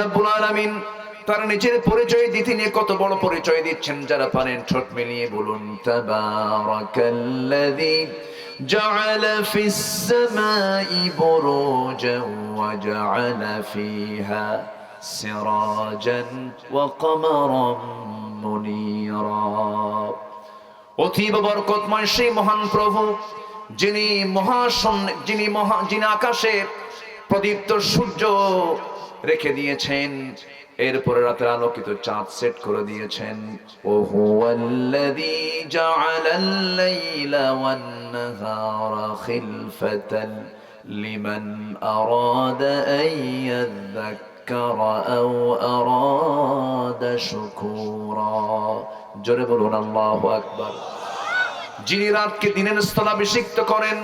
রব্বুল আলামিন তার নিজের পরিচয় দিতে নিয়ে কত বড় পরিচয় দিচ্ছেন, যারা পারেন ঠোঁট মিলিয়ে বলুন তাবারাকাল্লাযী জাআলা ফিস সামাই বুরুজান ওয়া জাআলা ফিহা সিরাজান ওয়া কামারান মুনীরা। অতীব বরকতময় সেই মহান প্রভু যিনি আকাশে প্রদীপ্ত সূর্য রেখে দিয়েছেন, এরপরে রাতের আলোকিত চাঁদ সেট করে দিয়েছেন। ও হুয়াল্লাযী জাআলাল লাইলা ওয়ান নাহারা খিলফাতান লিমান আরাদা আন ইয়াযাক্কারা আও আরাদা শুকুরা। জোরে বলুন আল্লাহু আকবার। যিনি রাতকে দিনের স্থলাভিষিক্ত করেন,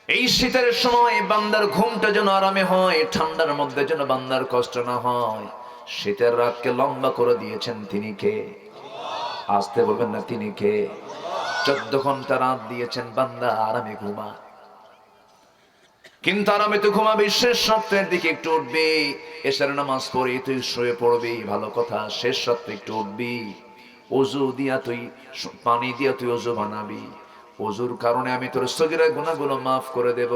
এই শীতের সময় বান্দার ঘুমটা যেন আরামে হয়, ঠান্ডার মধ্যে যেন বান্দার কষ্ট না হয়, শীতের রাতকে লম্বা করে দিয়েছেন তিনি কে? আসতে বলবেন না, তিনি কে? 14 ঘন্টা রাত দিয়েছেন, বান্দা আরামে ঘুমা। কিন্তু আরামে তো ঘুমাবি, শেষ রাত্রের দিকে একটু উঠবি, এশার নামাজ পড়ে তুই শুয়ে পড়বি, ভালো কথা। শেষ রাত্রে একটু উঠবি, ওযু দিয়া তুই পানি দিয়া তুই ওযু বানাবি, ওযুর কারণে আমি তোর সগীরা গুনাহগুলো মাফ করে দেব।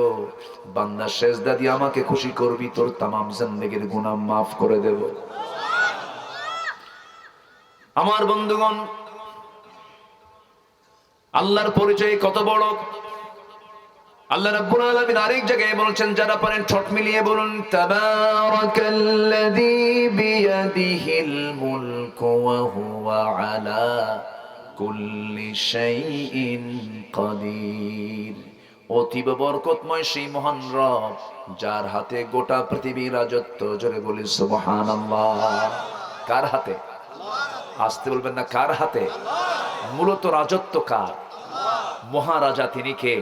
বান্দা সেজদা দিয়ে আমাকে খুশি করবি, তোর তামাম জিন্দেগীর গুনাহ মাফ করে দেব। আমার বন্ধুগণ, আল্লাহর পরিচয় কত বড়! আল্লাহ রাব্বুল আলামিন আরেক জায়গায় বলছেন, যারা পারেন ঠোঁট মিলিয়ে বলুন তাবারাকাল্লাযী বিয়াদিহিল মুলকু ওয়া হুয়া আলা কুল্লি শাইইন কাদির। অতীব বরকতময় সেই মহান রব, যার হাতে গোটা পৃথিবীর রাজত্ব। জোরে বলি সুবহানাল্লাহ। কার হাতে? আসতে বলবেন না, কার হাতে? মূলত রাজত্ব কার? মহারাজা তিনি কে?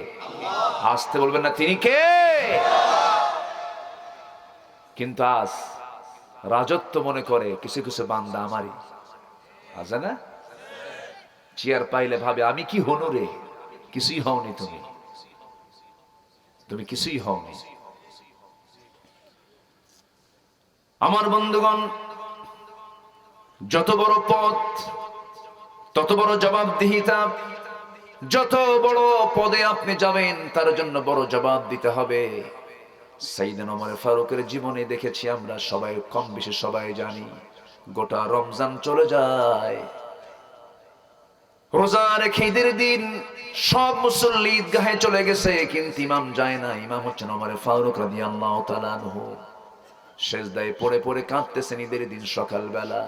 আসতে বলবেন না, তিনি কে? কিন্তু আজ রাজত্ব মনে করে কিছু কিছু বান্দা আমারই, আছে না? চেয়ার পাইলে ভাবে আমি কি হনু রে? কিছুই হওনি তুমি, তুমি কিছুই হওনি। আমার বন্ধুগণ, যত বড় পদ তত বড় জবাবদিহিতা। যত বড় পদে আপনি যাবেন, তার জন্য বড় জবাব দিতে হবে। সাইয়েদনা ওমর ফারুকের জীবনে দেখেছি আমরা সবাই, কম বেশি সবাই জানি, গোটা রমজান চলে যায়, রোজা রেখে ঈদের দিন সব মুসল্লি ঈদগাহে চলে গেছে, কিন্তু ইমাম যায় না। ইমাম হচ্ছেন ওমর ফারুক রাদিয়াল্লাহু তাআলা আনহু। সেজদায় পড়ে পড়ে কাঁদতেছেন ঈদের দিন সকালবেলা।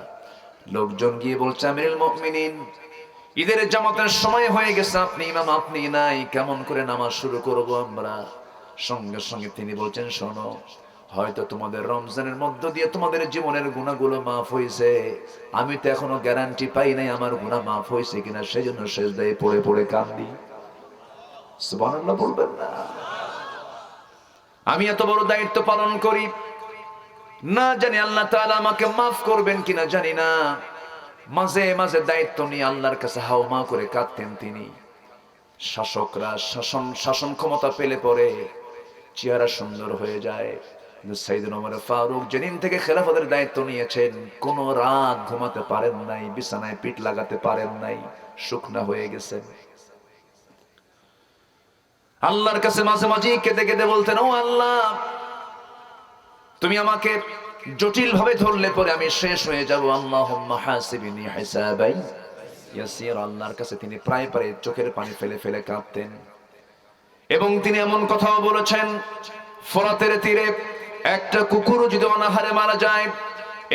লোকজন গিয়ে বলছে, আমিরুল মুমিনিন, ঈদের জামাতের সময় হয়ে গেছে, আপনি ইমাম, আপনি নাই, কেমন করে নামাজ শুরু করব আমরা? সঙ্গে সঙ্গে তিনি বলছেন, শোনো, হয়তো তোমাদের রমজানের মধ্য দিয়ে তোমাদের জীবনের গুনাহগুলো মাফ হয়েছে, আমি তো এখনো গ্যারান্টি পাই নাই আমার গুনাহ মাফ হয়েছে কিনা, সেজন্য সেজদায় পড়ে পড়ে কাঁদি। সুবহানাল্লাহ বলবেন না? আমি এত বড় দায়িত্ব পালন করি, না জানি আল্লাহ তাআলা আমাকে মাফ করবেন কিনা জানি না। মাঝে মাঝে দায়িত্ব নিয়ে আল্লাহর কাছে হাওমা করে কাঁদতেন তিনি। শাসকরা শাসন ক্ষমতা পেলে পরে চেহারা সুন্দর হয়ে যায়। সাইয়েদনা ওমর ফারুক যেদিন থেকে খেলাফতের দায়িত্ব নিয়েছেন, কোন রাত ঘুমাতে পারেন নাই, বিছানায় পিঠ লাগাতে পারেন নাই, শুকনা হয়ে গেছেন। আল্লাহর কাছে মাঝে মাঝে কেঁদে কেঁদে বলতেন, ও আল্লাহ, তুমি আমাকে জটিল ভাবে ধরলে পরে আমি শেষ হয়ে যাব, আল্লাহুম্মা হাসিবনি হিসাবাই ইয়াসির। আল্লাহর কাছে তিনি প্রায় প্রায় চোখের পানি ফেলে ফেলে কাঁদতেন। এবং তিনি এমন কথাও বলেছেন, ফোরাতের তীরে একটা কুকুর যদি অনাহারে মারা যায়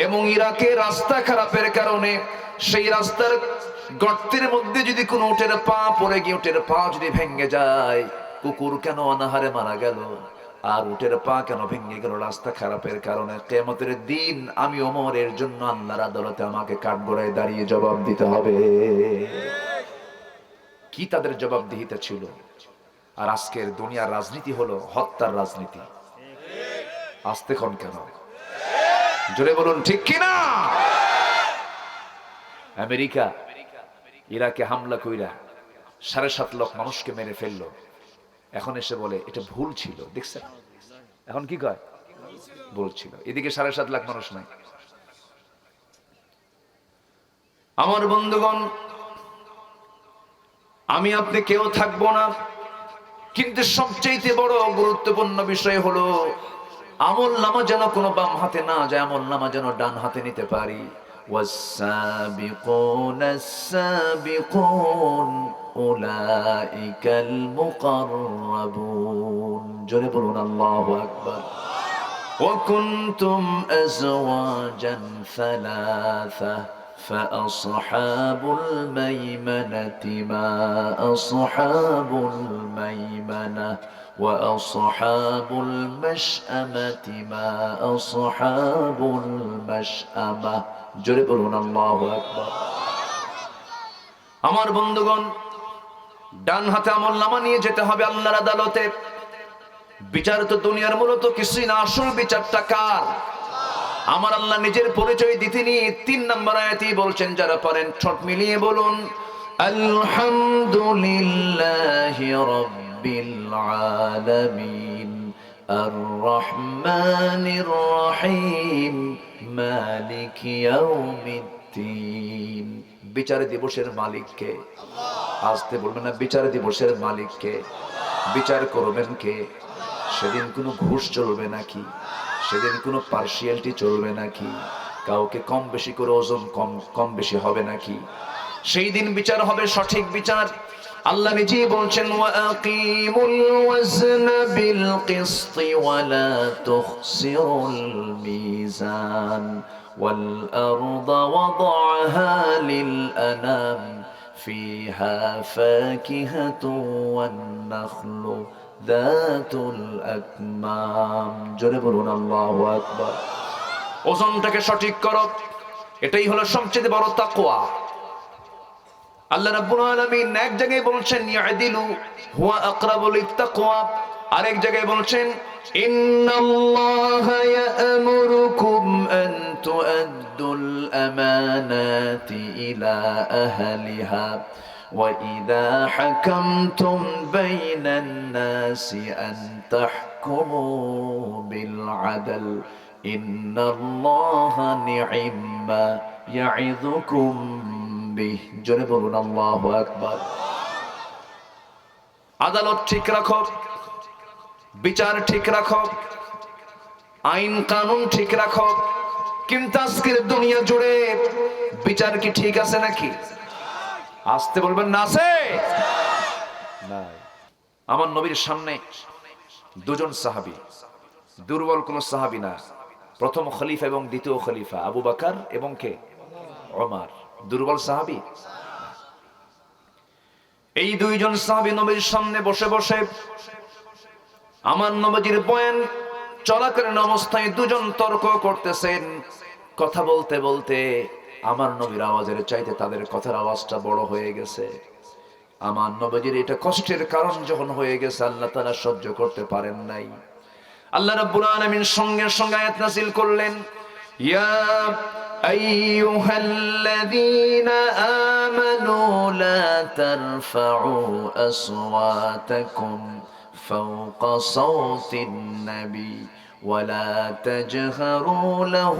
এবং ইরাকের রাস্তা খারাপের কারণে সেই রাস্তার গর্তের মধ্যে যদি কোনো উটের পা পড়ে গিয়ে উটের পা যদি ভেঙে যায়, কুকুর কেন অনাহারে মারা গেল আর উটের পা কেন ভেঙে গেল রাস্তা খারাপের কারণে, কিয়ামতের দিন আমি ওমরের জন্য আল্লাহর আদালতে আমাকে কাঠগড়ায় দাঁড়িয়ে জবাব দিতে হবে। কি তাদের জবাবদিহিতা ছিল! আর আজকের দুনিয়ার রাজনীতি হলো হত্যার রাজনীতি। আসতে কোন কেন? জোরে বলুন ঠিক কিনা? আমেরিকা ইরাকে হামলা কইরা 7.5 লাখ মানুষকে মেরে ফেললো, এখন এসে বলে এটা ভুল ছিল। দেখছেন এখন কি কয়? বলছিল। এদিকে 7.5 লাখ মানুষ নাই। আমার বন্ধুগণ, আমি আপনি কেউ থাকবো না, কিন্তু সবচেয়ে বড় গুরুত্বপূর্ণ বিষয় হলো আমল নামা যেন কোনো বাম হাতে না যায়, আমল নামা যেন ডান হাতে নিতে পারি। والسابقون السابقون أولئك المقربون জোরে বলুন আল্লাহু আকবার। وكنتم أزواجا ثلاثة فأصحاب الميمنة ما أصحاب الميمنة وأصحاب المشأمة ما أصحاب المشأمة জোরে বলুন আল্লাহু আকবার। আমার বন্ধুগণ, ডান হাতে আমলনামা নিয়ে যেতে হবে আল্লাহর আদালতে। বিচার তো দুনিয়ার মূলত কিছুই না, আসল বিচারটা কার? আমার আল্লাহ নিজের পরিচয় দিতেনি 3 নম্বর আয়াতেই বলছেন, যারা পারেন ঠোঁট মিলিয়ে বলুন আলহামদুলিল্লাহি রাব্বিল আলামিন আর রহমানির রহিম মালিক ইয়াউমিদ্দিন। বিচার দিবসের মালিক কে? আসতে বলবেন না, বিচার দিবসের মালিক কে? বিচার করবেন কে? সেদিন কোনো ঘুষ চলবে নাকি? সেদিন কোনো পার্সিয়ালিটি চলবে নাকি? কাউকে কম বেশি করে ওজন কম বেশি হবে নাকি? সেই দিন বিচার হবে সঠিক বিচার। আল্লাহ নিজেই বলছেন ওয়াকিমুল ওয়াজনা বিল কিসতি ওয়ালা তুখসিরুল মিজান ওয়াল আরদা ওয়াদাআহা লিল আনাম ফিহা ফাকিহাতু ওয়ান নাখলু দাতুল আকমাম। জোরে বলুন আল্লাহু আকবার। ওজনটাকে সঠিক করো, এটাই হলো সবচেয়ে বড় তাকওয়া। আল্লাহ রাব্বুল আলামিন এক জায়গায় বলছেন ইয়াদিলু হুয়া আকরাবু লিত্তাকওয়া, আরেক জায়গায় বলছেন ইন্নাল্লাহা ইয়া'মুরুকুম আন তু'আদ্দুল আমানাতি ইলা আহলিহা وَإِذَا حَكَمْتُمْ بَيْنَ النَّاسِ أَن تَحْكُمُوا بِالْعَدْلِ إِنَّ اللَّهَ نِعِمَّا يَعِظُكُمْ بِهِ জোরে বলুন আল্লাহু আকবার। আদালত ঠিক রাখো, বিচার ঠিক রাখো, আইন কানুন ঠিক রাখো, কিন্তু আজকের দুনিয়া জুড়ে বিচার কি ঠিক আছে নাকি? আসতে বলবেন না আছে নাই। আমার নবীর সামনে দুজন সাহাবী, দুর্বল কোন সাহাবী না, প্রথম খলিফা এবং দ্বিতীয় খলিফা আবু বকর এবং কে? ওমর। দুর্বল সাহাবী? এই দুইজন সাহাবী নবীর সামনে বসে বসে আমার নবীর বয়ান চলাকালীন অবস্থায় দুজন তর্ক করতেছেন। কথা বলতে বলতে আমার নবীর আওয়াজের চাইতে তাদের কথার আওয়াজটা বড় হয়ে গেছে। আমার নবীর এটা কষ্টের কারণ যখন হয়ে গেছে, আল্লাহ তাআলা সহ্য করতে পারেন নাই। আল্লাহ রাব্বুল আলামিন সঙ্গে সঙ্গে আয়াত নাযিল করলেন, ইয়া আইয়ুহাল্লাযীনা আমানু লা তারফাউ আসওয়াতাকুম ফাওকা সাওতিন নবী ولا تجهروا له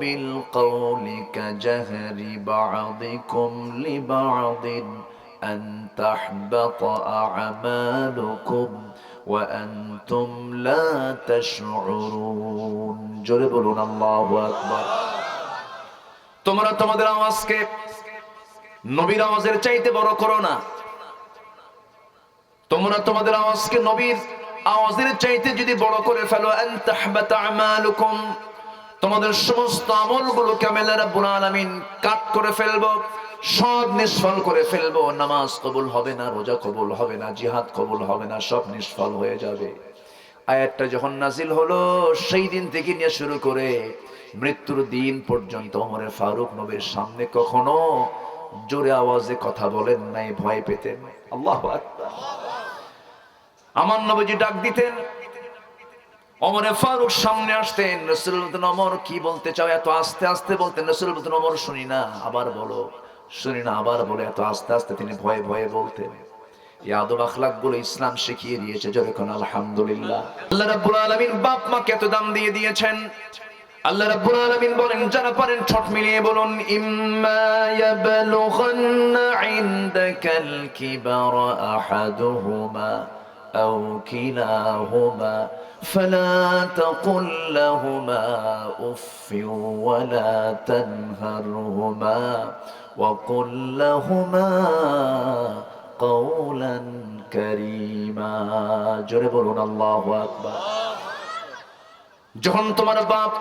بالقول كجهر بعضكم لبعض أن تحبط أعمالكم وأنتم لا تشعرون জোরে বলুন আল্লাহু আকবার। তোমরা তোমাদের আওয়াজকে নবীর আওয়াজের চাইতে বড় করো না। তোমরা তোমাদের আওয়াজকে নবীর আওয়াজের চাইতে যদি বড় করে ফেলো, আন তাহবাতা আমালুকুম, তোমাদের সমস্ত আমলগুলোকে আমি আল্লাহ রাব্বুল আলামিন কাট করে ফেলবো, সব নিষ্ফল করে ফেলবো। নামাজ কবুল হবে না, রোজা কবুল হবে না, জিহাদ কবুল হবে না, সব নিষ্ফল হয়ে যাবে। আয়াতটা যখন নাজিল হলো, সেই দিন থেকে নিয়ে শুরু করে মৃত্যুর দিন পর্যন্ত ওমর ফারুক নবীর সামনে কখনো জোরে আওয়াজে কথা বলেন নাই, ভয় পেতেন। আল্লাহু আকবার। আমার নবীজি ডাক দিতেন, ওমর ফারুক সামনে আসতেন, রাসূল বলতেন ওমর কি বলতে চাও? এত আস্তে আস্তে বলতেন। রাসূল বলতেন ওমর শুনি না, আবার বলো, শুনি না, আবার বলে, এত আস্তে আস্তে তিনি ভয়ে ভয়ে বলতেন। এই আদব আখলাকগুলো ইসলাম শিখিয়ে দিয়েছে। যখন আলহামদুলিল্লাহ। আল্লাহ রাব্বুল আলামিন বাপ মাকে এত দাম দিয়ে দিয়েছেন। আল্লাহ রাব্বুল আলামিন বলেন, যারা পারেন ঠোঁট মিলিয়ে বলুন, ইম্মা ইয়াবলুগান্না ইনদাকাল কিবারা আহাদুহুমা আও কিলাহুমা ফালা তাকুল লাহুমা উফফিন ওয়ালা তানহারহুমা ওয়া কুল লাহুমা কাওলান কারীমা। জোরে বলুন আল্লাহু আকবার। যখন তোমার বাপ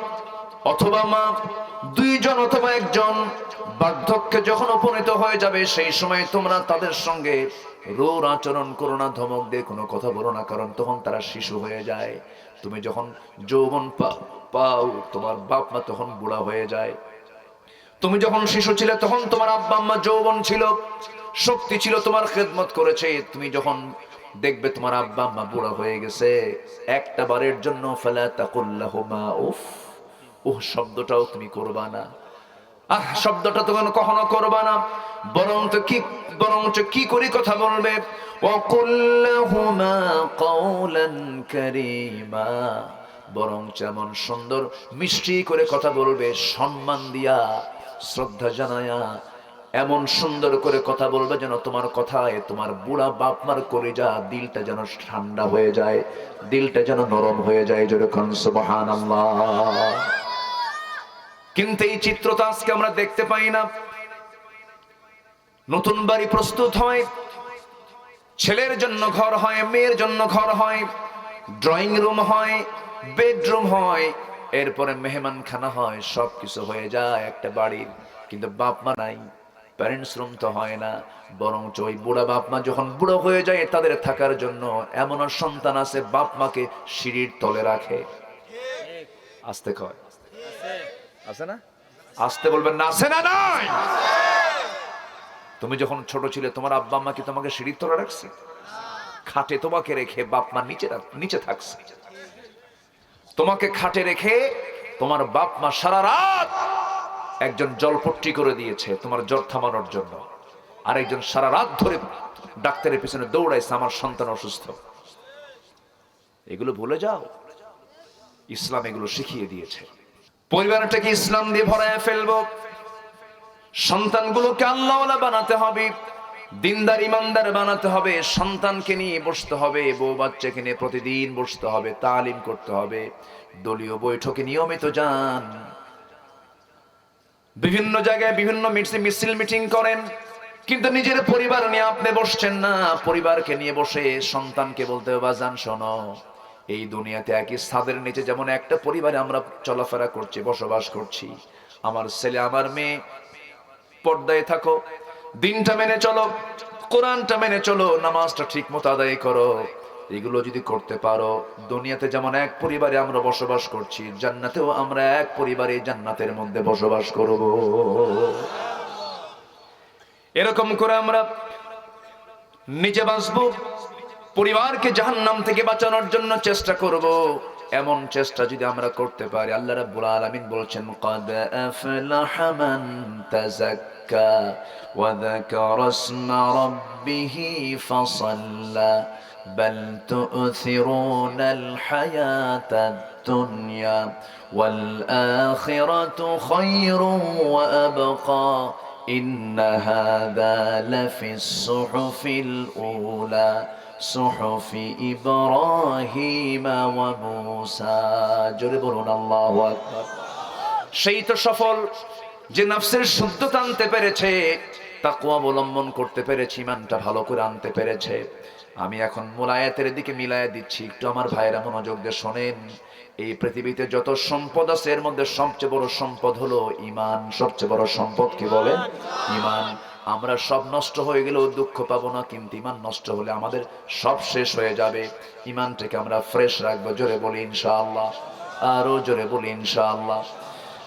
অথবা মা, দুইজন অথবা একজন বার্ধক্যে যখন উপনীত হয়ে যাবে, সেই সময় তোমরা তাদের সঙ্গে রূঢ় আচরণ করো না, ধমক দিয়ে কোনো কথা বলো না, কারণ তখন তারা শিশু হয়ে যায়। তুমি যখন যৌবন পাও, তোমার বাপ মা তখন বুড়া হয়ে যায়। তুমি যখন শিশু ছিলে তখন তোমার আব্বা আম্মা যৌবন ছিল, শক্তি ছিল, তোমার খেদমত করেছে। তুমি যখন দেখবে তোমার আব্বা আম্মা বুড়া হয়ে গেছে, একটা বারের জন্য ফালা তাকুল লাহুমা উফ, শব্দটাও তুমি করবা না। শব্দটা তখন কখনো করবা না, বরঞ্চ কি করে কথা বলবে, ওয়া কুল লাহুমা কাওলান কারীমা, বরঞ্চ এমন সুন্দর মিষ্টি করে কথা বলবে, সম্মান দিয়া, শ্রদ্ধা জানায়া, এমন সুন্দর করে কথা বলবে যেন তোমার কথায় তোমার বুড়া বাপ মার কলিজা, দিলটা যেন ঠান্ডা হয়ে যায়, দিলটা যেন নরম হয়ে যায়। যেরকম সুবহানাল্লাহ। কিন্তু এই চিত্রটা আজকে আমরা দেখতে পাই না। নতুন বাড়ি প্রস্তুত হয়, ছেলের জন্য ঘর হয়, মেয়ের জন্য ঘর হয়, ড্রয়িং রুম হয়, বেডরুম হয়, এরপরে মেহমানখানা হয়, সবকিছু হয়ে যায় একটা বাড়ির। কিন্তু বাপ মা নাই, প্যারেন্টস রুম তো হয় না। বরঞ্চ ওই বুড়া বাপ মা যখন বুড়ো হয়ে যায়, তাদের থাকার জন্য এমনও সন্তান আছে বাপ মাকে সিঁড়ির তলে রাখে। আসতে কয় আছে না? আসতে বলবেন না, আছে না? নাই। তুমি যখন ছোট ছিলে তোমার আব্বা আম্মা কি তোমাকে সিঁড়ির তলে রাখছে? খাটে তোমাকে রেখে বাপ মা নিচে থাকছে। তোমাকে খাটে রেখে তোমার বাপ মা সারা রাত একজন জলপট্টি করে দিয়েছে তোমার জ্বর থামানোর জন্য, আরেকজন সারা রাত ধরে ডাক্তারের পিছনে দৌড়াইছে আমার সন্তান অসুস্থ। এগুলো ভুলে যাও, ইসলাম এগুলো শিখিয়ে দিয়েছে। পরিবারটাকে ইসলাম দিয়ে ভরায় ফেলবো, সন্তানগুলোকে আল্লাহওয়ালা বানাতে হবে, দিনদার ইমানদার বানাতে হবে, সন্তানকে নিয়ে বসতে হবে, বউ বাচ্চাকে নিয়ে প্রতিদিন বসতে হবে, তালিম করতে হবে, দলীয় বৈঠকে নিয়মিত যান। বিভিন্ন জায়গায় বিভিন্ন মিছিল মিটিং করেন, কিন্তু নিজের পরিবার নিয়ে আপনি বসছেন না। পরিবারকে নিয়ে বসে সন্তানকে বলতে হবে, বাজান শোনো, এই দুনিয়াতে একই ছাদের নিচে যেমন একটা পরিবারে আমরা চলাফেরা করছি, বসবাস করছি, আমার ছেলে আমার মেয়ে, পর্দায় থাকো, দিনটা মেনে চলো, কোরআনটা মেনে চলো, নামাজটা ঠিক মতো আদায় করো। এগুলো যদি করতে পারো, দুনিয়াতে যেমন এক পরিবারে আমরা বসবাস করছি, জান্নাতেও আমরা এক পরিবারে জান্নাতের মধ্যে বসবাস করব। এরকম করে আমরা নিজে বাঁচবো, পরিবারকে জাহান্নাম থেকে বাঁচানোর জন্য চেষ্টা করব। এমন চেষ্টা যদি আমরা করতে পারি, আল্লাহ রাব্বুল আলামিন বলছেন, ক্বাদ আফলাহা মান তাযাক্কা ওয়া যাকারা ইসমা রাব্বিহি ফাসাল্লা বাল তু'থিরুনাল হায়াতাদ দুনিয়া ওয়াল আখিরাতু খায়রুন ওয়া আবকা ইন্না হাযা লাফিস সুহুফিল উলা সুহুফি ইব্রাহিম ওয়া মূসা। জোরে বলুন আল্লাহু আকবার। সেই তো সফল যে নফসের শুদ্ধতা আনতে পেরেছে, তাকওয়া অবলম্বন করতে পেরেছে, ঈমানটা ভালো করে আনতে পেরেছে। আমি এখন মূল আয়াতের দিকে মিলায়ে দিচ্ছি, একটু আমার ভাইরা মনোযোগ দিয়ে শোনেন। এই পৃথিবীতে যত সম্পদ আছে, এর মধ্যে সবচেয়ে বড় সম্পদ হলো ঈমান। সবচেয়ে বড় সম্পদ কি বলেন? ঈমান। আমরা সব নষ্ট হয়ে গেলেও দুঃখ পাবো না, কিন্তু ঈমান নষ্ট হলে আমাদের সব শেষ হয়ে যাবে। ঈমানটাকে আমরা ফ্রেশ রাখবো। জোরে বলি ইনশাআল্লাহ, আরো জোরে বলি ইনশাআল্লাহ।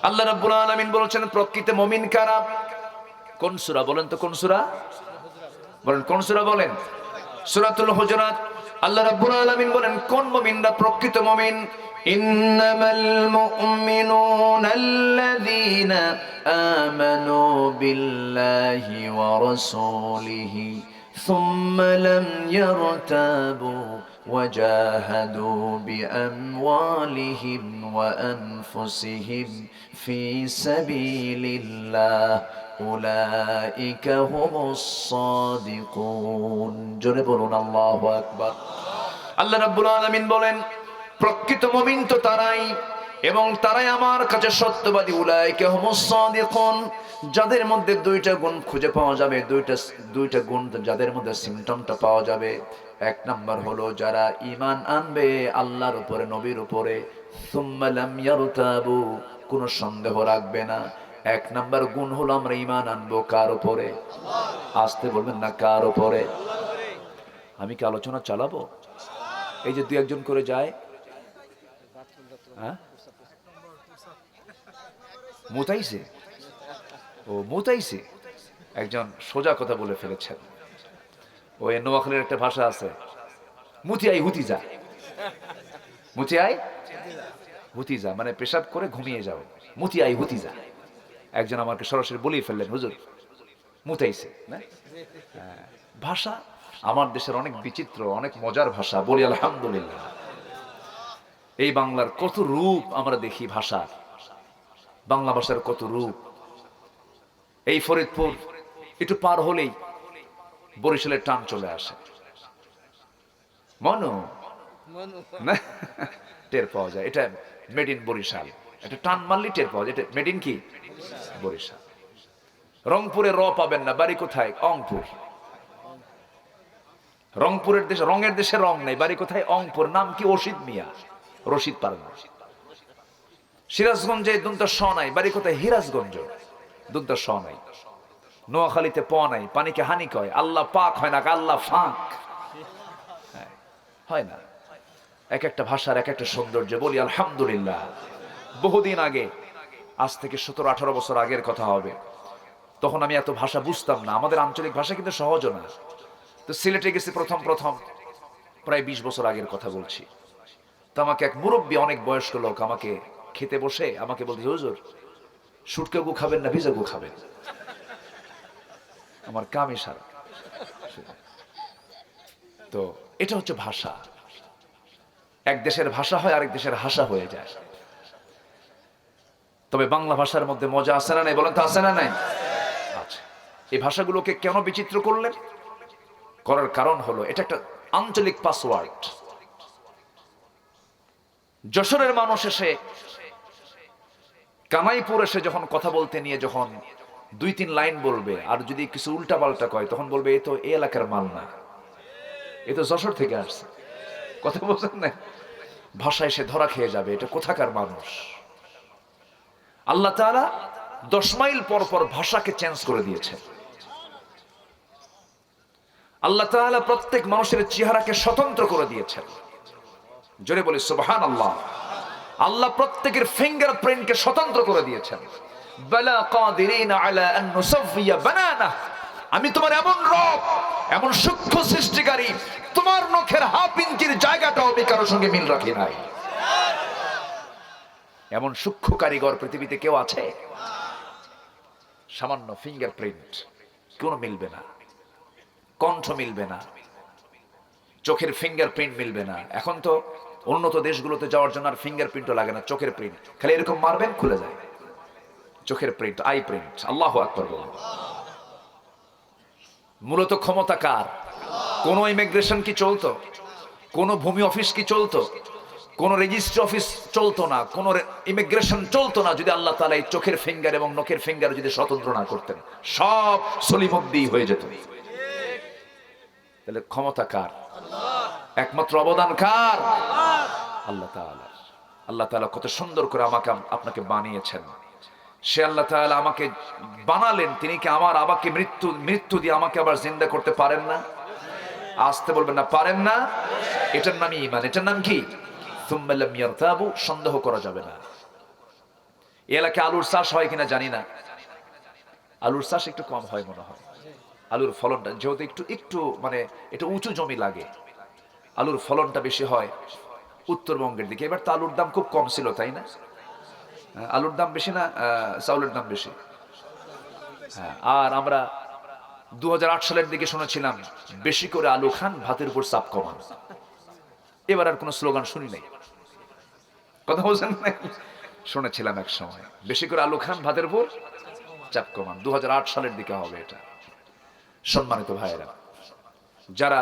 আল্লাহ রাব্বুল আলামিন বলেছেন, প্রকৃত মুমিন কারা? কোন সূরা বলেন তো? কোন সূরা বলেন? কোন সূরা বলেন? সূরাতুল হুজুরাত। আল্লাহ রাব্বুল আলামিন বলেন, কোন মুমিনরা প্রকৃত মুমিন? ইন্নামাল মুমিনুনা আল্লাযীনা আমানু বিল্লাহি ওয়া রাসূলিহি ثم لم يرتابوا وجاهدوا بأموالهم وأنفسهم في سبيل الله أولئك هم الصادقون জোরে বলুন আল্লাহু আকবার। আল্লাহ রাব্বুল আলামিন বলেন প্রকৃত মুমিন তো তারাই এবং তারাই আমার কাছে সত্যবাদী। উলাইকা হুমুস সাদিকুন, যাদের মধ্যে দুইটা গুণ খুঁজে পাওয়া যাবে, দুইটা গুণ যাদের মধ্যে সিমটমটা পাওয়া যাবে। এক নাম্বার হলো যারা ঈমান আনবে আল্লাহর উপরে, নবীর উপরে। সুম্মা লাম ইয়ারতাবু, কোনো সন্দেহ রাখবে না। এক নাম্বার গুণ হলো আমরা ঈমান আনবো কার উপরে? আসতে বলবেন না, কার উপরে? আমি কি আলোচনা চালাবো? এই যে দুই একজন করে যায়, হ্যাঁ মুতাইছে, ও মুতাইছে, একজন সোজা কথা বলে ফেলেছেন। ওই নোয়াখালীর একটা ভাষা আছে, মুতিয়াই হুতিজা। মুতিয়াই হুতিজা মানে পেশাব করে ঘুমিয়ে যাও, মুতিয়াই হুতিজা। একজন আমাকে সরাসরি বলেই ফেললেন, হুজুর মুতাইছে না। ভাষা আমার দেশের অনেক বিচিত্র, অনেক মজার ভাষা, বলি আলহামদুলিল্লাহ। এই বাংলার কত রূপ আমরা দেখি, ভাষার, বাংলা ভাষার কত রূপ। এই ফরিদপুর একটু পার হলেই বরিশালের টান চলে আসে, মনো না, টের পাওয়া যায় এটা মেড ইন বরিশাল। এটা টান মারলি টের পাওয়া যায়, এটা মেড ইন কি বরিশাল। রংপুরে র পাবেন না, বাড়ি কোথায়? অংপুর। রংপুরের দেশে, রঙের দেশে রং নেই, বাড়ি কোথায়? অংপুর। নাম কি? অসিত মিয়া, রশিদ পারনা। সিরাজগঞ্জে দুনটা স নাই, বাড়ি কোথায়? হিরাজগঞ্জ, দুনটা স নাই। নোয়াখালীতে প নাই, পানিকে হানি কয়, আল্লাহ পাক হয় না, আল্লাহ ফাঁক হয় না। এক একটা ভাষার এক একটা সৌন্দর্য, বলি আলহামদুলিল্লাহ। বহুদিন আগে, আজ থেকে 17-18 বছর আগের কথা হবে, তখন আমি এত ভাষা বুঝতাম না। আমাদের আঞ্চলিক ভাষা কিন্তু সহজ না। তো সিলেটে গেছি প্রথম প্রায় 20 বছর আগের কথা বলছি। তো আমাকে এক মুরব্বী, অনেক বয়স্ক লোক, আমাকে খেতে বসে আমাকে বলতে, হুজুর শুটকে গু খাবেন না ভিজা গু খাবেন? আমার কামে সারা। তো এটা হচ্ছে ভাষা। এক দেশের ভাষা হয়, আরেক দেশের হাসা হয়ে যায়। তবে বাংলা ভাষার মধ্যে মজা আছে না নাই? বলেন তো, আছে না নাই? আচ্ছা, এই ভাষাগুলোকে কেন বিচিত্র করলেন? করার কারণ হলো এটা একটা আঞ্চলিক পাসওয়ার্ড। যশোরের মানুষ এসে, কানাইপুর এসে যখন কথা বলতে নিয়ে যখন 2-3 লাইন বলবে, আর যদি কিছু উল্টা পাল্টা কয়, তখন বলবে এ তো এই এলাকার মাল না, এ তো যশোর থেকে আসছে। কথা বলছেন না? ভাষায় সে ধরা খেয়ে যাবে, এটা কোথাকার মানুষ। আল্লাহ তাআলা 10 মাইল পর পর ভাষাকে চেঞ্জ করে দিয়েছেন। আল্লাহ তাআলা প্রত্যেক মানুষের চেহারাকে স্বতন্ত্র করে দিয়েছেন। জোরে বলি সুবহানাল্লাহ। আল্লাহ প্রত্যেকের ফিঙ্গারপ্রিন্টকে স্বতন্ত্র করে দিয়েছেন। বালা কাদিরিনা আলা আন নুসাফিয়া বানানা, আমি তোমার এমন রব, এমন সূক্ষ্ম সৃষ্টিকারী, তোমার নখের হাফ ইঞ্চির জায়গাটাও আমি কারোর সঙ্গে মিল রাখি নাই। এমন সূক্ষ্ম কারিগর পৃথিবীতে কেউ আছে? সামান্য ফিঙ্গারপ্রিন্ট, কোনো মিলবে না। কণ্ঠ মিলবে না, চোখের ফিঙ্গারপ্রিন্ট মিলবে না। এখন তো উন্নত দেশগুলোতে যাওয়ার জন্য আর ফিঙ্গারপ্রিন্টও লাগে না, চোখের প্রিন্ট খালি এরকম মারবেন, খুলে যায়। চোখের প্রিন্ট, আই প্রিন্ট। আল্লাহু আকবার বলেন। মূলত ক্ষমতা কার? কোন ইমিগ্রেশন কি চলতো? কোন ভূমি অফিস কি চলতো? কোন রেজিস্ট্রি অফিস চলতো না, কোন ইমিগ্রেশন চলতো না, যদি আল্লাহ তাআলা এই চোখের ফিঙ্গার এবং নখের ফিঙ্গার যদি স্বতন্ত্র না করতেন। সব সলিমুদ্দি হয়ে যেত। তাহলে ক্ষমতা কার? একমাত্র অবদান কার? আল্লাহ তাআলা। আল্লাহ তাআলা কত সুন্দর করে আমাকে আপনাকে বানিয়েছেন। সে আল্লাহ তাআলা আমাকে বানালেন, তিনি কি আমার আমাকে মৃত্যু দিয়ে আমাকে আবার জিন্দা করতে পারেন না? আসতে বলবেন না, পারেন না। এটার নামই ঈমান। এটার নাম কি? সুম্মা লাম ইয়ারতাবু, সন্দেহ করা যাবে না। এই এলাকায় আলুর চাষ হয় কিনা জানি না, আলুর চাষ একটু কম হয় মনে হয়। আলুর ফলনটা যেহেতু একটু মানে এটা উঁচু জমি লাগে, আলুর ফলনটা বেশি হয় উত্তরবঙ্গের দিকে। এবার তো আলুর দাম খুব কম ছিল, তাই না? আলুর দাম বেশি না চাউলের দাম বেশি? হ্যাঁ। আর আমরা 2008 সালের দিকে শুনেছিলাম বেশি করে আলু খান, ভাতের উপর চাপ কমান। এবার আর কোনো স্লোগান শুনি নাই। কথা বলছেন না? শুনেছিলাম এক সময় বেশি করে আলু খান, ভাতের উপর চাপ কমান। 2008 সালের দিকে হবে এটা। সম্মানিত ভাইয়েরা, যারা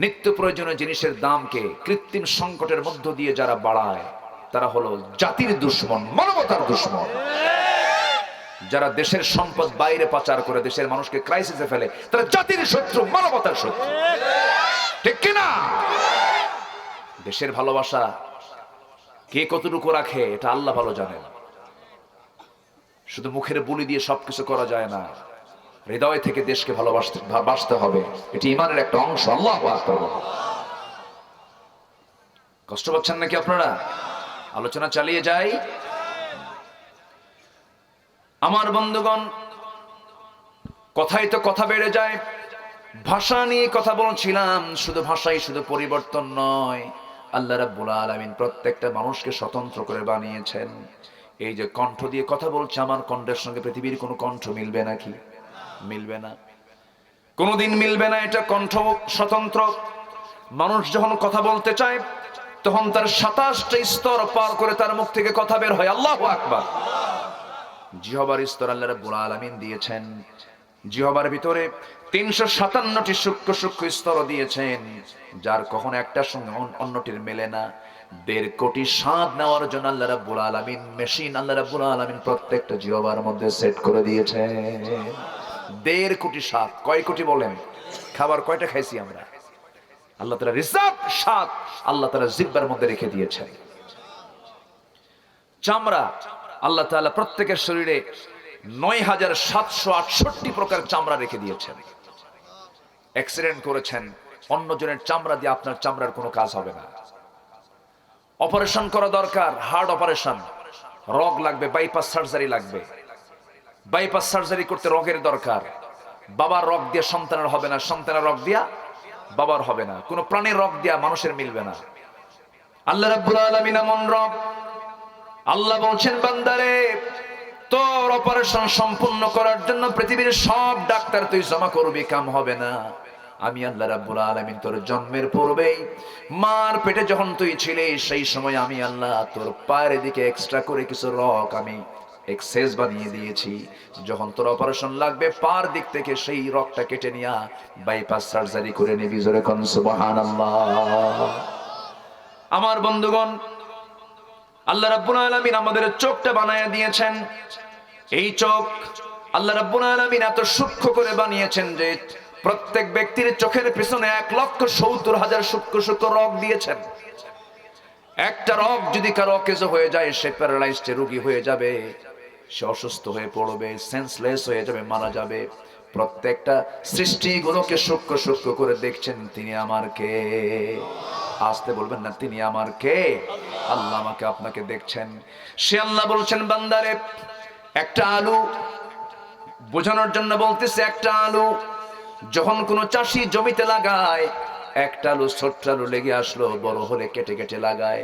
নিত্য প্রয়োজনীয় জিনিসের দামকে কৃত্রিম সংকটের মধ্য দিয়ে যারা বাড়ায়, তারা হলো জাতির দুশ্মন, মানবতার দুশ্মন। যারা দেশের সম্পদ বাইরে পাচার করে দেশের মানুষকে ক্রাইসিসে ফেলে, তারা জাতির শত্রু, মানবতার শত্রু। ঠিক কিনা? দেশের ভালোবাসা কে কতটুকু রাখে এটা আল্লাহ ভালো জানেন। শুধু মুখের বুলি দিয়ে সবকিছু করা যায় না, হৃদয় থেকে দেশকে ভালোবাসতে হবে। এটি ঈমানের একটা অংশ। আল্লাহু আকবার। কষ্ট পাচ্ছেন নাকি আপনারা? আলোচনা চালিয়ে যাই। আমার বন্ধুগণ, কথাই তো কথা বেড়ে যায়। ভাষা নিয়ে কথা বলছিলাম। শুধু ভাষাই শুধু পরিবর্তন নয়, আল্লাহ রাব্বুল আলামিন প্রত্যেকটা মানুষকে স্বতন্ত্র করে বানিয়েছেন। এই যে কণ্ঠ দিয়ে কথা বলছে, আমার কণ্ঠের সঙ্গে পৃথিবীর কোনো কণ্ঠ মিলবে নাকি? মিলবে না, কোনোদিন মিলবে না। এটা কণ্ঠ স্বতন্ত্র। মানুষ যখন কথা বলতে চায় তখন তার 27টা স্তর পার করে তার মুখ থেকে কথা বের হয়। আল্লাহু আকবার। জিহবার স্তর আল্লাহ রাব্বুল আলামিন দিয়েছেন। জিহবার ভিতরে 357টি সূক্ষ্ম সূক্ষ্ম স্তর দিয়েছেন, যার কখনো একটার সঙ্গে অন্যটির মেলে না। 1.5 কোটি স্বাদ নেওয়ার জন্য আল্লাহ রাব্বুল আলামিন মেশিন, আল্লাহ রাব্বুল আলামিন প্রত্যেকটা জিহবার মধ্যে সেট করে দিয়েছেন। 1.5 কোটি স্বাদ। কয় কোটি বলেন? খাবার কয়টা খাইছি আমরা? আল্লাহ তাআলা রিজার্ভ স্বাদ আল্লাহ তাআলা জিহ্বার মধ্যে রেখে দিয়েছেন। চামড়া, আল্লাহ তাআলা প্রত্যেকের শরীরে ৯৭৬৮ প্রকার চামড়া রেখে দিয়েছেন। অ্যাক্সিডেন্ট করেছেন, অন্যজনের চামড়া দিয়ে আপনার চামড়ার কোনো কাজ হবে না। অপারেশন করা দরকার, হার্ট অপারেশন, রগ লাগবে, বাইপাস সার্জারি লাগবে। বাইপাস সার্জারি করতে রগের দরকার। বাবার রগ দিয়ে সন্তানের হবে না, সন্তানের রগ দিয়া বাবার হবে না, কোনো প্রাণীর রগ দিয়া মানুষের মিলবে না। আল্লাহ রাব্বুল আলামিন এমন রব। আল্লাহ বলছেন, বান্দারে তোর অপারেশন সম্পূর্ণ করার জন্য পৃথিবীর সব ডাক্তার তুই জমা করবি, কাম হবে না। আমি আল্লাহ রাব্বুল আলামিন তোর জন্মের পূর্বেই মার পেটে যখন তুই ছিলি, সেই সময় আমি আল্লাহ তোর পায়ের দিকে এক্সট্রা করে কিছু রগ আমি এক্সেস বানিয়ে দিয়েছি। যখন তোর অপারেশন লাগবে পার দিক থেকে সেই রগটা কেটে নিয়া বাইপাস সার্জারি করে নিবি। জোরে কোন সুবহানাল্লাহ। আমার বন্ধুগণ, আল্লাহ রাব্বুল আলামিন আমাদের চোখটা বানায় দিয়েছেন। এই চোখ আল্লাহ রাব্বুল আলামিন এত সূক্ষ্ম করে বানিয়েছেন যে প্রত্যেক ব্যক্তির চোখের পিছনে 1,70,000 সূক্ষ্ম সূক্ষ্ম রগ দিয়েছেন। একটা রগ যদি কারো অকেজো হয়ে যায়, সে প্যারালাইজড রোগী হয়ে যাবে, সে অসুস্থ হয়ে পড়বে, সেন্সলেস হয়ে যাবে, মারা যাবে। প্রত্যেকটা সৃষ্টিগুলোকে সূক্ষ্ম সূক্ষ্ম করে দেখছেন, তিনি আমার কে? আসতে বলবেন না, তিনি আমার কে? আল্লাহ আমাকে আপনাকে দেখছেন। সে আল্লাহ বলছেন, বান্দারে একটা আলু বোঝানোর জন্য বলতেছে, একটা আলু যখন কোনো চাষি জমিতে লাগায়, একটা আলু ছোট্ট আলু লেগে আসলো, বড় হলে কেটে কেটে লাগায়।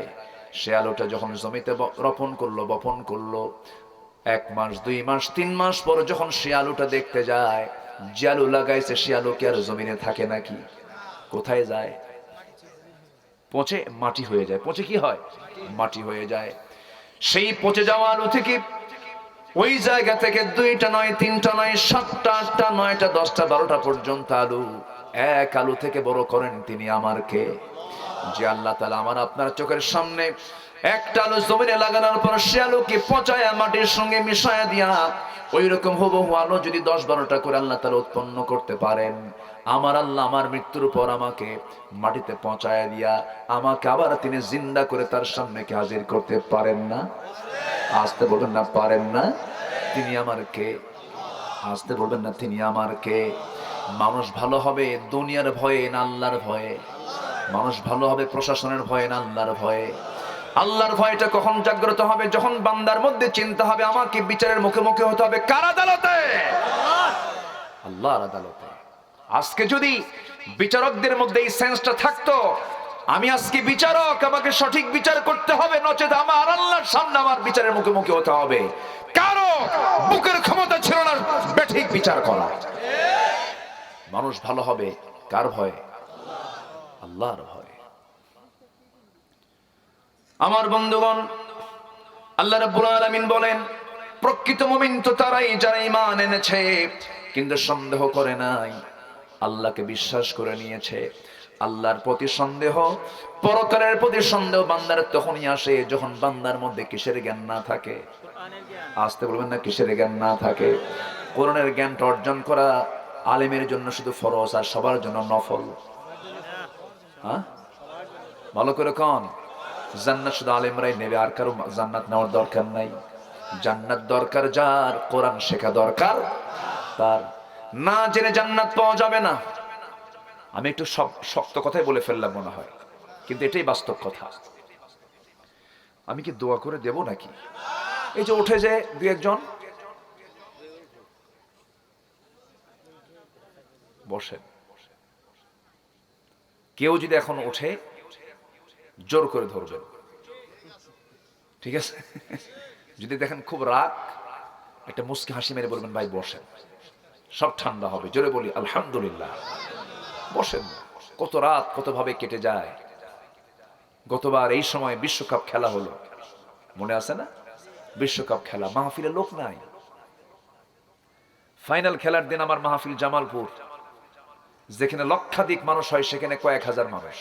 সে আলুটা যখন জমিতে রোপণ করলো, বপন করলো, 1 মাস 2 মাস 3 মাস পর যখন সে আলুটা দেখতে যায়, যে আলু লাগাইছে সে আলু কি আর জমিনে থাকে নাকি? কোথায় যায়? পচে মাটি হয়ে যায়। পচে কি হয়? মাটি হয়ে যায়। সেই পচে যাওয়া আলু থেকে ওই জায়গা থেকে 2টা নয়, 3টা নয়, 7টা 8টা 9টা 10টা 12টা পর্যন্ত আলু এক আলু থেকে বড় করেন, তিনি আমার কে? যে আল্লাহ তাআলা আমার আপনার চোখের সামনে একটা আলু জমিনে লাগানোর পর সে আলুকে পচায়া মাটির সঙ্গে মিশায়া দিয়া ওই রকম হুবহু আলু যদি 10-12টা করে আল্লাহ তাআলা উৎপন্ন করতে পারেন, আমার আল্লাহ আমার মৃত্যুর পর আমাকে মাটিতে পচায়া দিয়া আমাকে আবার তিনি জিন্দা করে তার সামনে কে হাজির করতে পারেন না? আসতে বলবেন না, পারেন না? তিনি আমার কে? আসতে বলবেন না, তিনি আমার কে? মানুষ ভালো হবে দুনিয়ার ভয়ে না আল্লাহর ভয়ে? মানুষ ভালো হবে প্রশাসনের ভয়ে না আল্লাহর ভয়ে? আল্লাহর ভয়টা কখন জাগ্রত হবে? যখন বান্দার মধ্যে চিন্তা হবে আমাকে বিচারের মুখে মুখে হতে হবে। কার আদালতে? আল্লাহর আদালতে। আজকে যদি বিচারকদের মধ্যে এই সেন্সটা থাকতো, আমি আজকে বিচারক, আমাকে সঠিক বিচার করতে হবে, নচেত আমার আল্লাহর সামনে আমার বিচারের মুখে মুখে হতে হবে, কারো বুকের ক্ষমতা ছিল না বেঠিক বিচার করা। মানুষ ভালো হবে কার ভয়ে? আল্লাহর ভয়ে। আমার বন্ধুগণ, আল্লাহ রাব্বুল আলামিন বলেন, প্রকৃত মুমিন তো তারাই যারা ঈমান এনেছে কিন্তু সন্দেহ করে নাই, আল্লাহকে বিশ্বাস করে নিয়েছে। আল্লাহর প্রতি সন্দেহ, পরকালের প্রতি সন্দেহ বান্দার তখনই আসে যখন বান্দার মধ্যে কিসের জ্ঞান না থাকে? আসতে বলবেন না, কিসের জ্ঞান না থাকে? কোরআনের জ্ঞানটা অর্জন করা আলেমের জন্য শুধু ফরজ আর সবার জন্য নফল। হ্যাঁ, ভালো করে কোন? জান্নাত শুধু আলেমরাই নেবে, আর কারো জান্নাত নেওয়ার দরকার নাই। জান্নাত দরকার যার, কোরআন শেখা দরকার তার। না জেনে জান্নাত পাওয়া যাবে না। আমি একটু শক্ত কথাই বলে ফেললাম মনে হয়, কিন্তু এটাই বাস্তব কথা। আমি কি দোয়া করে দেব নাকি? এই যে উঠে যে দুই একজন বসেন, কেউ যদি এখন উঠে জোর করে ধরবেন, ঠিক আছে? যদি দেখেন খুব রাগ, একটা মুস্কি হাসি মেরে বলবেন ভাই বসেন, সব ঠান্ডা হবে। জোরে বলি আলহামদুলিল্লাহ। বসেন। কত রাত কত ভাবে কেটে যায়। গতবার এই সময় বিশ্বকাপ খেলা হলো, মনে আছে না? বিশ্বকাপ খেলা, মাহফিলে লোক নাই। ফাইনাল খেলার দিন আমার মাহফিল জামালপুর, যেখানে লক্ষাধিক মানুষ হয় সেখানে কয়েক হাজার মানুষ,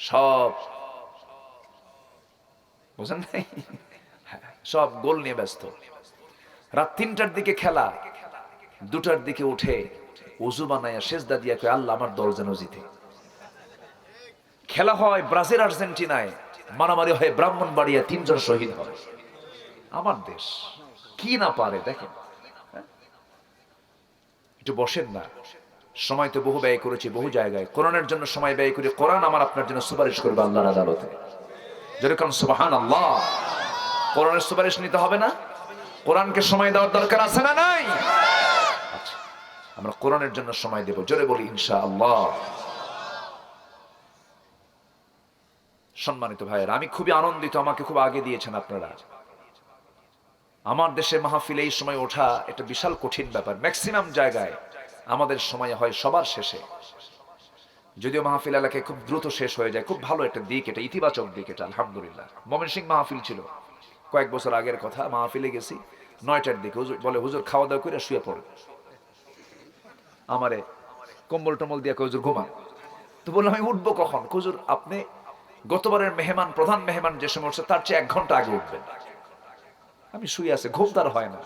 সব বুঝেন নাই, সব গোল নিয়ে ব্যস্ত। রাত ৩টার দিকে খেলা, ২টার দিকে উঠে উজু বানায়া সেজদা দিয়া কয় আল্লাহ আমার দল যেন জিতে। খেলা হয় ব্রাজিল আর্জেন্টিনায়, মারামারি হয় ব্রাহ্মণবাড়িয়া, ৩ জন শহীদ হয়। আমার দেশ কি না পারে দেখেন। একটু বসেন না। সময় তো বহু ব্যয় করেছি বহু জায়গায়, কোরআনের জন্য সময় ব্যয় করি। কোরআন আমার আপনার জন্য সুপারিশ করবে আল্লাহর আদালতে। যেরকম সুবহানাল্লাহ। কোরআনের সুপারিশ নিতে হবে না? কোরআনকে সময় দেওয়ার দরকার আছে না নাই? আচ্ছা, আমরা কোরআনের জন্য সময় দেব। জোরে বলি ইনশাআল্লাহ। সম্মানিত ভাইয়েরা, আমি খুবই আনন্দিত, আমাকে খুব আগে দিয়েছেন আপনারা। আমার দেশে মাহফিলে এই সময় ওঠা এটা বিশাল কঠিন ব্যাপার। ম্যাক্সিমাম জায়গায় আমাদের সময় হয় সবার শেষে, যদিও মাহফিল এলাকায় খুব দ্রুত শেষ হয়ে যায়। খুব ভালো একটা দিক এটা, ইতিবাচক দিক এটা, আলহামদুলিল্লাহ। ময়মনসিংহ মাহফিল ছিল কয়েক বছর আগের কথা, মাহফিলে গেছি ৯টার দিকে। হুজুর বলে হুজুর খাওয়া দাওয়া করে শুয়ে পড়ে, আমারে কম্বল টম্বল দিয়ে হুজুর ঘুমান। তো বললাম আমি উঠবো কখন? হুজুর আপনি গতবারের মেহমান, প্রধান মেহমান যে সময় উঠছে তার চেয়ে ১ ঘন্টা আগে উঠবেন। আমি শুয়ে আছে, ঘুম তার হয় না।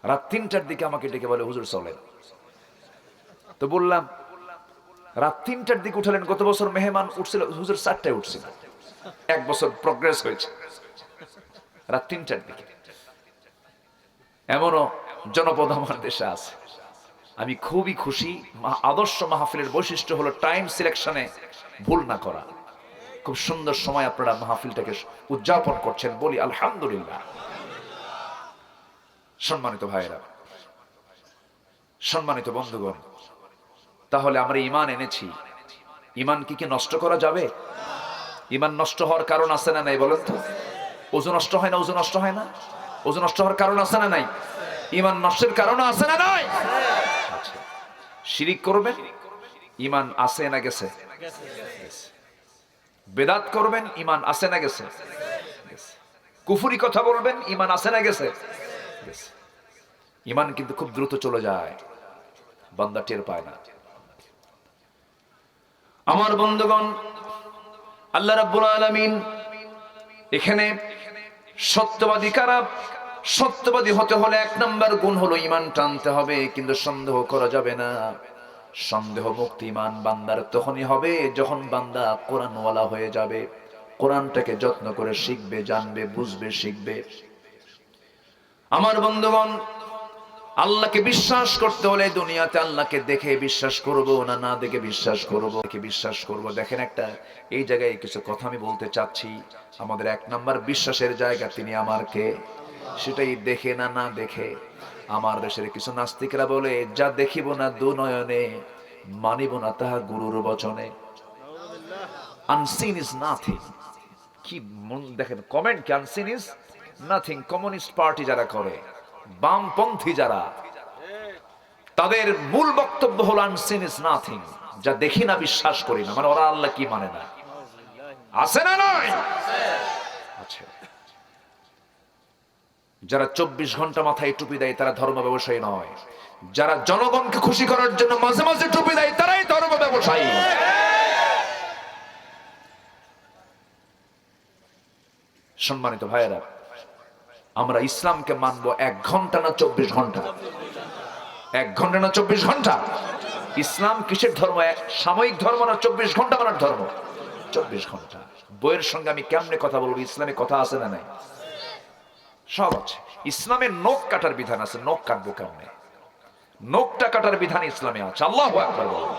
রাত ৩টার দিকে আমাকে ডেকে বলে হুজুর চলেন। তো বললাম রাত ৩টার দিকে উঠালেন, গত বছর মেহমান উঠছিল হুজুর ৪টায় উঠছিল। ১ বছর প্রগ্রেস হয়েছে। রাত ৩টার দিকে এমনও জনপদ আমার দেশে আছে। আমি খুবই খুশি। আদর্শ মাহফিলের বৈশিষ্ট্য হলো টাইম সিলেকশনে ভুল না করা। খুব সুন্দর সময় আপনারা মাহফিলটাকে উদযাপন করছেন, বলি আলহামদুলিল্লাহ। সম্মানিত ভাইয়েরা, সম্মানিত বন্ধুগণ, তাহলে আমরা ঈমান এনেছি, ঈমান কি নষ্ট করা যাবে? ঈমান নষ্ট হওয়ার কারণ আছে না নাই বলেন তো? ওযু নষ্ট হয় না? ওযু নষ্ট হয় না? ওযু নষ্ট হওয়ার কারণ আছে না নাই? ঈমান নষ্টের কারণ আছে না নাই? আচ্ছা, শিরিক করবেন, ঈমান আছে না গেছে? বেদাত করবেন, ঈমান আছে না গেছে? কুফরি কথা বলবেন, ঈমান আছে না গেছে? ঈমান কিন্তু খুব দ্রুত চলে যায়, বান্দা টের পায় না। আমার বন্ধুগণ, আল্লাহ রাব্বুল আলামিন এখানে সত্যবাদী কারা? সত্যবাদী হতে হলে ১ নাম্বার গুণ হলো ঈমান টানতে হবে, কিন্তু সন্দেহ করা যাবে না। সন্দেহ মুক্ত ঈমান বান্দার তখনই হবে যখন বান্দা কোরআনওয়ালা হয়ে যাবে, কোরআনটাকে যত্ন করে শিখবে, জানবে, বুঝবে, শিখবে। আমার বন্ধুগণ, আল্লাহকে বিশ্বাস করতে হলে দুনিয়াতে আল্লাহকে দেখে বিশ্বাস করব না, না দেখে বিশ্বাস করব? দেখে বিশ্বাস করব। দেখেন একটা এই জায়গায় কিছু কথা আমি বলতে চাচ্ছি। আমাদের ১ নাম্বার বিশ্বাসের জায়গা তিনি আমার কে, সেটাই দেখে না, না দেখে। আমার দেশের কিছু নাস্তিকরা বলে যা দেখিব না দু নয়নে, মানিব না তাহা গুরুর বচনে। Unseen is nothing. কি দেখেন কমেন্ট, কি unseen is nothing. Communist party যারা করে, বামপন্থী যারা, তাদের মূল বক্তব্য হলো আনসিন ইজ নাথিং, যা দেখি না বিশ্বাস করি না। মানে ওরা আল্লাহ কি মানে না, আছে না নয়? আচ্ছা, যারা 24 ঘন্টা মাথায় টুপি দেয় তারা ধর্ম ব্যবসায়ী নয়। যারা জনগণকে খুশি করার জন্য মাঝে মাঝে টুপি দেয় তারাই ধর্ম ব্যবসায়ী। সম্মানিত ভাইয়েরা, আমরা ইসলামকে মানবো 1 ঘন্টা না 24 ঘন্টা? 1 ঘন্টা না 24 ঘন্টা? ইসলাম কিসের ধর্ম? সাময়িক ধর্ম না 24 ঘন্টা মানার ধর্ম? 24 ঘন্টা। বইয়ের সঙ্গে আমি কেমনে কথা বলবো? ইসলামে কথা আছে না নাই? সব আছে। ইসলামের নখ কাটার বিধান আছে, নখ কাটবো কেমনে? নখটা কাটার বিধান ইসলামে আছে। আল্লাহু আকবার বলো।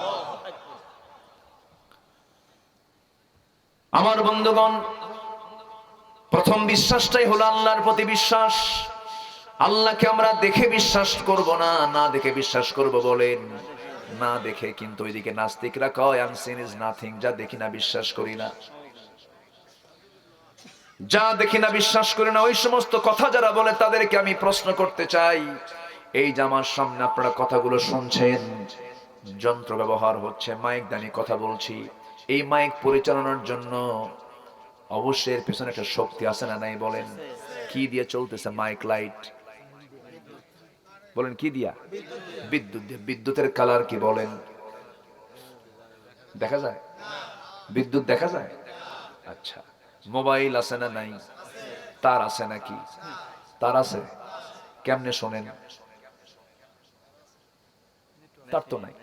আমার বন্ধুগণ, প্রথম বিশ্বাসটাই হলো আল্লাহর প্রতি বিশ্বাস। আল্লাহকে আমরা দেখে বিশ্বাস করব না, না দেখে বিশ্বাস করব বলেন? না দেখে। কিন্তু ওইদিকে নাস্তিকরা কয় আনসিন ইজ নাথিং, যা দেখি না বিশ্বাস করি না, যা দেখি না বিশ্বাস করি না। ওই সমস্ত কথা যারা বলে তাদেরকে আমি প্রশ্ন করতে চাই, এই যে আমার সামনে আপনারা কথাগুলো শুনছেন, যন্ত্র ব্যবহার হচ্ছে, মাইক দানি কথা বলছি, এই মাইক পরিচালনার জন্য অবশ্যই এর পেছনে একটা শক্তি আছে না নাই বলেন? কি দিয়ে চলতেছে মাইক? লাইট বলেন কি দিয়া? বিদ্যুৎ দিয়ে। বিদ্যুতের কালার কি বলেন? দেখা যায়? বিদ্যুৎ দেখা যায়? আচ্ছা, মোবাইল আছে না নাই? তার আছে নাকি? তার আছে। কেমনে শোনেন? তার তো নাই,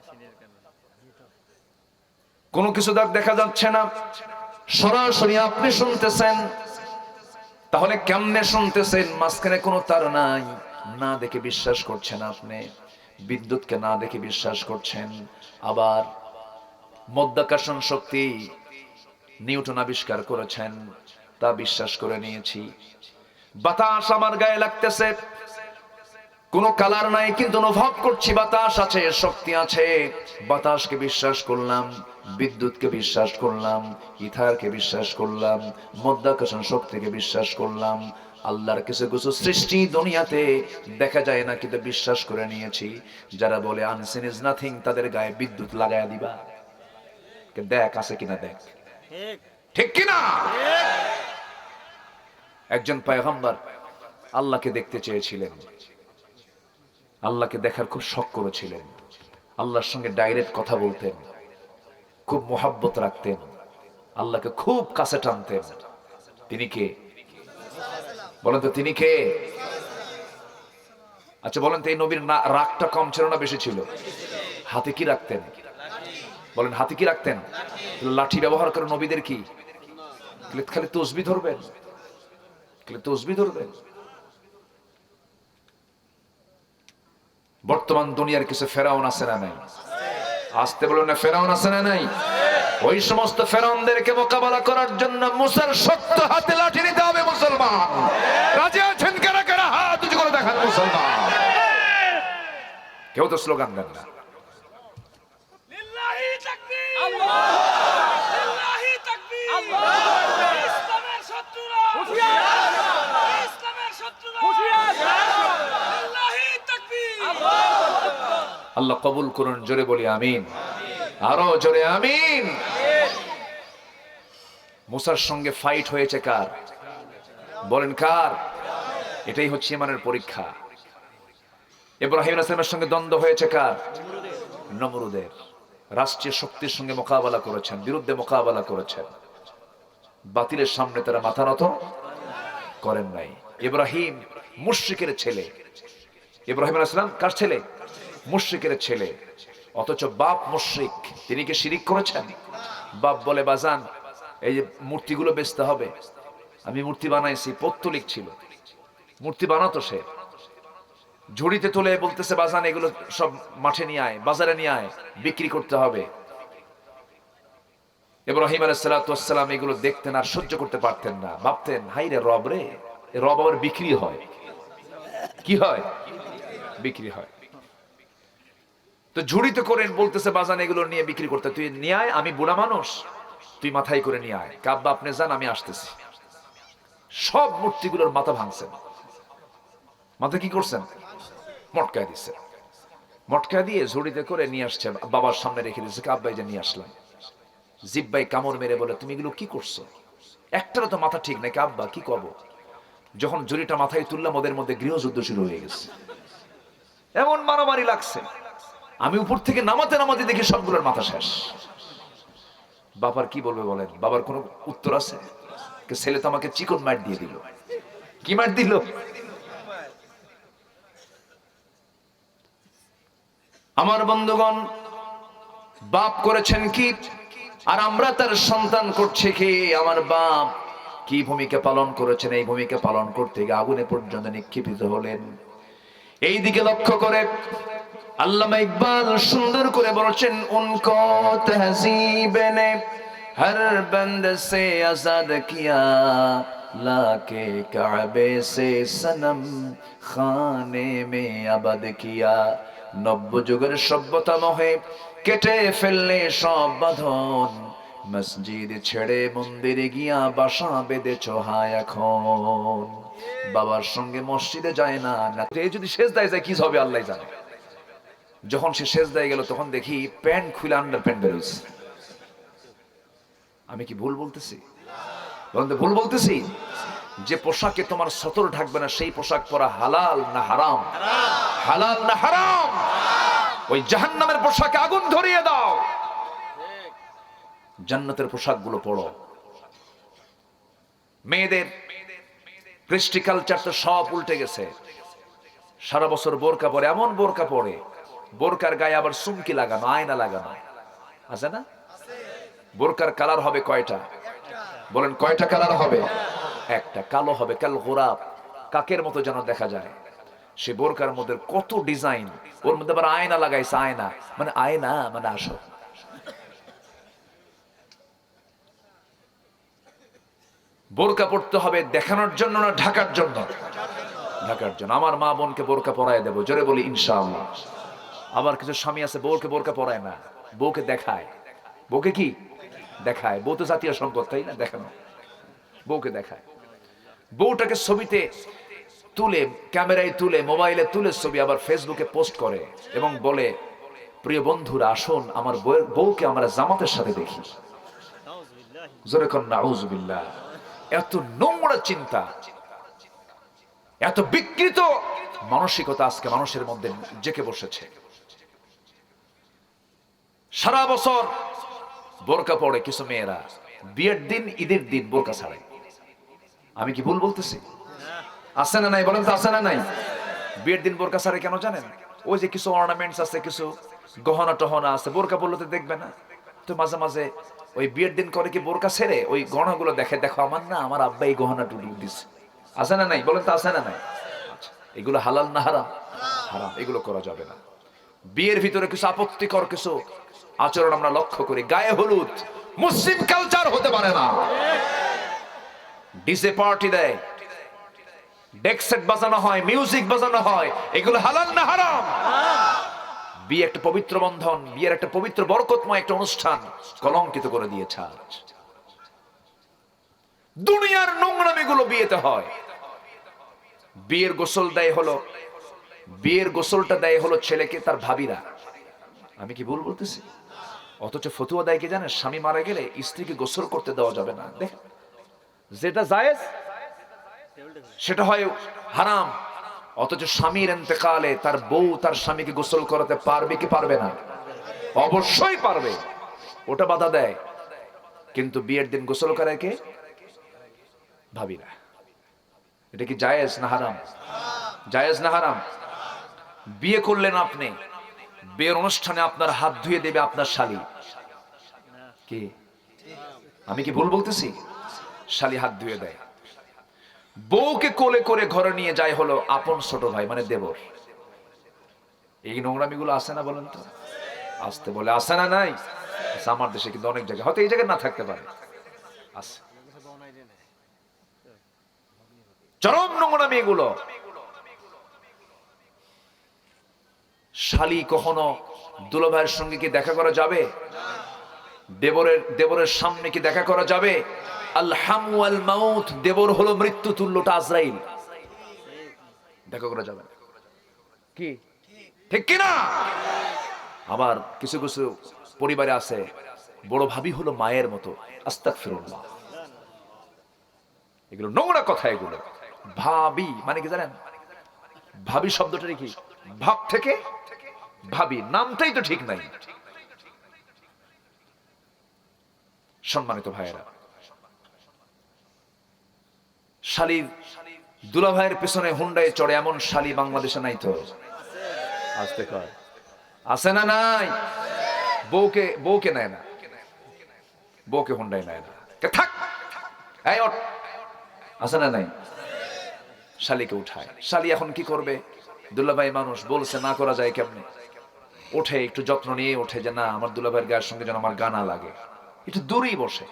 কোনো কিছু দেখা যাচ্ছে না, সরাসরি আপনি শুনতেছেন। তাহলে কেমনে শুনতেছেন? মাঝখানে কোনো তার নাই, না দেখে বিশ্বাস করছেন আপনি, বিদ্যুৎকে না দেখে বিশ্বাস করছেন। আবার মাধ্যাকর্ষণ শক্তি নিউটন আবিষ্কার করেছেন, তা বিশ্বাস করে নিয়েছি। বাতাস আমার গায়ে লাগতেছে, কোনো কালার নাই, কিন্তু অনুভব করছি বাতাস আছে, শক্তি আছে। বাতাসকে বিশ্বাস করলাম, বিদ্যুৎকে বিশ্বাস করলাম, ইথারকে বিশ্বাস করলাম, মাধ্যাকর্ষণ শক্তিকে বিশ্বাস করলাম। আল্লাহর কিছু কিছু সৃষ্টি দুনিয়াতে দেখা যায় না, কিন্তু বিশ্বাস করে নিয়েছি। যারা বলে আনসিন ইজ নাথিং, তাদের গায়ে বিদ্যুৎ লাগায়া দিবা, দেখ আছে কিনা, দেখ ঠিক কিনা। একজন পয়গম্বর আল্লাহকে দেখতে চেয়েছিলেন, আল্লাহকে দেখার খুব শখ করেছিলেন, আল্লাহর সঙ্গে ডাইরেক্ট কথা বলতেন, খুব মোহাব্বত রাখতেন, আল্লাহকে খুব কাছে টানতেন। তিনি কে বলেন তো? তিনি কে? আচ্ছা বলেন তো, এই নবীর রাগটা কম ছিল না বেশি ছিল? হাতে কি রাখতেন? বলেন হাতে কি রাখতেন? লাঠি ব্যবহার করে নবীদের কি? খালি তসবিহ ধরবেন, খালি তসবিহ ধরবেন। বর্তমান দুনিয়ার কিছু ফেরাউন আছে না নাই? আসতে বলুন না, ফেরাউন আছে না নাই? ওই সমস্ত ফেরাউনদেরকে মোকাবেলা করার জন্য মুসার শক্ত হাতে লাঠি নিতে হবে। মুসলমান রাজি আছেন? কারা কারা হাত উঁচু করে দেখান মুসলমান। কেউ তো স্লোগান দেন না। লিল্লাহি তাকবীর, আল্লাহু লিল্লাহি তাকবীর, আল্লাহু ইসলামের শত্রুরা হুঁশিয়ার, ইসলামের শত্রুরা হুঁশিয়ার, লিল্লাহি তাকবীর, আল্লাহু আল্লাহ কবুল করুন। জোরে বলি আমিন, আরো জোরে আমিন। মুসার সঙ্গে ফাইট হয়েছে কার? বলেন কার? এটাই হচ্ছে ইমানের পরীক্ষা। ইব্রাহিম আলাইহিস সালামের সঙ্গে দ্বন্দ্ব হয়েছে কার? নমরুদের। রাষ্ট্রীয় শক্তির সঙ্গে মোকাবেলা করেছেন, বিরুদ্ধে মোকাবেলা করেছেন, বাতিলের সামনে তারা মাথা নত করেন নাই। ইব্রাহিম মুশরিকের ছেলে। ইব্রাহিম আলাইহিস সালাম কার ছেলে? মুশরিকের ছেলে। অথচ বাপ মুশরিক, তিনি কি শিরিক করেছেন? বাপ বলে বাজান এই যে মূর্তিগুলো বেচতে হবে, আমি মূর্তি বানাইছি। পৌত্তলিক ছিল, মূর্তি বানাতো সে। ঝুড়িতে তুলে বলতেছে বাজান এগুলো সব মাঠে নিয়ে আয়, বাজারে নিয়ে আয়, বিক্রি করতে হবে। ইব্রাহিম আলাইহিস সালাম এগুলো দেখতেন আর সহ্য করতে পারতেন না। ভাবতেন হাই রে রব রে, রব আবার বিক্রি হয়। কি হয়? বিক্রি হয়। তো ঝুড়িতে করে বলতেছে বাজান এগুলো নিয়ে বিক্রি করতে, তুই নিয়ে আয়, আমি বুড়া মানুষ, তুই মাথায় করে নিয়ে আয়। কাব্বা আপনি যান, আমি আসতেছি। সব মূর্তিগুলোর মাথা ভাঙছেন। মাথা কি করছেন? মটকায় দিচ্ছেন। মটকায় দিয়ে ঝুড়িতে করে নিয়ে আসছে, বাবার সামনে রেখে দিচ্ছে। আব্বাই যে নিয়ে আসলাম। জিব্বাই কামড় মেরে বলে, তুমি এগুলো কি করছো? একটারও তো মাথা ঠিক নাকি আব্বা, কি করবো? যখন ঝুড়িটা মাথায় তুললাম, ওদের মধ্যে গৃহযুদ্ধ শুরু হয়ে গেছে। এমন মারামারি লাগছে, আমি উপর থেকে নামাতে নামাতে দেখি সবগুলোর মাথা শেষ। বাবার কি বলবে বলেন? বাবার কোনো উত্তর আছে? ছেলে তো আমাকে চিকন মার দিয়ে দিল। কি মার দিল? আমার বন্ধুগণ, বাপ করেছেন কি আর আমরা তার সন্তান করছে কি? আমার বাপ কি ভূমিকা পালন করেছেন, এই ভূমিকা পালন করতে গিয়ে আগুনে পর্যন্ত নিক্ষেপিত হলেন। এই দিকে লক্ষ্য করে আল্লামা ইকবাল সুন্দর করে বলেছেন, উনকো তহজীবে নে হর বন্দ সে আজাদ কিয়া, লাকে কাবে সে সনম খানে মে আবাদ কিয়া। নব্য যুগের সভ্যতা মহে কেটে ফেললে সব বাঁধন, মসজিদ ছেড়ে মন্দিরে গিয়া বাসা বেঁধেছ হায় এখন। বাবার সঙ্গে মসজিদে যায় না, এই যদি সেজদায় যায় কি হবে আল্লাহ জানে। যখন সে সেজদায় গেল তখন দেখি প্যান্ট খুলে আন্ডার প্যান্ট বেরোচ্ছে। আমি কি ভুল বলতেছি? ভুল বলতেছি? যে পোশাকে তোমার সতর ঢাকবে না সেই পোশাক পরা হালাল না হারাম? হালাল না হারাম? ওই জাহান্নামের পোশাকে আগুন ধরিয়ে দাও, জান্নাতের পোশাকগুলো পরো। মেয়েদের কৃষ্টি কালচার তো সব উল্টে গেছে। সারা বছর বোরকা পরে, এমন বোরকা পরে, বোরকার গায়ে আবার সুমকি লাগানো, আয়না লাগানো আছে না? বোরকার কালার হবে কয়টা? বলেন কয়টা কালার হবে? একটা। কালো হবে, কাল গোরাব, কাকের মতো যেন দেখা যায়। সে বোরকার মধ্যে কত ডিজাইন, ওর মধ্যে আবার আয়না লাগাইছে। আয়না মানে আয়না মানে আসো। বোরকা পড়তে হবে দেখানোর জন্য না ঢাকার জন্য? ঢাকার জন্য। আমার মা বোনকে বোরকা পরায় দেবো, জোরে বলি ইনশাআল্লাহ। আবার কিছু স্বামী আছে বউকে বোরকা পরায় না, বউকে দেখায়। বউকে কি দেখায়? বউ তো জাতীয় সম্পদ, তাই না? দেখানো, বউকে দেখায়। বউটাকে ছবিতে তুলে, ক্যামেরায় তুলে, মোবাইলে তুলে ছবি আবার ফেসবুকে পোস্ট করে এবং বলে, প্রিয় বন্ধুরা আসুন আমার বউকে আমরা জামাতের সাথে দেখি। জোরে কর নাউজুবিল্লাহ। এত নোংরা চিন্তা, এত বিকৃত মানসিকতা আজকে মানুষের মধ্যে জেকে বসেছে। সারা বছর বোরকা পড়ে কিছু মেয়েরা, বিয়ের দিন ঈদের দিন বোরকা ছাড়ে। আমি কি ভুল বলতেছি? আছে না নাই? বলেন তো আছে না নাই? বিয়ের দিন বোরকা ছাড়ে কেন জানেন? ওই যে কিছু অর্নামেন্টস আছে, কিছু গহনা টহনা আছে, বোরকা পরলে তো দেখবে না। তো মাঝে মাঝে ওই বিয়ের দিন করে কি বোরকা ছেড়ে ওই গহনাগুলো দেখে, দেখো আমার না আমার আব্বা এই গহনা টুটু দিচ্ছে। আছে না নাই? বলেন তো আছে না নাই? আচ্ছা, এগুলো হালাল না হারাম? হারাম, এগুলো করা যাবে না। বিয়ের ভিতরে কিছু আপত্তিকর কিছু আচরণ আমরা লক্ষ্য করি। গায়ে হলুদ মুসলিম কালচার হতে পারে না। ডিজে পার্টি দেয়, ডেক সেট বাজানো হয়, মিউজিক বাজানো হয়, এগুলো হালাল না হারাম? বিয়ে একটা পবিত্র বন্ধন, বিয়ের একটা পবিত্র বরকতময় একটা অনুষ্ঠান কলঙ্কিত করে দিয়েছে আজ। দুনিয়ার নোংরামিগুলো বিয়েতে হয়। বিয়ের গোসল দেয় হলো, বিয়ের গোসলটা দেয় হলো ছেলেকে তার ভাবিরা। আমি কি ভুল বলতেছি? অথচ ফতুয়া দেয় কি জানেন? স্বামী মারা গেলে স্ত্রীকে গোসল করতে দেওয়া যাবে না। দেখ, যেটা জায়েজ সেটা হয় হারাম। অথচ স্বামীর ইন্তেকালে তার বউ তার স্বামীকে গোসল করাতে পারবে কি পারবে না? অবশ্যই পারবে, ওটা বাধা দেয়। কিন্তু বিয়ের দিন গোসল করে কে? ভাবিরা। এটা কি জায়েজ না হারাম? জায়েজ না হারাম? বিয়ে করলেন আপনি, বিয়ের অনুষ্ঠানে আপনার হাত ধুয়ে দেবে আপনার শালী। কি আমি কি ভুল বলতেছি? শালী হাত ধুয়ে দেয়। বউকে কোলে করে ঘরে নিয়ে যায় হলো আপন ছোট ভাই মানে দেবর। এই নোংরামিগুলো আছে না? বলেন তো। আসতে বলে আছে না নাই? আমার দেশে কিন্তু অনেক জায়গায়, হয়তো এই জায়গায় না থাকতে পারে, আছে। চরম নোংরামি এগুলো। শালী কখনো দুলাভাইয়ের সঙ্গে কি দেখা করা যাবে? দেবরের সামনে কি দেখা করা যাবে? আল হাম ওয়াল মাউত, দেবর হলো মৃত্যু তুল্যটা আজরাইল। দেখা করা যাবে কি, ঠিক কিনা? আবার কিছু কিছু পরিবারে আছে বড় ভাবি হলো মায়ের মতো। আস্তাগফিরুল্লাহ, এগুলো নোংরা কথা। এগুলো ভাবি মানে কি জানেন? ভাবি শব্দটা কি? ভাব থেকে ভাবি, নামটাই তো ঠিক নাই। সম্মানিত ভাইয়েরা, শালীর দুলাভাইয়ের পেছনে হুন্ডায় চড়ে এমন শালী বাংলাদেশে নাই তো? আসতে কয় আছে না? নাই। বউকে নেয় না, বউকে হুন্ডায় নেয় না। থাক, এই ওঠ, আছে না? নাই। শালীকে উঠায়। শালী এখন কি করবে? দুলাভাই মানুষ, বলছে না করা যায় কেমনে? ওঠে, একটু যত্ন নিয়ে ওঠে যে না, আমার দুলাভাইয়ের গায়ের সঙ্গে যেন আমার গানা লাগে। একটু দূরেই বসে,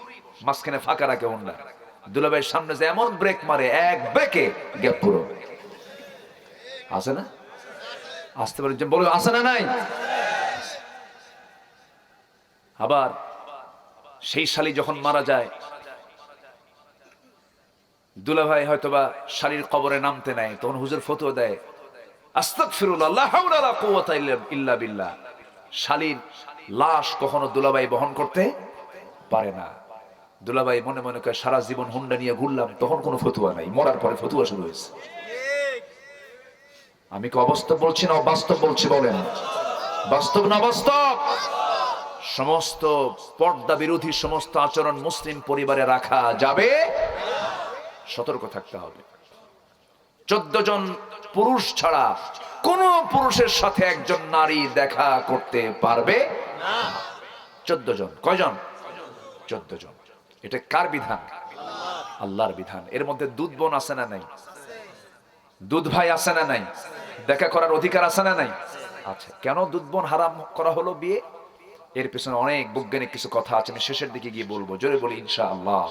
মাঝখানে ফাঁকা রাখে হুন্ডা। দুলাভাইয়ের সামনে যে এমন ব্রেক মারে, এক ব্রেকে গ্যাপ পুরো। আছে না? আসতে পারে বলো, আছে না? নাই। আবার সেই শালী যখন মারা যায়, দুলাভাই হয়তোবা শালীর কবরে নামতে নেয়, তখন হুজুর ফতোয়া দেয়, আস্তাগফিরুল্লাহ, লা হাওলা ওয়ালা কুওয়াতা ইল্লা বিল্লাহ। শালীর লাশ কখনো দুলাভাই বহন করতে পারে না। দুলাভাই মনে মনে করে সারা জীবন হুন্ডা নিয়ে ঘুরলাম, তখন কোনো ফতোয়া নাই। মরার পরে ফতোয়া শুরু হয়েছে। আমি কি অবাস্তব বলছি না বাস্তব বলছি? বলেন, বাস্তব না বাস্তব? সমস্ত পর্দা বিরোধী সমস্ত আচরণ মুসলিম পরিবারে রাখা যাবে, সতর্ক থাকতে হবে। 14 জন পুরুষ ছাড়া কোন পুরুষের সাথে একজন নারী দেখা করতে পারবে না। 14 জন। কয়জন? 14 জন। এটা কার বিধান? আল্লাহর বিধান। এর মধ্যে দুধ বোন আছে না নাই? দুধ ভাই আছে না নাই? দেখা করার অধিকার আছে না নাই? আচ্ছা, কেন দুধ বোন হারাম করা হলো বিয়ে? এর পিছনে অনেক বৈজ্ঞানিক কিছু কথা আছে, আমি শেষের দিকে গিয়ে বলবো, জোরে বলি ইনশাআল্লাহ।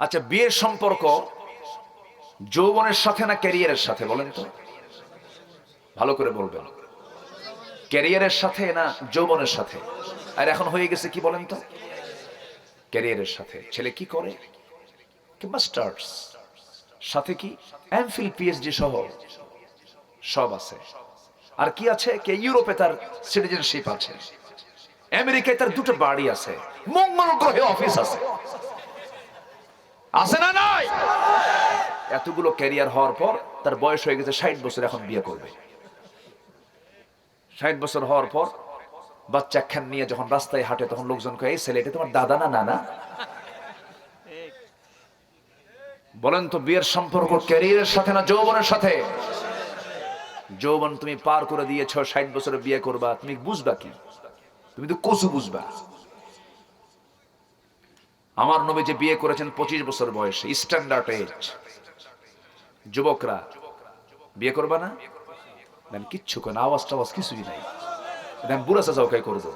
আচ্ছা, বিয়ের সম্পর্ক যৌবনের সাথে না ক্যারিয়ারের সাথে? বলেন তো, ভালো করে বলবেন। ক্যারিয়ারের সাথে না যৌবনের সাথে? আর এখন হয়ে গেছে কি বলেন তো? ক্যারিয়ারের সাথে। ছেলে কি করে? মাস্টার্স, সাথে কি এমফিল, পিএইচডি সহ সব আছে। আর কি আছে? কে ইউরোপে তার সিটিজেনশিপ আছে, আমেরিকায় তার 2টা বাড়ি আছে, মঙ্গল গ্রহে অফিস আছে। আছে না নাই? এতগুলো ক্যারিয়ার হওয়ার পর তার বয়স হয়ে গেছে 60 বছর, এখন বিয়ে করবে। 60 বছর হওয়ার পর বাচ্চা খান নিয়ে যখন রাস্তায় হাঁটে, তখন লোকজন কয়, এই ছেলে এটা তোমার দাদা না নানা? বলেন তো, বিয়ের সম্পর্ক ক্যারিয়ারের সাথে না যৌবনের সাথে? যৌবন তুমি পার করে দিয়েছ, 60 বছরে বিয়ে করবা, তুমি বুঝবা কি? তুমি তো কচু বুঝবা। আমার নবী যে বিয়ে করেছেন 25 বছর বয়সে, স্ট্যান্ডার্ড এজ। যুবকরা বিয়ে করবা না? দেন কিচ্ছু কেন, আওয়াজ টাওয়াজ কিছুই নাই। দেন বুড়া চাচাও কে করবো?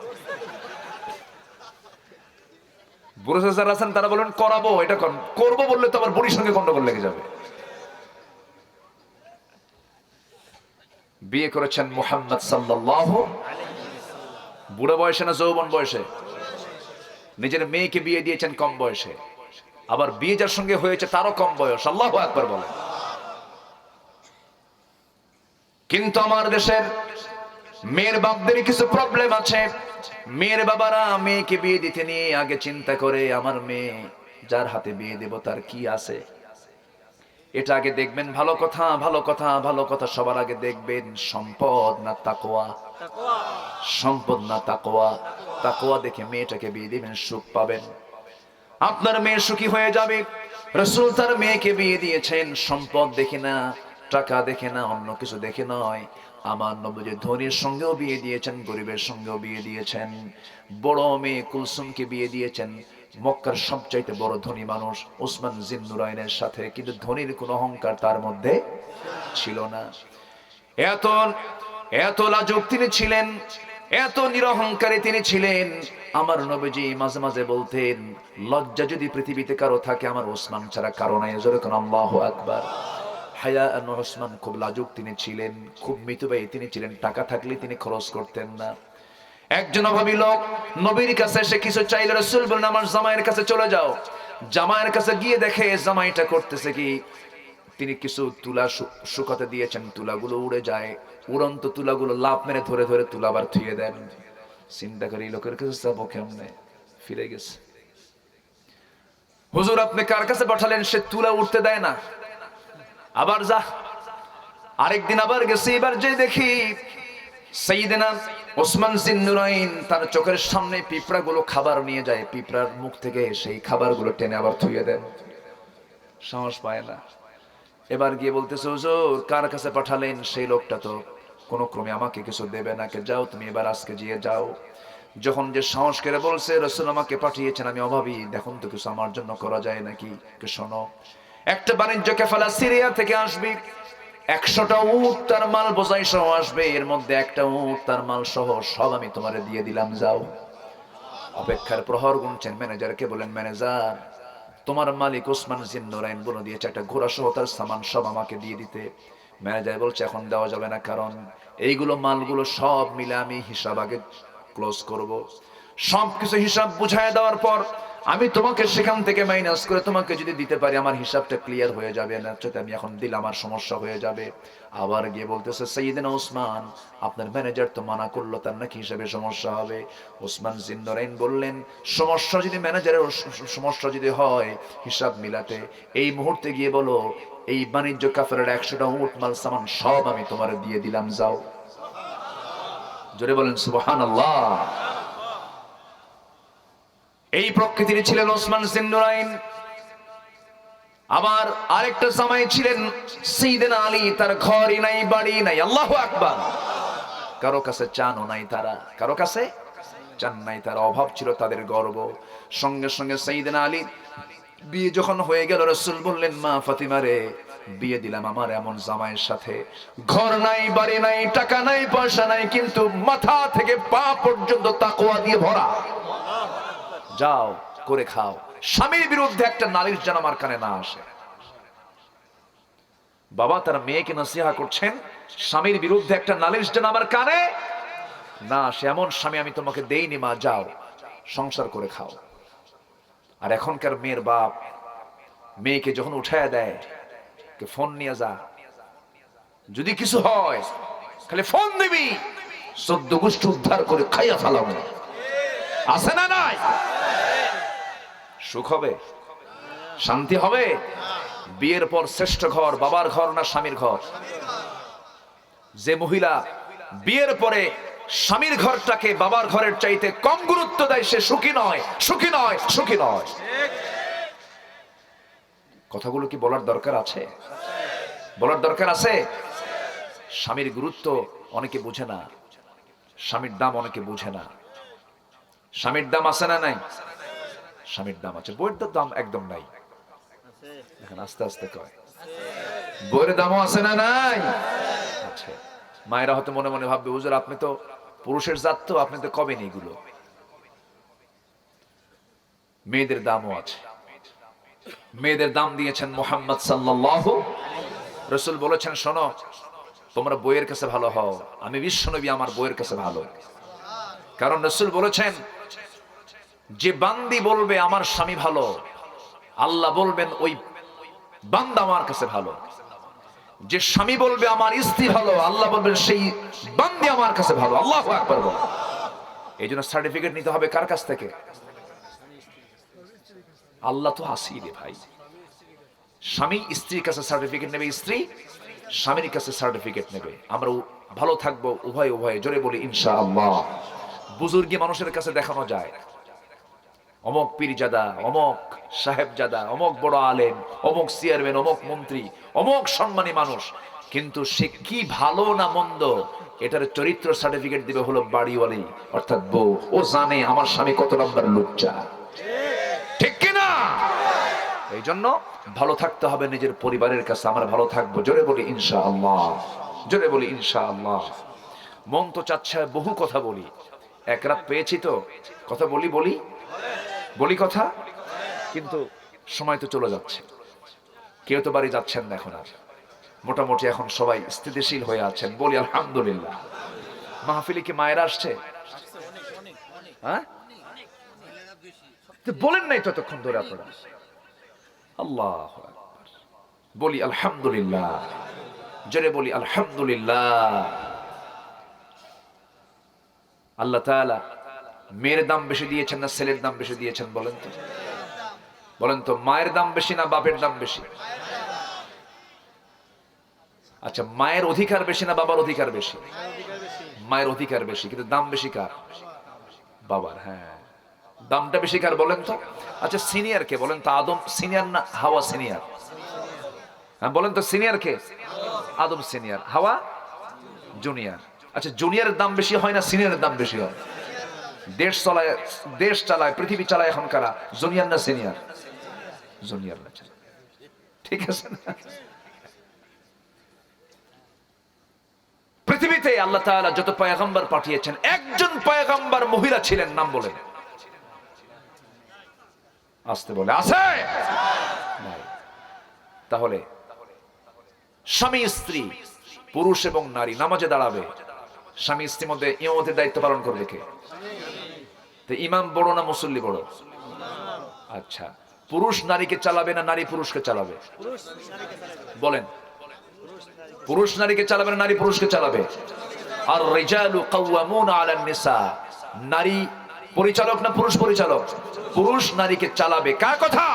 বুড়া চাচারা আছেন, তারা বলেন করাবো, এটা করবো বললে তো আবার বুড়ির সঙ্গে গন্ডগোল লেগে যাবে। বিয়ে করেছেন মুহাম্মদ সাল্লাল্লাহু আলাইহি ওয়াসাল্লাম। বুড়া বয়সে না যৌবন বয়সে? নিজের মেয়েকে বিয়ে দিয়েছেন কম বয়সে, আবার বিয়ে যার সঙ্গে হয়েছে তারও কম বয়স। আল্লাহু আকবার বলেন। কিন্তু আমার দেশের মেয়ের বাপদের কিছু প্রবলেম আছে। মেয়ের বাবারা মেয়েকে বিয়ে দিতে নিয়ে আগে চিন্তা করে, আমার মেয়ে যার হাতে বিয়ে দেব তার কি আছে, এটা আগে দেখবেন। ভালো কথা, ভালো কথা, ভালো কথা। সবার আগে দেখবেন সম্পদ না তাকওয়া? সম্পদ না তাকওয়া? তাকওয়া দেখে মেয়েটাকে বিয়ে দিবেন, সুখ পাবেন, আপনার মেয়ে সুখী হয়ে যাবে। রাসূল তার মেয়েকে বিয়ে দিয়েছেন সম্পদ দেখে না, টাকা দেখে না, অন্য কিছু দেখে নয়। আমার নবী ধনীর সঙ্গেও বিয়ে দিয়েছেন, গরিবের সঙ্গেও বিয়ে দিয়েছেন। বড় মেয়ে কুলসুমকে বিয়ে দিয়েছেন মক্কার সবচাইতে বড় ধনী মানুষ ওসমান জিন্নুরাইনের সাথে, কিন্তু ধনীর কোনো অহংকার তার মধ্যে ছিল না। এত এত লাজুক তিনি ছিলেন, এত নিরহংকারী তিনি ছিলেন। আমার নবীজি মাঝে মাঝে বলতেন, লজ্জা যদি পৃথিবীতে কারো থাকে আমার ওসমান ছাড়া কারো নাই। জোরে কোন আল্লাহু আকবার। হায়া আন ওসমান খুব লাজুক তিনি ছিলেন, খুব মিতব্যয়ী তিনি ছিলেন। টাকা থাকলে তিনি খরচ করতেন না। একজন অভাবী লোক নবীর কাছে এসে কিছু চাইলে রাসূল বলেন, আমার জামাইয়ের কাছে চলে যাও, জামাইয়ের কাছে গিয়ে দেখে জামাইটা করতেছে কি, তিনি কিছু তুলা শুকাতে দিয়েছেন, তুলাগুলো উড়ে যায়, উড়ন্ত তুলাগুলো লাফ মেরে ধরে ধরে তুলা আবার থুয়ে দেন। চিন্তা করি লোকের কাছে যাবো কেমনে, ফিরে গেছে। হুজুর আপনি কার কাছে পাঠালেন, সে তুলা উঠতে দেয় না, আবার যা। আরেকদিন আবার গেছে, এবার যে দেখি সাইয়েদনা ওসমান জিন্নুরাইন তার চোখের সামনে পিঁপড়াগুলো খাবার নিয়ে যায়, পিঁপড়ার মুখ থেকে সেই খাবারগুলো টেনে আবার থুয়ে দেন। সাহস পায় না। এবার গিয়ে বলতেছে হুজুর কার কাছে পাঠালেন, সেই লোকটা তো কোনো ক্রমে আমাকে কিছু দেবে না, কে যাও তুমি এবার আজকে গিয়ে যাও। যখন যে সাহস করে বলছে রাসূল আমাকে পাঠিয়েছেন, আমি অভাবী, দেখুন তো কিছু আমার জন্য করা যায় নাকি। কে শোনো, একটা বাণিজ্য কাফেলা সিরিয়া থেকে আসবে, 100টা উট তার মাল বোঝাই সহ আসবে, এর মধ্যে একটা উট তার মাল সহ সব আমি তোমারে দিয়ে দিলাম, যাও। অপেক্ষার প্রহর গুনছেন, ম্যানেজারকে বলেন ম্যানেজার তোমার মালিক ওসমান জিন্নুরাইন বলে দিয়েছে একটা ঘোড়া সহ তার সামান সব আমাকে দিয়ে দিতে। ম্যানেজার বলছে এখন দেওয়া যাবে না, কারণ এইগুলো মালগুলো সব মিলে আমি হিসাব আগে ক্লোজ করব, সবকিছু হিসাব বুঝায় দেওয়ার পর আমি তোমাকে সেখান থেকে মাইনাস করে তোমাকে যদি দিতে পারি আমার হিসাবটা ক্লিয়ার হয়ে যাবে, না যদি আমি এখন দিলে আমার সমস্যা হয়ে যাবে। আবার গিয়ে বলতেছে সাইয়েদনা ওসমান আপনার ম্যানেজার তো মানা করলো, তার নাকি হিসাবে সমস্যা হবে। ওসমান জিন্নুরাইন বললেন সমস্যা যদি ম্যানেজারের সমস্যা যদি হয় হিসাব মিলাতে, এই মুহূর্তে গিয়ে বলো এই বাণিজ্য কাফেরের 100টা উট মাল সামান সব আমি তোমার দিয়ে দিলাম, যাও। জোরে বলেন সুবহানাল্লাহ। এই প্রকৃতির ছিলেন ওসমান জিন্নুরাইন। আবার আরেকটা জামাই ছিলেন সাইয়েদনা আলী, তার ঘরই নাই বাড়ি নাই, আল্লাহু আকবার, কারো কাছে চানও নাই তারা, কারো কাছে চান নাই তারা, অভাব ছিল তাদের গর্ব। সঙ্গে সঙ্গে সাইয়েদনা আলী বিয়ে যখন হয়ে গেল রাসূল বললেন মা ফাতিমা রে বিয়ে দিলাম আমার এমন জামাইয়ের সাথে, ঘর নাই বাড়ি নাই টাকা নাই পয়সা নাই, কিন্তু মাথা থেকে পা পর্যন্ত তাকওয়া দিয়ে ভরা, যাও করে খাও, স্বামীর বিরুদ্ধে একটা নালিশ যেন আমার কানে না আসে। বাবা তার মেয়েকে নসিহা করছেন স্বামীর বিরুদ্ধে একটা নালিশ যেন আমার কানে না আসে, এমন স্বামী আমি তোমাকে দেইনি মা, যাও সংসার করে খাও। আর এখনকার মেয়ের বাপ মেয়েকে যখন উঠায় দেয় ফোন নিয়ে যা, যদি কিছু হয় খালি ফোন দিবি, 14 গোষ্ঠী উদ্ধার করে খাইয়া ফেলাম, আছে না নাই? সুখ হবে, শান্তি হবে? বিয়ের পর শ্রেষ্ঠ ঘর বাবার ঘর না স্বামীর ঘর? যে মহিলা বিয়ের পরে স্বামীর ঘরটাকে বাবার ঘরের চাইতে কম গুরুত্ব দেয় সে সুখী নয়, সুখী নয়, সুখী নয়। কথাগুলো কি বলার দরকার আছে? বলার দরকার আছে। স্বামীর গুরুত্ব অনেকে বুঝে না, স্বামীর দাম অনেকে বুঝে না। স্বামীর দাম আছে না নাই? স্বামীর দাম আছে, বইয়ের তো দাম একদম নাই। দেখেন আস্তে আস্তে কয়, বইয়ের দামও আছে না নাই? আচ্ছা, মায়েরা হয়তো মনে মনে ভাববে হুজুর আপনি তো পুরুষের জাত, তো আপনি তো কবেন এগুলো। মেয়েদের দামও আছে, মেয়েদের দাম দিয়েছেন মুহাম্মদ সাল্লাল্লাহু। রাসূল বলেছেন শোনো তোমরা বইয়ের কাছে ভালো হও, আমি বিশ্বনবী আমার বইয়ের কাছে ভালো। কারণ রাসূল বলেছেন যে বান্দি বলবে আমার স্বামী ভালো, আল্লাহ বলবেন ওই বান্দা আমার কাছে ভালো। যে স্বামী বলবে আমার স্ত্রী ভালো, আল্লাহ বলবেন সেই বান্দি আমার কাছে ভালো। আল্লাহু আকবার বল। এই জন্য সার্টিফিকেট নিতে হবে কার কাছ থেকে? আল্লাহ তো আসি রে ভাই। স্বামী স্ত্রীর কাছে সার্টিফিকেট নেবে, স্ত্রী স্বামীর কাছে সার্টিফিকেট নেবে। আমরা ভালো থাকবো উভয় উভয়ে, জোরে বলি ইনশাআল্লাহ। বুজুর্গি মানুষের কাছে দেখানো যায়, অমক পীরজাদা, অমক সাহেবজাদা, অমক বড় আলেম, অমক চেয়ারম্যান, অমক মন্ত্রী, অমক সম্মানী মানুষ, কিন্তু সে কি ভালো না মন্দ এটার চরিত্র সার্টিফিকেট দিবে হলো বাড়িওয়ালি অর্থাৎ বউ। ও জানে আমার স্বামী কত নম্বর লুচ্চা, ঠিক কিনা? এই জন্য ভালো থাকতে হবে নিজের পরিবারের কাছে। আমরা ভালো থাকবো, জোরে বলি ইনশাআল্লাহ, জোরে বলি ইনশাআল্লাহ। মন তো চাচ্ছে বহু কথা বলি, এক রাত পেয়েছি তো কথা বলি বলি বলি কথা, কিন্তু সময় তো চলে যাচ্ছে, কেউ তো বাড়ি যাচ্ছেন না এখন আর, মোটামুটি এখন সবাই স্থিতিশীল হয়ে আছেন, বলি আলহামদুলিল্লাহ। মাহফিলে কি মায়েরা আসছে? হ্যাঁ বলেন নাই ততক্ষণ ধরে আপনারা, আল্লাহু আকবার। বলি আলহামদুলিল্লাহ, জোরে বলি আলহামদুলিল্লাহ। আল্লাহ তাআলা মেয়ের দাম বেশি দিয়েছেন না ছেলের দাম বেশি দিয়েছেন বলেন তো? বলেন তো, মায়ের দাম বেশি না বাপের দাম বেশি? আচ্ছা, মায়ের অধিকার বেশি না বাবার অধিকার বেশি? মায়ের অধিকার বেশি, কিন্তু দাম বেশি কার? বাবার। হ্যাঁ, দামটা বেশি কার বলেন তো? আচ্ছা, সিনিয়র কে বলেন তো? আদম সিনিয়র না হাওয়া সিনিয়র? হ্যাঁ বলেন তো, সিনিয়র কে? আদম সিনিয়র, হাওয়া জুনিয়র। আচ্ছা, জুনিয়রের দাম বেশি হয় না সিনিয়রের দাম বেশি হয়? দেশ চালায় পৃথিবী চালায় এখন কারা? জুনিয়র না সিনিয়র? জুনিয়র না। ঠিক আছে না? পৃথিবীতে আল্লাহ তাআলা যত পয়গম্বর পাঠিয়েছেন, একজন পয়গম্বর মহিলা ছিলেন, নাম বলেন। আসতে বলে, আছে? নাই। তাহলে স্বামী স্ত্রী, পুরুষ এবং নারী নামাজে দাঁড়াবে, স্বামী স্ত্রীর মধ্যে ইমামতের দায়িত্ব পালন করবে কে? তো ইমাম বড় না মুসল্লি বড়? আচ্ছা, পুরুষ নারীকে চালাবে না নারী পুরুষকে চালাবে? বলেন, পুরুষ নারীকে চালাবে না নারী পুরুষকে চালাবে? আর রিজালু কাওয়ামুনা আলান নিসা, নারী পরিচালক না পুরুষ পরিচালক? পুরুষ নারীকে চালাবে। কার কথা?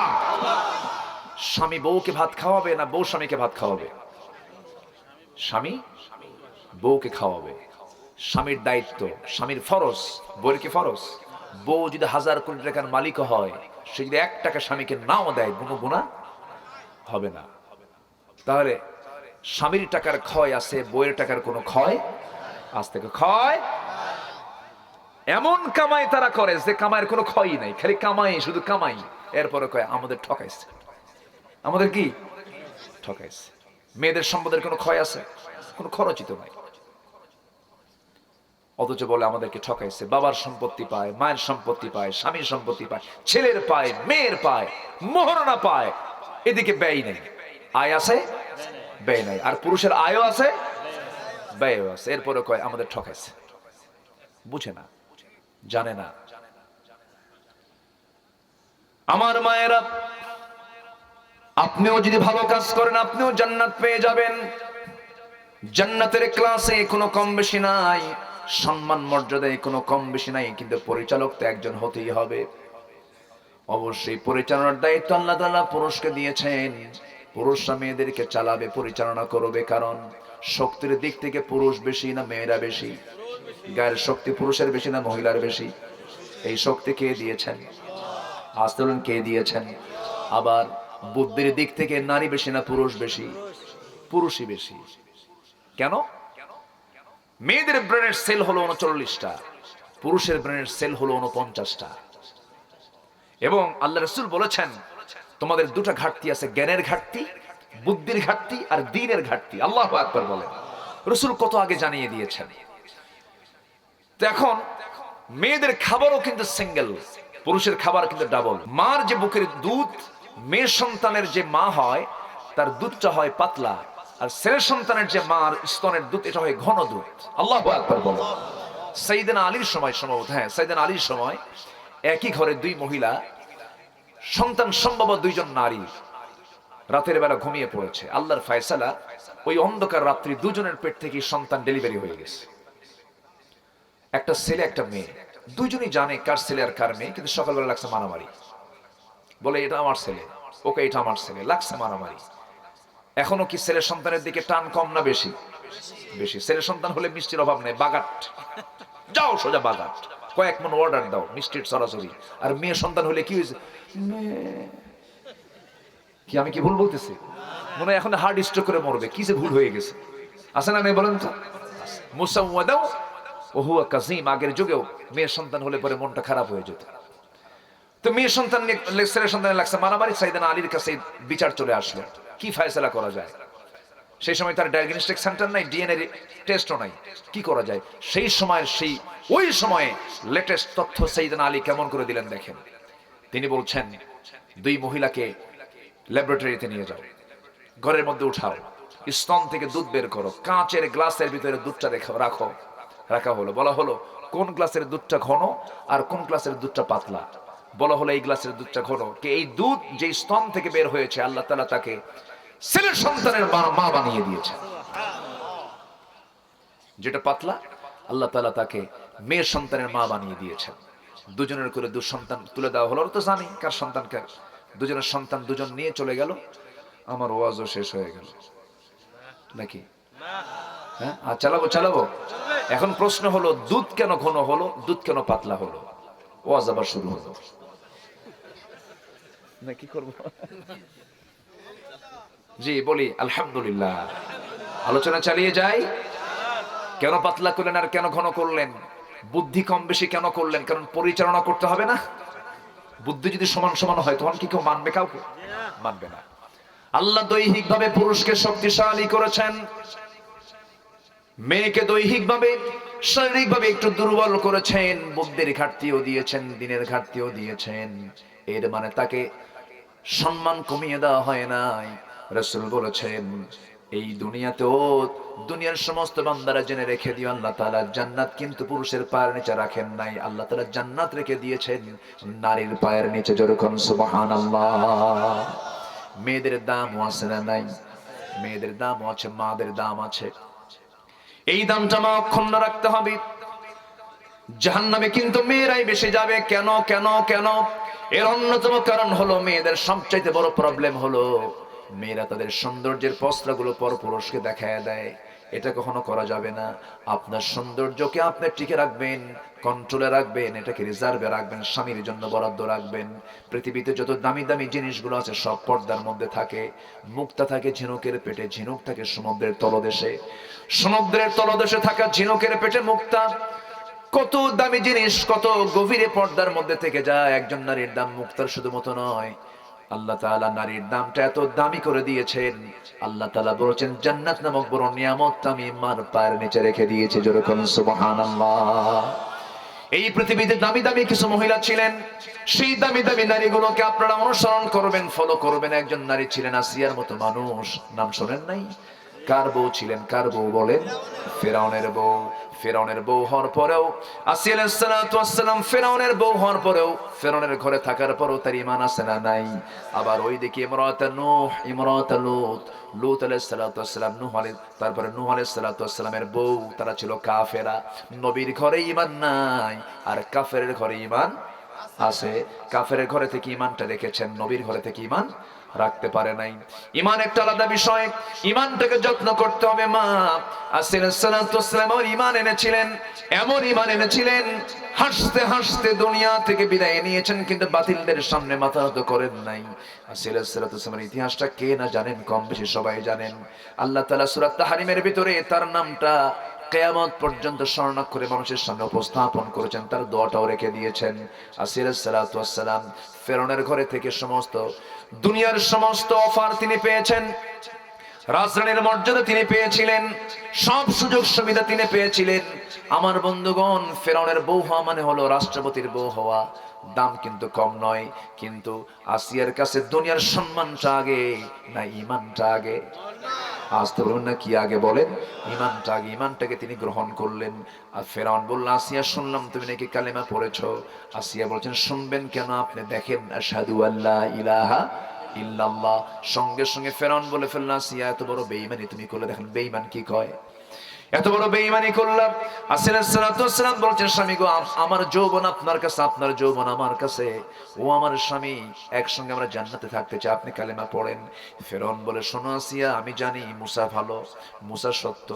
স্বামী বউকে ভাত খাওয়াবে না বউ স্বামীকে ভাত খাওয়াবে? স্বামী বউকে খাওয়াবে। স্বামীর দায়িত্ব, স্বামীর ফরজ, বউয়ের কি ফরজ? বউ যদি 1000 কোটি টাকার মালিক হয়, সে যদি 1 টাকা স্বামীকে নাও দেয়, কোনো গুনাহ হবে না। তাহলে স্বামীর টাকার ক্ষয় আছে, বউয়ের টাকার কোনো ক্ষয়? আজ থেকে ক্ষয় এমন কামাই তারা করে যে কামাইয়ের কোনো ক্ষয়ই নাই, খালি কামাই, শুধু কামাই। এরপরে কয় আমাদের ঠকাইছে। আমাদের কি ঠকাইছে? মেয়েদের সম্পদের কোনো ক্ষয় আছে? কোনো খরচই তো নাই। অথচ বলে আমাদেরকে ঠকাইছে। বাবার সম্পত্তি পায়, মায়ের সম্পত্তি পায়, স্বামীর সম্পত্তি পায়, ছেলের পায়, মেয়ের পায়, মোহরানা পায়, এদিকে ব্যয় নেই। আয় আছে, ব্যয় নাই। আর পুরুষের আয়ও আছে, ব্যয়ও আছে। এরপরে কয় আমাদের ঠকাইছে। বুঝে না, জানে না। আমার মায়েরা, আপনিও যদি ভালো কাজ করেন আপনিও জান্নাত পেয়ে যাবেন। জান্নাতের ক্লাসে কোনো কম বেশি নাই, সম্মান মর্যাদায় কোনো কম বেশি নাই, কিন্তু পরিচালক তো একজন হতেই হবে। অবশ্যই পরিচালনার দায়িত্ব আল্লাহ তাআলা পুরুষকে দিয়েছেন। পুরুষরা মেয়েদেরকে চালাবে, পরিচালনা করবে। কারণ শক্তির দিক থেকে পুরুষ বেশি না মেয়েরা বেশি? গায়ের শক্তি পুরুষের বেশি না মহিলার বেশি? এই শক্তি কে দিয়েছেন? আসতে বলেন, কে দিয়েছেন? আবার বুদ্ধির দিক থেকে নারী বেশি না পুরুষ বেশি? পুরুষই বেশি। কেন? মেয়েদের ব্রেনের সেল হলো 39টা, পুরুষের ব্রেনের সেল হলো 49টা। এবং আল্লাহ রাসূল বলেছেন তোমাদের দুটো ঘাটতি আছে, জ্ঞানের ঘাটতি, বুদ্ধির ঘাটতি, আর দ্বীনের ঘাটতি। আল্লাহু আকবার বলেন। রাসূল কত আগে জানিয়ে দিয়েছেন। তো এখন মেয়েদের খাবারও কিন্তু সিঙ্গেল, পুরুষের খাবার কিন্তু ডাবল। মার যে বুকের দুধ, মেয়ে সন্তানের যে মা হয় তার দুধটা হয় পাতলা, আর ছেলে সন্তানের যে মার স্তনের দুধ এটা হয় ঘন দুধ। আল্লাহু আকবার বলেন। সাইয়েদনা আলীর সময় সম্ভবত, হ্যাঁ সাইয়েদনা আলীর সময় একই ঘরে দুই মহিলা, সন্তান সম্ভব দুইজন নারী, রাতের বেলা ঘুমিয়ে পড়েছে। আল্লাহর ফয়সালা, ওই অন্ধকার রাত্রি দুজনের পেট থেকে সন্তান ডেলিভারি হয়ে গেছে। একটা ছেলে একটা মেয়ে, দুইজনই জানে কার ছেলে আর কার মেয়ে, কিন্তু সকালবেলা লাগছে মারামারি। বলে এটা আমার ছেলে, ওকে এটা আমার ছেলে, লাগছে মারামারি। এখনো কি ছেলে সন্তানের দিকে টান কম না বেশি? বেশি। ছেলে সন্তান হলে মিষ্টির অভাব নেই, বাগাট, যাও সোজা বাগাট, কয়েক মন অর্ডার দাও, মিষ্টির সরাসরি। আর মেয়ে সন্তান হলে কি হয়েছে? কি আমি কি ভুল বলতেছি? মনে হয় এখন হার্ট স্ট্রোক করে মরবে, কি যে ভুল হয়ে গেছে। আছে না নেই বলেন তো? মুসাওয়াদাও ও হুয়া কাযীম। আগের যুগেও মেয়ে সন্তান হলে পরে মনটা খারাপ হয়ে যেত। তো মেয়ে সন্তান ছেলে সন্তানের লাগছে মারামারি। সাইয়েদনা আলীর কাছে বিচার চলে আসলো, কি ফয়সালা করা যায়? সেই সময় তার ডায়াগনস্টিক সেন্টার নাই, ডিএনএ টেস্টও নাই, কি করা যায়? সেই সময়ের ওই সময়ে লেটেস্ট তথ্য সাইয়েদনা আলী কেমন করে দিলেন দেখেন। তিনি বলছেন দুই মহিলাকে ল্যাবরেটরিতে নিয়ে যাও, ঘরের মধ্যে উঠাও, স্তন থেকে দুধ বের করো, কাঁচের গ্লাসের ভিতরে দুধটা রাখা হলো। বলা হলো কোন গ্লাসের দুধটা ঘন আর কোন গ্লাসের দুধটা পাতলা। বলা হলো এই গ্লাসের দুধটা ঘন, কে এই দুধ যে স্তন থেকে বের হয়েছে আল্লাহ তাআলা তাকে ছেলের সন্তানের মা বানিয়ে দিয়েছে। যেটা পাতলা আল্লাহ তাআলা তাকে মেয়ের সন্তানের মা বানিয়ে দিয়েছেন। দুজনের করে দু সন্তান তুলে দেওয়া হলো, তো জানি কার সন্তান কার। দুজনের সন্তান দুজন নিয়ে চলে গেল, আমার ওয়াজও শেষ হয়ে গেল নাকি? হ্যাঁ, আর চালাবো। এখন প্রশ্ন হলো দুধ কেন ঘন হলো, দুধ কেন পাতলা হলো? ওয়াজ আবার শুরু হলো না, কি করবো? জি বলি আলহামদুলিল্লাহ। আলোচনা চালিয়ে যাই। কেন পাতলা করলেন আর কেন ঘন করলেন? বুদ্ধি কম বেশি কেন করলেন? কারণ পরিচালনা করতে হবে না। বুদ্ধি যদি সমান সমান হয় তখন কি কেউ মানবে? কাউকে মানবে না। আল্লাহ দৈহিকভাবে পুরুষকে শক্তিশালী করেছেন, মেয়েকে দৈহিকভাবে শারীরিকভাবে একটু দুর্বল করেছেন। বুদ্ধির ঘাটতিও দিয়েছেন, দিনের ঘাটতিও দিয়েছেন। এর মানে তাকে সম্মান কমিয়ে দেওয়া হয় নাই। রাসূল বলেছেন এই দুনিয়াতেও দুনিয়ার সমস্ত বান্দারা জেনে রেখে দিও, আল্লাহ তাআলা জান্নাত কিন্তু পুরুষের পায়ের নিচে রাখেন নাই। আল্লাহ তাআলা জান্নাত রেখে দিয়েছেন নারীর পায়ের নিচে। যেরকম সুবহানাল্লাহ। মেয়েদের দামও আছে না নাই? মেয়েদের দামও আছে, মাদের দাম আছে। এই দামটা মা অক্ষুণ্ণ রাখতে হবে। জাহান্নামে কিন্তু মেয়েরাই বেশি যাবে। কেন কেন কেন? এর অন্যতম কারণ হলো মেয়েদের সবচাইতে বড় প্রবলেম হলো মেয়েরা তাদের সৌন্দর্যের পসরাগুলো পরপুরুষকে দেখায় দেয়। এটা কখনো করা যাবে না। আপনার সৌন্দর্যকে আপনি টিকে রাখবেন, কন্ট্রোলে রাখবেন, এটাকে রিজার্ভে রাখবেন, স্বামীর জন্য বরাদ্দ রাখবেন। পৃথিবীতে যত দামি দামি জিনিসগুলো আছে সব পর্দার মধ্যে থাকে। মুক্তা থাকে ঝিনুকের পেটে, ঝিনুক থাকে সমুদ্রের তলদেশে। সমুদ্রের তলদেশে থাকা ঝিনুকের পেটে মুক্তা। কত দামি জিনিস কত গভীরে পর্দার মধ্যে থেকে যায়। একজন নারীর দাম মুক্তার শুধু মতো নয়, আল্লাহ তাআলা নারীর দামটা এত দামি করে দিয়েছেন। আল্লাহ তাআলা বলেছেন জান্নাত নামক বড় নিয়ামত আমি মার পায়ের নিচে রেখে দিয়েছি। যেরকম সুবহানাল্লাহ। এই পৃথিবীতে দামি দামি কিছু মহিলা ছিলেন, সেই দামি দামি নারীগুলোকে আপনারা অনুসরণ করবেন, ফলো করবেন। একজন নারী ছিলেন আসিয়ার মতো মানুষ, নাম শোনেন নাই? কার বউ ছিলেন? কার বউ বলেন? ফেরাউনের বউ। ফেরাউনের বউ হওয়ার পরেও আসিয়া আলাইহিস সালাতু ওয়াস সালাম ফেরাউনের বউ হওয়ার পরেও, ফেরাউনের ঘরে থাকার পরেও তার ঈমান আছে না নাই? আবার ওইদিকে ইমরাত নূহ, ইমরাত লূত, লূত আলাইহিস সালাতু ওয়াস সালাম, নূহ আলাইহিস, তারপরে নূহ আলাইহিস সালাতু ওয়াস সালামের বউ, তারা ছিল কাফেরা। নবীর ঘরে ঈমান নাই আর কাফেরের ঘরে ঈমান আছে। কাফেরের ঘরে থেকে ঈমানটা রেখেছেন, নবীর ঘরে থেকে ঈমান রাখতে পারে নাই। ঈমান একটা আলাদা বিষয়, ঈমানটাকে যত্ন করতে হবে। মা আসিয়া আলাইহিস সালাতু ওয়াস সালাম ঈমান এনেছিলেন, এমন ঈমান এনেছিলেন হাসতে হাসতে দুনিয়া থেকে বিদায় নিয়েছেন, কিন্তু বাতিলদের সামনে মাথা নত করেন নাই। আসিয়া আলাইহিস সালাতু ওয়াস সালামের ইতিহাসটা কে না জানেন? কম বেশি সবাই জানেন। আল্লাহ তাআলা সূরা তাহরিমের ভিতরে তার নামটা কিয়ামত পর্যন্ত স্মরণাক্ষরে মানুষের সামনে উপস্থাপন করেছেন, তার দোয়াটাও রেখে দিয়েছেন। আসিয়া আলাইহিস সালাতু ওয়াস সালাম ফেরাউনের ঘরে থেকে সমস্ত দুনিয়ার সমস্ত অফার তিনি পেয়েছেন, রাজরানীর মর্যাদা তিনি পেয়েছিলেন, সব সুযোগ সুবিধা তিনি পেয়েছিলেন। আমার বন্ধুগণ, ফেরাউনের বউ হওয়া মানে হলো রাষ্ট্রপতির বউ হওয়া। দাম কিন্তু কম নয়। কিন্তু আসিয়ার কাছে দুনিয়ার সম্মানটা আগে না ঈমানটা আগে? আসতে বলুন না, কি আগে বলেন? ঈমানটা আগে। ঈমানটাকে তিনি গ্রহণ করলেন। আর ফেরাউন বলল, আসিয়া শুনলাম তুমি নাকি কালেমা পড়েছো। আসিয়া বলছেন শুনবেন কেন? আপনি দেখেন আশহাদু আল্লা ইলাহা ইল্লাল্লাহ। সঙ্গে সঙ্গে ফেরাউন বলে ফেলল, আসিয়া এত বড় বেঈমানি তুমি করলে। দেখেন বেঈমান কি কয়, এত বড় বেঈমানি করলাম। আসিয়া আলাইহিস সালাতু ওয়াস সালাম বলছেন, স্বামী গো, আমার যৌবন আপনার কাছে, আপনার যৌবন আমার কাছে, ও আমার স্বামী, একসঙ্গে আমরা জান্নাতে থাকতে চাই, আপনি কালেমা পড়েন। ফেরাউন বলে, শোনো আসিয়া, আমি জানি মুসা ভালো, মুসা সত্য,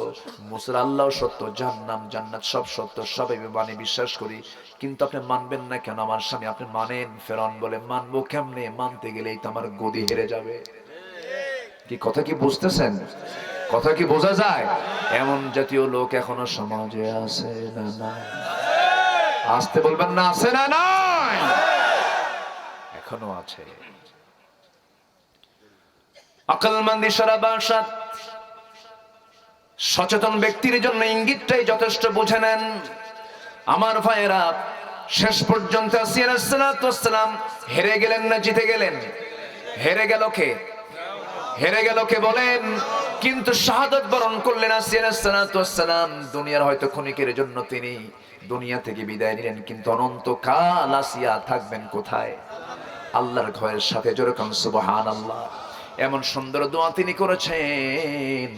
মুসার আল্লাহ সত্য, জাহান্নাম জান্নাত সব সত্য, সবাই বাণী বিশ্বাস করি, কিন্তু আপনি মানবেন না কেন আমার স্বামী? আপনি মানেন। ফেরাউন বলে, মানবো কেমনে? মানতে গেলেই তো আমার গদি হেরে যাবে। কি কথা কি বুঝতেছেন? কথা কি বোঝা যায়? এমন জাতীয় লোক এখনো সমাজে আছে না নাই? আসতে বলবেন না, আছে না নাই? এখনো আছে। আকলমন্দ ইশারা বাসাত সচেতন ব্যক্তির জন্য ইঙ্গিতটাই যথেষ্ট। বুঝে নেন আমার ভাইয়েরা, শেষ পর্যন্ত আসিয়া আলাইহিস সালাতু ওয়াস সালাম হেরে গেলেন না জিতে গেলেন? হেরে গেল কে? হেরে গেল কে বলেন? কিন্তু শাহাদাত বরণ করলেন আসিয়া আলাইহিস সালাতু ওয়াস সালাম। দুনিয়ার হয়তো ক্ষণিকের জন্য তিনি দুনিয়া থেকে বিদায় নিলেন, কিন্তু অনন্তকাল আসিয়া থাকবেন কোথায়? আল্লাহর ঘরের সাথে। যেরকম সুবহানাল্লাহ। এমন সুন্দর দোয়া তিনি করেছেন,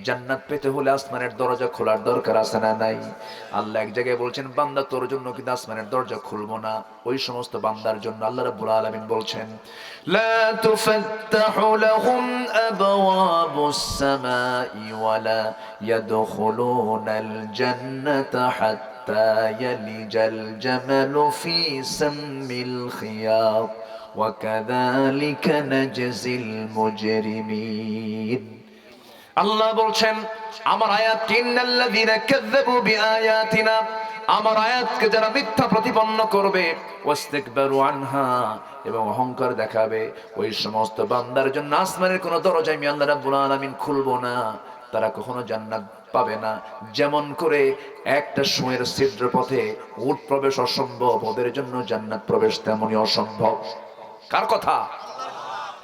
জান্নাত পেতে হলে আসমানের দরজা খোলার দরকার আছে না নাই? আল্লাহ এক জায়গায় বলছেন, বান্দা তোর জন্য কিন্তু আসমানের দরজা খুলবো না। ওই সমস্ত বান্দার জন্য আল্লাহ রাব্বুল আলামিন বলছেন, লা তুফাত্তাহু লাহুম আবওয়াবুস সামাই ওয়ালা ইয়াদখুলুনাল জান্নাতা হাত্তা ইয়ালিজাল জামালু ফি সাম্মিল খিয়াত ওয়া কাযালিকা নাজজিল মুজরিমিন। আল্লাহ বলছেন, আমার আয়াত, ইন্নাল্লাযীনা কাযযাবু বিআয়াতিনা, আমার আয়াতকে যারা মিথ্যা প্রতিপন্ন করবে, ওয়াস্তাকবারু আনহা, এবং অহংকার দেখাবে, ওই সমস্ত বান্দার জন্য আসমানের কোন দরজা আমি আল্লাহ রাব্বুল আলামিন খুলবো না। তারা কখনো জান্নাত পাবে না। যেমন করে একটা সুঁয়ের ছিদ্র পথে উট প্রবেশ অসম্ভব, ওদের জন্য জান্নাত প্রবেশ তেমনই অসম্ভব। কার কথা?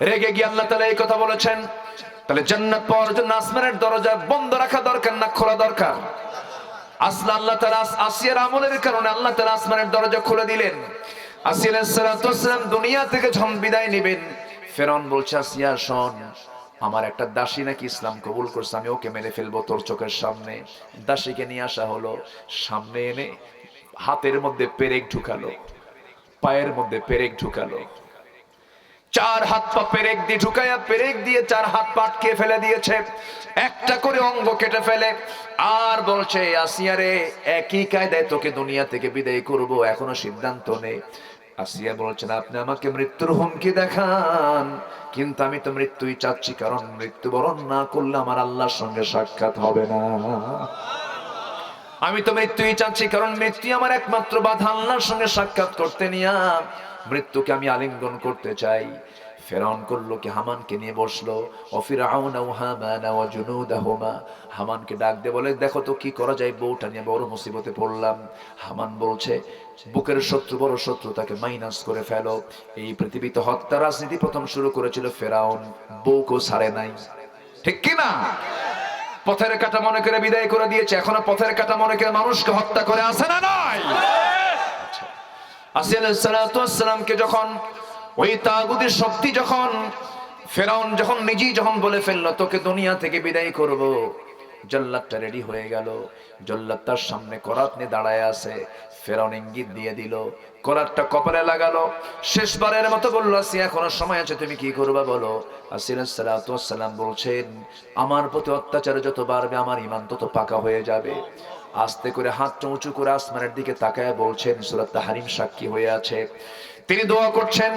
রেগে গিয়ে আল্লাহ তাআলা এই কথা বলেছেন। তাহলে জান্নাত পাওয়ার জন্য আসমানের দরজা বন্ধ রাখা দরকার না খোলা দরকার? আসলে আল্লাহ তাআলা আসিয়ার আমলের কারণে আল্লাহ তাআলা আসমানের দরজা খুলে দিলেন। আসিয়া আলাইহিস সালাতু ওয়াস সালাম দুনিয়া থেকে যখন বিদায় নেবেন, ফেরাউন বলছে, আসিয়া শোন, আমার একটা দাসী নাকি ইসলাম কবুল করছে, আমি ওকে মেরে ফেলবো তোর চোখের সামনে। দাসীকে নিয়ে আসা হলো, সামনে এনে হাতের মধ্যে পেরেক ঢুকালো, পায়ের মধ্যে পেরেক ঢুকালো, 4 হাত পা পেরেক দিয়ে ঢুকায়া, পেরেক দিয়ে 4 হাত পা আটকে ফেলে দিয়েছে, একটা করে অঙ্গ কেটে ফেলে। আর বলছে, আসিয়া রে, একই কায়দায় তোকে দুনিয়া থেকে বিদায় করব, এখনো সিদ্ধান্ত নেই। আসিয়া বলছেন, আপনি আমাকে মৃত্যুর হুমকি দেখান, কিন্তু আমি তো মৃত্যুই চাচ্ছি, কারণ মৃত্যুবরণ না করলে আমার আল্লাহর সঙ্গে সাক্ষাৎ হবে না। আমি তো মৃত্যুই চাচ্ছি, কারণ মৃত্যু আমার একমাত্র বাধা আল্লাহর সঙ্গে সাক্ষাৎ করতে নিয়া। মৃত্যুকে আমি আলিঙ্গন করতে চাই। ফেরাউন করলো কি, হামানকে নিয়ে বসলো। ফিরআউন ওয়া হামান ওয়া জুনুদাহুমা, হামানকে ডাক দিয়ে বলে, দেখো তো কি করা যায়, বউটা নিয়ে বড় মুসিবতে পড়লাম। হামান বলছে, বুকের শত্রু বড় শত্রু, তাকে মাইনাস করে ফেলো। এই পৃথিবীতে হত্যা রাজনীতি প্রথম শুরু করেছিল ফেরাউন, বউকেও ছাড়ে নাই, ঠিক কি না? পথের কাটা মনে করে বিদায় করে দিয়েছে, এখনো পথের কাটা মনে করে মানুষকে হত্যা করে আছে না নাই? আসিয়া আলাইহিস সালাতু ওয়াস সালামকে যখন ওই তাগুতের শক্তি, যখন ফেরাউন যখন নিজেই যখন বলে ফেললো তোকে দুনিয়া থেকে বিদায় করব, জল্লাদটা রেডি হয়ে গেল। জল্লাদ তার সামনে করাত নিয়ে দাঁড়ায় আছে। ফেরাউন ইঙ্গিত দিয়ে দিল, করাতটা কপালে লাগালো, শেষবারের মতো বলল, আসিয়া এখনো সময় আছে, তুমি কি করবা বলো। আসিয়া আলাইহিস সালাতু ওয়াস সালাম বলছেন, আমার প্রতি অত্যাচার যত বাড়বে আমার ঈমান তত পাকা হয়ে যাবে। আস্তে করে হাতটা উঁচু করে আসমানের দিকে তাকায় বলছেন, সূরা তাহরিম সাক্ষী হয়ে আছে, তিনি দোয়া করছেন,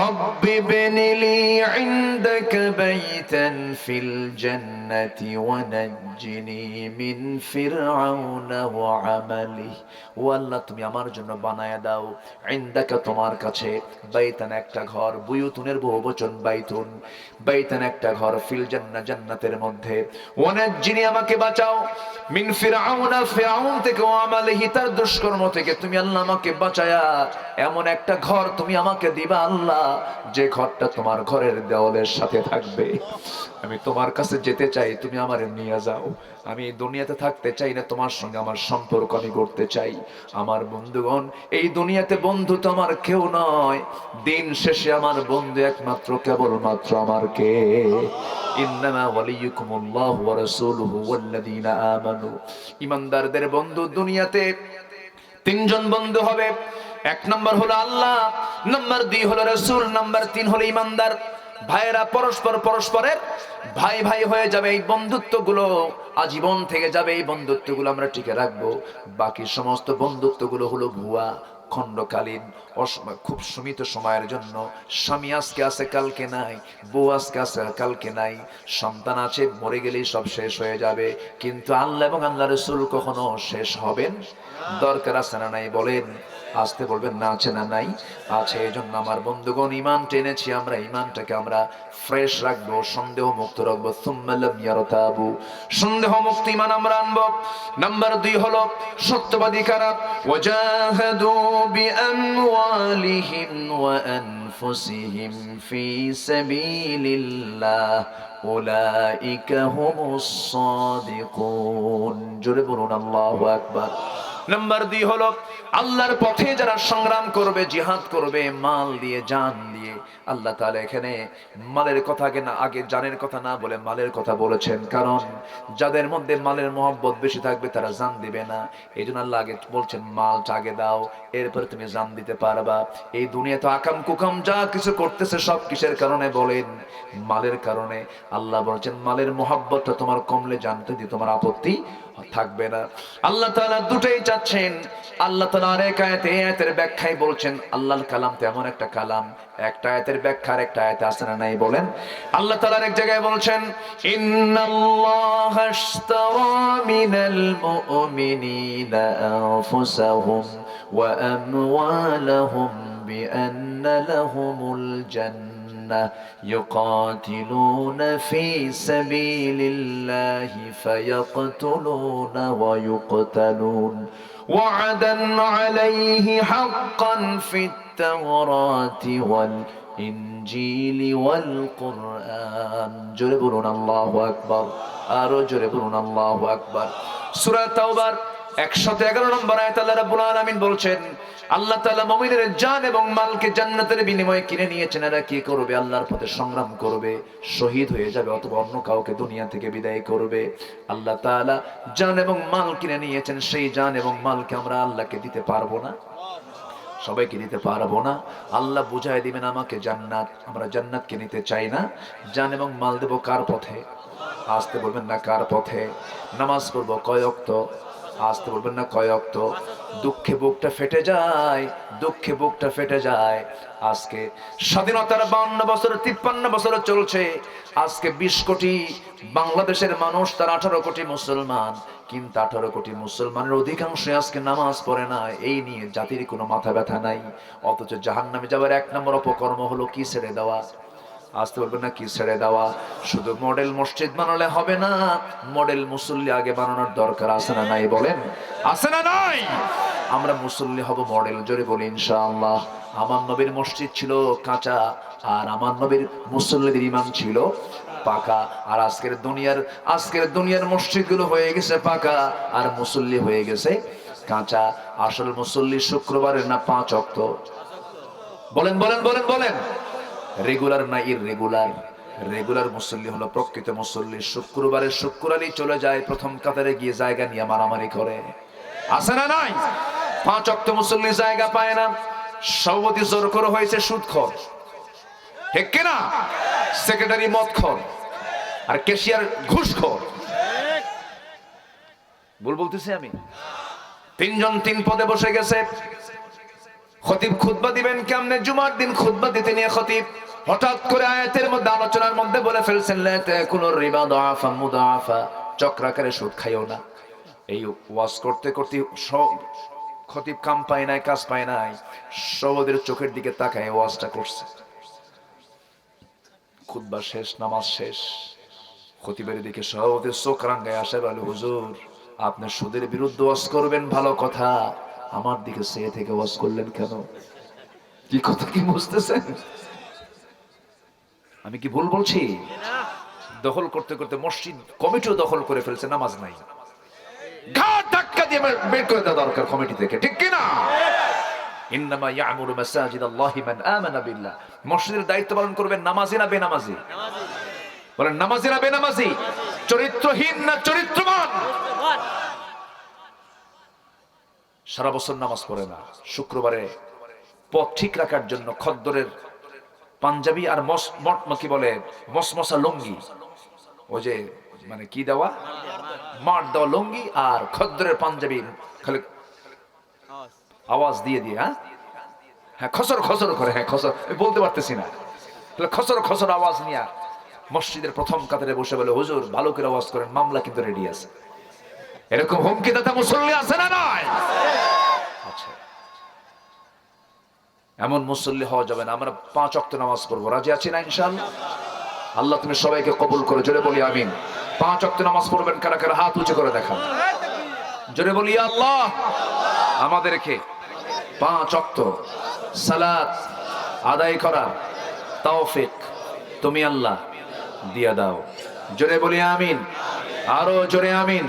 রব্বি বিনিলি ইনদাকা বাইতান ফিল জান্নাতি ওয়া নাজ্জিনি মিন ফিরআউনা ওয়া আমালি। ও আল্লাহ, তুমি আমার জন্য বানায়া দাও ইনদাকা, তোমার কাছে, বাইতান একটা ঘর, বুয়ুতুনের বহুবচন বাইতুন, বাইতান একটা ঘর, ফিল জান্নাহ জান্নাতের মধ্যে, ওয়া নাজ্জিনি আমাকে বাঁচাও, মিন ফিরআউনা ফিরআউন থেকে, ওয়া আমালিহি তার দুষ্কর্ম থেকে, তুমি আল্লাহ আমাকে বাঁচায়া এমন একটা ঘর তুমি আমাকে দিবা আল্লাহ, যে ঘরটা তোমার ঘরের দেওয়ালের সাথে থাকবে। আমি তোমার কাছে যেতে চাই, তুমি আমারে নিয়ে যাও। আমি দুনিয়াতে থাকতে চাই না, তোমার সঙ্গে আমার সম্পর্ক আমি করতে চাই। আমার বন্ধুগণ, এই দুনিয়াতে বন্ধু তো আমার কেউ নয়, দিন শেষে আমার বন্ধু একমাত্র কেবলমাত্র আমার কে? ইন্নামা ওয়ালিয়ুকুমুল্লাহু ওয়া রাসূলুহু ওয়াল্লাযীনা আমানু। ঈমানদারদের বন্ধু দুনিয়াতে 3 জন বন্ধু হবে। 1 নম্বর হলো আল্লাহ, নাম্বার 2 হলো রাসূল, নাম্বার 3 হলো ঈমানদার। ভাইয়েরা পরস্পর পরস্পরের ভাই ভাই হয়ে যাবে, এই বন্ধুত্বগুলো আজীবন থেকে যাবে, এই বন্ধুত্বগুলো আমরা টিকে রাখবো। বাকি সমস্ত বন্ধুত্বগুলো হলো ভুয়া, খণ্ডকালীন, খুব সীমিত সময়ের জন্য। স্বামী আজকে আছে কালকে নাই, বউ আজকে আছে কালকে নাই, সন্তান আছে, মরে গেলেই সব শেষ হয়ে যাবে। কিন্তু আল্লাহ এবং আল্লাহ রাসূল কখনো শেষ হবেন? দরকার আছে না নাই বলেন? আসতে বলবেন না আছে না নাই? আছে। এই জন্য আমার বন্ধুগণ, ঈমান টেনেছি আমরা, ঈমানটাকে আমরা ফ্রেশ রাখবো, সন্দেহ মুক্ত রাখবো। সুম্মা লাম ইয়ারতাবু, সন্দেহ মুক্ত ঈমান আমরা আনবো। নাম্বার 2 হলো সত্যবাদী কারা, ওয়াজাহাদু بأموالهم وأنفسهم في سبيل الله أولئك هم الصادقون জোরে বলুন আল্লাহু আকবার। নাম্বার 2 হলো আল্লাহর পথে যারা সংগ্রাম করবে, জিহাদ করবে মাল দিয়ে, জান দিয়ে। আল্লাহ তাআলা এখানে মালের কথা আগে জানের কথা না বলে মালের কথা বলেছেন, কারণ যাদের মধ্যে মালের মহব্বত বেশি থাকবে তারা জান দিবে না। এইজন্য আল্লাহ আগে বলছেন মালটা আগে দাও, এরপর তুমি জান দিতে পারবা। এই দুনিয়া তো আকাম কুকাম যা কিছু করতেছে সব কিসের কারণে বলেন? মালের কারণে। আল্লাহ বলছেন মালের মহব্বতটা তোমার কমলে জানতে দিয়ে তোমার আপত্তি থাকবে না। আল্লাহ তাআলা দুটোই চাচ্ছেন। আল্লাহ তাআলা আরেক আয়াতে আয়াতের ব্যাখ্যায় বলছেন, আল্লাহর কালাম তো এমন একটা কালাম, একটা আয়াতের ব্যাখ্যা আর একটা আয়াতে আছে না নাই বলেন? আল্লাহ তাআলা আরেক জায়গায় বলছেন, ইন্নাল্লাহা আশতারা মিনাল মুমিনিনা আনফুসাহুম ওয়া আমওয়ালাহুম বিআন্না লাহুমুল জান্নাহ يقاتلون في سبيل الله فيقتلون ويقتلون وعدا عليه حقا في التوراة والإنجيل والقرآن জোরে বলুন আল্লাহু আকবার। আরো জোরে বলুন আল্লাহু আকবার। সূরা তাওবার 111 নম্বর আয়াত আল্লাহ রাব্বুল আলামিন বলছেন, আল্লাহ তাআলা মুমিনের জান এবং মালকে জান্নাতের বিনিময়ে কিনে নিয়েছেন। এরা কি করবে? আল্লাহর পথে সংগ্রাম করবে, শহীদ হয়ে যাবে অথবা অন্য কাউকে দুনিয়া থেকে বিদায় করবে। আল্লাহ তাআলা জান এবং মাল কিনে নিয়েছেন। সেই জান এবং মালকে আমরা আল্লাহকে দিতে পারবো না? সবাইকে দিতে পারবো না। আল্লাহ বুঝায় দিবেন আমাকে জান্নাত। আমরা জান্নাতকে নিতে চাই না। জান এবং মাল দেব কার পথে? আসতে বলবেন না কার পথে? নামাজ পড়বো কয় ওয়াক্ত? আসতে বলবেন না কয় ওয়াক্ত? দুঃখে বুকটা ফেটে যায়, দুঃখে বুকটা ফেটে যায়। আজকে স্বাধীনতার 52 বছর 53 বছর চলছে। আজকে 20 কোটি বাংলাদেশের মানুষ, তার 18 কোটি মুসলমান, কিন্তু 18 কোটি মুসলমানের অধিকাংশ আজকে নামাজ পড়ে না। এই নিয়ে জাতির কোনো মাথা ব্যথা নাই। অথচ জাহান্নামে যাওয়ার 1 নম্বর অপকর্ম হলো কি? ছেড়ে দেওয়া। আসতে বলবেন না কি? ছেড়ে দেওয়া। শুধু মডেল মসজিদ বানালে হবে না, মডেল মুসল্লি আগে বানানোর দরকার আছে না নাই বলেন? আছে না নাই? আমরা মুসল্লি হব মডেল, জোরে বলি ইনশাআল্লাহ। আমার নবীর মসজিদ ছিল কাঁচা, আর আমার নবীর মুসল্লিদের ঈমান ছিল পাকা। আর আজকের দুনিয়ার মসজিদগুলো হয়ে গেছে পাকা, আর মুসল্লি হয়ে গেছে কাঁচা। আসল মুসল্লি শুক্রবারের না 5 ওয়াক্ত? বলেন বলেন বলেন বলেন। রেগুলার না ইররেগুলার? রেগুলার মুসল্লি হলো প্রকৃত মুসল্লি। শুক্রবারে শুক্রালি চলে যায়, প্রথম কাতারে গিয়ে জায়গা নিয়ে মারামারি করে। আছে না নাই? 5 ওয়াক্ত মুসল্লি জায়গা পায় না। সভাপতি জোর করে হয়েছে সুদখোর, ঠিক কিনা? সেক্রেটারি মদখোর, আর ক্যাশিয়ার ঘুষখোর। ভুল বলতেছি আমি? 3 জন 3 পদে বসে গেছে। খতিব খুতবা দিবেন কেমনে? জুমার দিন খুতবা দিতে নিয়ে খতিব হঠাৎ করে আয়াতের মধ্যে, আলোচনার মধ্যে বলে ফেলছেন, লা তাকুলুর রিবা দাআফা মুদাআফা, চক্রাকারে সুদ খাইও না। এই ওয়াজ করতে করতে খতিব কাম পায় নাই, কাজ পায় নাই, সবাদের চোখের দিকে তাকায় ওয়াজটা করছে। খুতবা শেষ, নামাজ শেষ, খতিবের দিকে সভাপতির চোখ রাঙ্গায় আসে, বলে হুজুর আপনি সুদের বিরুদ্ধে ওয়াজ করবেন ভালো কথা, আমার দিকে চেয়ে থেকে ওয়াজ করলেন কেন? কি কথা কি বুঝতেছেন? আমি কি ভুল বলছি? দখল করতে করতে মসজিদ কমিটিও দখল করে ফেলছে, নামাজ নাই। ঘাট ধাক্কা দিয়ে বের করে দেওয়া দরকার কমিটি থেকে, ঠিক কিনা? ইন্নামা ইয়ামুরু মাসাজিদাল্লাহি মান আমানা বিল্লাহ। মসজিদের দায়িত্ব পালন করবেন নামাজি না বেনামাজি? বলেন নামাজি না বেনামাজি? চরিত্রহীন না চরিত্রবান? সারা বছর নামাজ পড়ে না, শুক্রবারে পথ ঠিক রাখার জন্য খদ্দরের পাঞ্জাবি আর কি বলে মসমসা লুঙ্গি, ওই যে মানে কি দেওয়া, মার দেওয়া লুঙ্গি আর খদ্দরের পাঞ্জাবি, খালি আওয়াজ দিয়ে দিয়ে, হ্যাঁ খসর খসর করে, হ্যাঁ খসর বলতে পারতেছি না, খসর খসর আওয়াজ নিয়ে মসজিদের প্রথম কাতারে বসে বলে হুজুর ভালো করে আওয়াজ করেন, মামলা কিন্তু রেডি আছে। এরকম হুমকি দাতা মুসল্লি আছে না নাই? আচ্ছা, এমন মুসল্লি হওয়া যাবে না। আমরা 5 ওয়াক্ত নামাজ পড়বো, রাজি আছি না ইনশাআল্লাহ? আল্লাহ তুমি সবাইকে কবুল করো, জোরে বলি আমিন। 5 ওয়াক্ত নামাজ পড়বেন কারা কারা? হাত উঁচু করে দেখান, জোরে বলি আল্লাহ আমাদেরকে 5 ওয়াক্ত সালাত আদায় করার তৌফিক তুমি আল্লাহ দিয়ে দাও। জোরে বলি আমিন, আরো জোরে আমিন,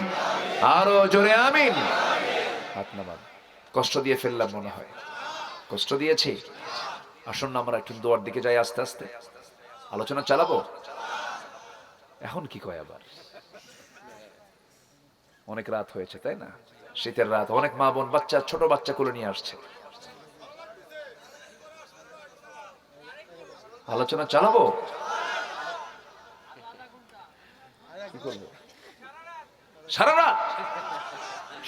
আরো জোরে আমিন। হাত নামান। কষ্ট দিয়ে ফেললাম মনে হয়, কষ্ট দিয়েছি। আসুন আমরা একটু দোয়ার দিকে যাই, আস্তে আস্তে আলোচনা চালাবো। এখন কি কয় আবার, অনেক রাত হয়েছে তাই না, শীতের রাত, অনেক মা বোন বাচ্চা, ছোট বাচ্চা কোলে নিয়ে আসছে। আলোচনা চালাবো, কি করবো? সারা রাত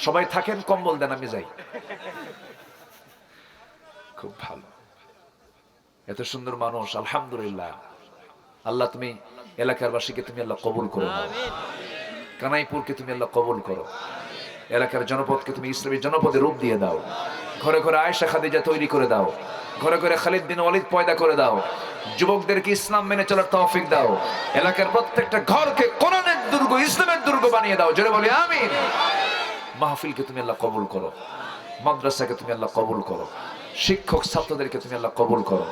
সবাই থাকেন, কম্বল দেন, আমি যাই। খুব ভালো, এত সুন্দর মানুষ, আলহামদুলিল্লাহ। আল্লাহ তুমি এলাকার বাসীকে তুমি আল্লাহ কবুল করো, কানাইপুরকে তুমি আল্লাহ কবুল করো, এলাকার জনপদকে তুমি ইসলামী জনপদে রূপ দিয়ে দাও। ঘরে ঘরে আয়েশা খাদিজা তৈরি করে দাও, ঘরে ঘরে খালিদ বিন ওয়ালিদ পয়দা করে দাও। যুবকদেরকে ইসলাম মেনে চলার তৌফিক দাও। এলাকার প্রত্যেকটা ঘরকে কোরআনের দুর্গ, ইসলামের দুর্গ বানিয়ে দাও। জোরে বলি আমিন। মাহফিলকে তুমি আল্লাহ কবুল করো, মাদ্রাসাকে তুমি আল্লাহ কবুল করো, শিক্ষক ছাত্রদেরকে তুমি আল্লাহ কবুল করো।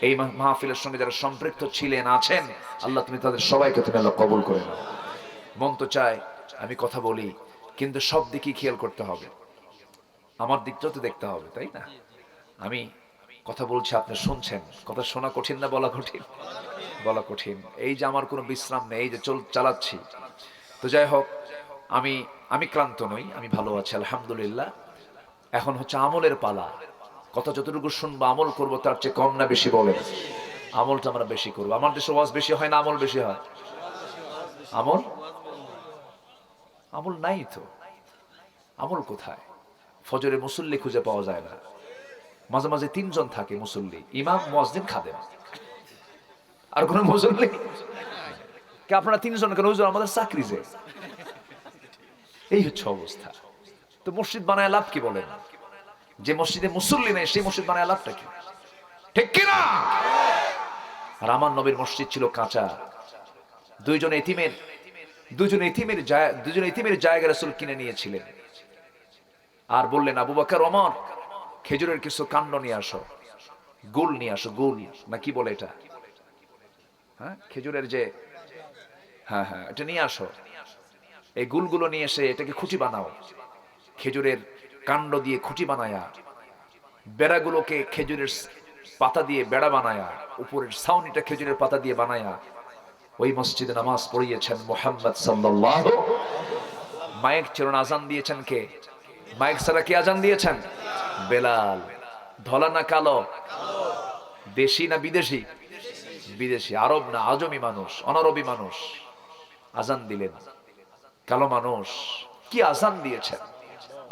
এই মাহফিলের সঙ্গে যারা সম্পৃক্ত ছিলেন আছেন, আল্লাহ তুমি তাদের সবাইকে তুমি আল্লাহ কবুল করে নাও। মন তো চায় আমি কথা বলি, কিন্তু সব দিকই খেয়াল করতে হবে, আমার দিকটাও তো দেখতে হবে, তাই না? আমি কথা বলছি, আপনি শুনছেন, কথা শোনা কঠিন না বলা কঠিন? বলা কঠিন। এই যে আমার কোনো বিশ্রাম নেই, এই যে চালাচ্ছি। তো যাই হোক, আমি ক্লান্ত নই, আমি ভালো আছি আলহামদুলিল্লাহ। এখন হচ্ছে আমলের পালা। কথা যতটুকু শুনবো, আমল করবো, তার চেয়ে কম না বেশি বলেন? আমলটা আমরা বেশি করবো। আমার দেশে ওয়াজ বেশি হয় না আমল বেশি হয়? আমল আমল নাই তো, আমল কোথায়? ফজরে মুসল্লি খুঁজে পাওয়া যায় না। মাঝে মাঝে 3 জন থাকে মুসল্লি, ইমাম, মুয়াজ্জিন, খাদেম, আর কোন মুসল্লি কে? আপনারা 3 জন কেন? হুজুর আমাদের চাকরি যে। এই হচ্ছে অবস্থা। তো মসজিদ বানায় লাভ কি বলেন? যে মসজিদে মুসল্লি নেই সেই মসজিদ বানায় লাভটা কি? ঠিক কিনা? আর আমার নবীর মসজিদ ছিল কাঁচা। দুইজন এতিমের জায়গা রাসূল কিনে নিয়েছিলেন, আর বললেন, আবু বকর, ওমর, খেজুরের কিছু কাণ্ড নিয়ে আসো, গুল নিয়ে আসো, গুল না কি বলে এটা, হ্যাঁ, খেজুরের যে, হ্যাঁ হ্যাঁ, এটা নিয়ে আসো। এই গুলগুলো নিয়ে এসে এটাকে খুঁটি বানাও, খেজুরের কাণ্ড দিয়ে খুঁটি বানায়া, বেড়াগুলোকে খেজুরের পাতা দিয়ে বেড়া বানায়া, উপরের ছাউনিটা খেজুরের পাতা দিয়ে বানায়া ওই মসজিদে নামাজ পড়িয়েছেন মুহাম্মদ সাল্লাল্লাহু। মাইক ছিল না, আজান দিয়েছেন কে? মাইক ছাড়া কে আজান দিয়েছেন? বেলাল। ধলা না কালো? দেশি না বিদেশি? বিদেশি। আরব না, আজমি মানুষ, অনারবি মানুষ আজান দিলেন। কালো মানুষ কি আজান দিয়েছেন,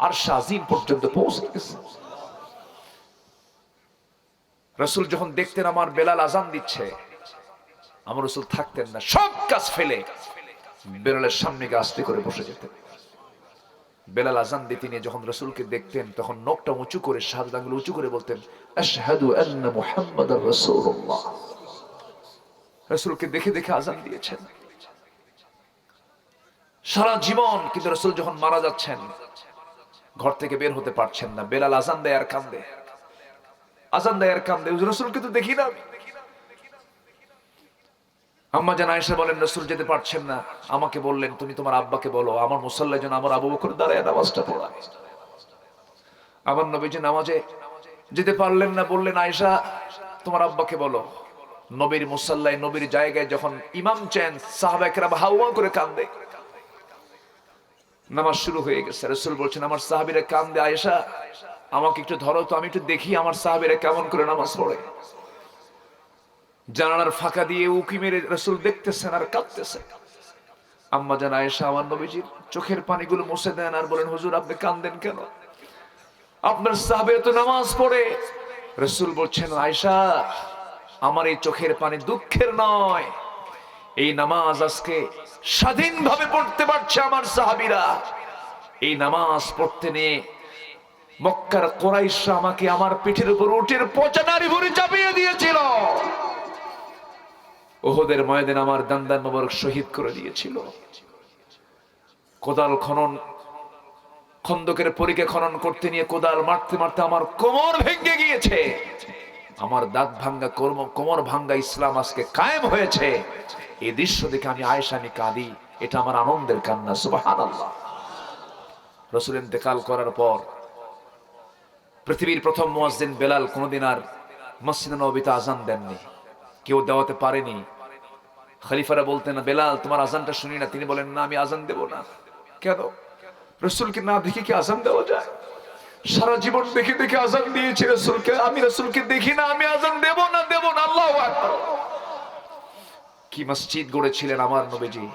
আর শাজিম পর্যন্ত পৌঁছে গেছে। রাসূল যখন দেখতেন আমার বেলাল আজান দিচ্ছে, আমার রাসূল থাকতেন না, সব কাজ ফেলে বেলালের সামনে গিয়ে আস্তে করে বসে যেতেন। বেলাল আজান দিতে নিয়ে যখন রাসূলকে দেখতেন, তখন নখটা উঁচু করে, শাহাদাত আঙ্গুল উঁচু করে বলতেন, আশহাদু আন্না মুহাম্মাদার রাসূলুল্লাহ। রাসূলকে দেখে দেখে আজান দিয়েছেন সারা জীবন। কিন্তু রাসূল যখন মারা যাচ্ছেন, ঘর থেকে বের হতে পারছেন না, বেলাল আজান দেয় আর কান্দে, আজান দেয় আর কান্দে। রাসূলকে তো দেখি না। আম্মা জান আয়েশা বলেন, রাসূল যেতে পারছেন না, আমাকে বললেন, তুমি তোমার আব্বাকে বলো আমার মুসাল্লায় যেন আমার আবু বকর দাঁড়ায় নামাজটা পড়ায়। আমার নবীজি নামাজে যেতে পারলেন না, বললেন, আয়েশা তোমার আব্বাকে বলো। নবীর মুসাল্লায়, নবীর জায়গায় যখন ইমাম চেন, সাহাবায়ে কেরাম হাওয়া করে কান্দে। নামাজ শুরু হয়ে গেছে, রাসূল বলছেন, আমার সাহাবীরা কান্দে, আয়েশা আমাকে একটু ধরো তো, আমি একটু দেখি আমার সাহাবীরা কেমন করে নামাজ পড়ে। জানালার ফাঁকা দিয়ে উকি মেরে রাসূল দেখতেছেন আর কাঁদতেছেন। আম্মা জান আয়েশা আমার নবীজির চোখের পানিগুলো মুছে দেন আর বলেন, হুজুর আপনি কাঁদেন কেন? আপনার সাহাবীরা তো নামাজ পড়ে। রাসূল বলছেন, আয়েশা আমার এই চোখের পানি দুঃখের নয়, এই নামাজ আজকে স্বাধীনভাবে পড়তে পারছে আমার সাহাবীরা। এই নামাজ পড়তে নিয়ে মক্কার কুরাইশরা আমাকে আমার পিঠের উপর উটের পচা নাড়ি ভুঁড়ি চাপিয়ে দিয়েছিল। উহুদের ময়দানে আমার দান্দান মোবারক শহীদ করে দিয়েছিল। কোদাল খন্দকের পরীকে খনন করতে নিয়ে কোদাল মারতে মারতে আমার কোমর ভেঙে গিয়েছে। আমার দাঁত ভাঙ্গা কোমর ভাঙ্গা ইসলাম আজকে কায়েম হয়েছে। এই দৃশ্য দেখে আমি আয়েশা আমি কাঁদি। এটা আমার আনন্দের কান্না। সুবহানাল্লাহ। রাসূল ইন্তেকাল করার পর পৃথিবীর প্রথম মুয়াজ্জিন বেলাল কোনদিন আর মসজিদে নববীতে আজান দেননি, কেউ দেওয়াতে পারেনি। খলিফারা বলতেন, বেলাল তোমার আজানটা শুনি না। তিনি বলেন, না আমি আজান দেব না। কেন? রাসূলকে না দেখে কি আজান দেওয়া যায়? সারা জীবন দেখে দেখে আজান দিয়েছি রাসূলকে, আমি রাসূলকে দেখি না, আমি আজান দেব না, দেব না। আল্লাহু আকবার। কি মসজিদ গড়েছিলেন আমার নবীজি।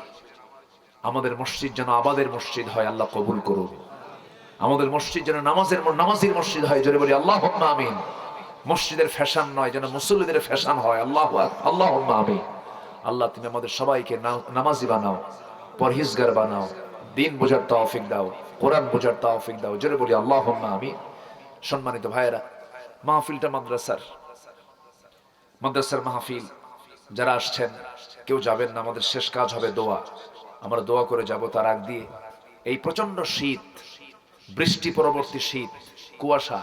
আমাদের মসজিদ যেন আবাদের মসজিদ হয়, আল্লাহ কবুল করুন। আমাদের মসজিদ যেন নামাজের মসজিদ হয়, জোরে বলি আল্লাহুম্মা আমিন। মসজিদের ফ্যাশন নয়, যেন মুসল্লিদের ফ্যাশন হয়। আল্লাহুম্মা আমিন। আল্লাহ তুমি আমাদের সবাইকে নামাজি বানাও, পরহেজগার বানাও, দিন বোঝার তৌফিক দাও, কোরআন বোঝার তৌফিক দাও, জোরে বলি আল্লাহুম্মা আমিন। সম্মানিত ভাইয়েরা, মাহফিলটা মাদ্রাসার মাহফিল। যারা আসছেন কেউ যাবেন না, আমাদের শেষ কাজ হবে দোয়া। আমরা দোয়া করে যাব। তার আগ দিয়ে এই প্রচন্ড শীত, বৃষ্টি পরবর্তী শীত, কুয়াশা,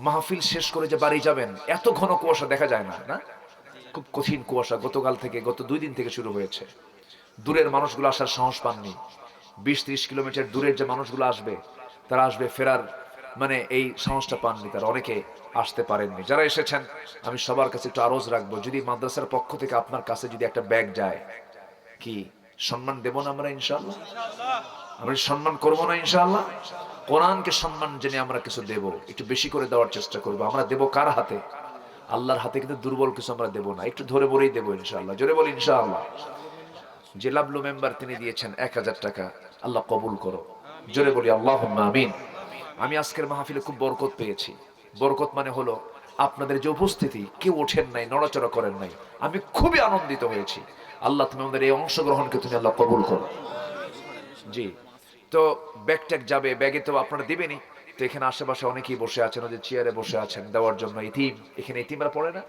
মাহফিল শেষ করে যে বাড়ি যাবেন, এত ঘন কুয়াশা দেখা যায় না, না? খুব কঠিন কুয়াশা। গতকাল থেকে, গত 2 দিন থেকে শুরু হয়েছে। দূরের মানুষগুলো আসার সাহস পাননি। 20-30 কিলোমিটার দূরের যে মানুষগুলো আসবে, তারা আসবে, ফেরার মানে এই সাহসটা পাননি, তারা অনেকে আসতে পারেননি। যারা এসেছেন আমি সবার কাছে একটু আরজ রাখবো, যদি মাদ্রাসার পক্ষ থেকে আপনার কাছে যদি একটা ব্যাগ যায়, কি সম্মান দেব না আমরা? ইনশাআল্লাহ আমরা সম্মান করবো না ইনশাআল্লাহ? কোরআনকে সম্মান জেনে আমরা কিছু দেব, একটু বেশি করে দেওয়ার চেষ্টা করবো। আমরা দেব কার হাতে? আল্লাহর হাতে। কিন্তু দুর্বল কিছু আমরা দেব না, একটু ধরে বলেই দেবো ইনশাআল্লাহ। জোরে বলি ইনশাআল্লাহ। যে লাভলু মেম্বার তিনি দিয়েছেন 1000 টাকা, আল্লাহ কবুল করো, জোরে বলি আল্লাহুম্মা আমিন। আমি আজকের মাহফিলে খুব বরকত পেয়েছি। বরকত মানে হলো আপনাদের যে উপস্থিতি, কেউ ওঠেন নাই, নড়াচড়া করেন নাই, আমি খুবই আনন্দিত হয়েছি। আল্লাহ তুমি আমাদের এই অংশগ্রহণকে তুমি আল্লাহ কবুল করো। জি, তো ব্যাগ ট্যাগ যাবে, ব্যাগে তো আপনারা দিবেনই। তো এখানে আশেপাশে অনেকেই বসে আছেন, ওদের চেয়ারে বসে আছেন দেওয়ার জন্য। এতিম, এখানে এতিমরা পড়ে না?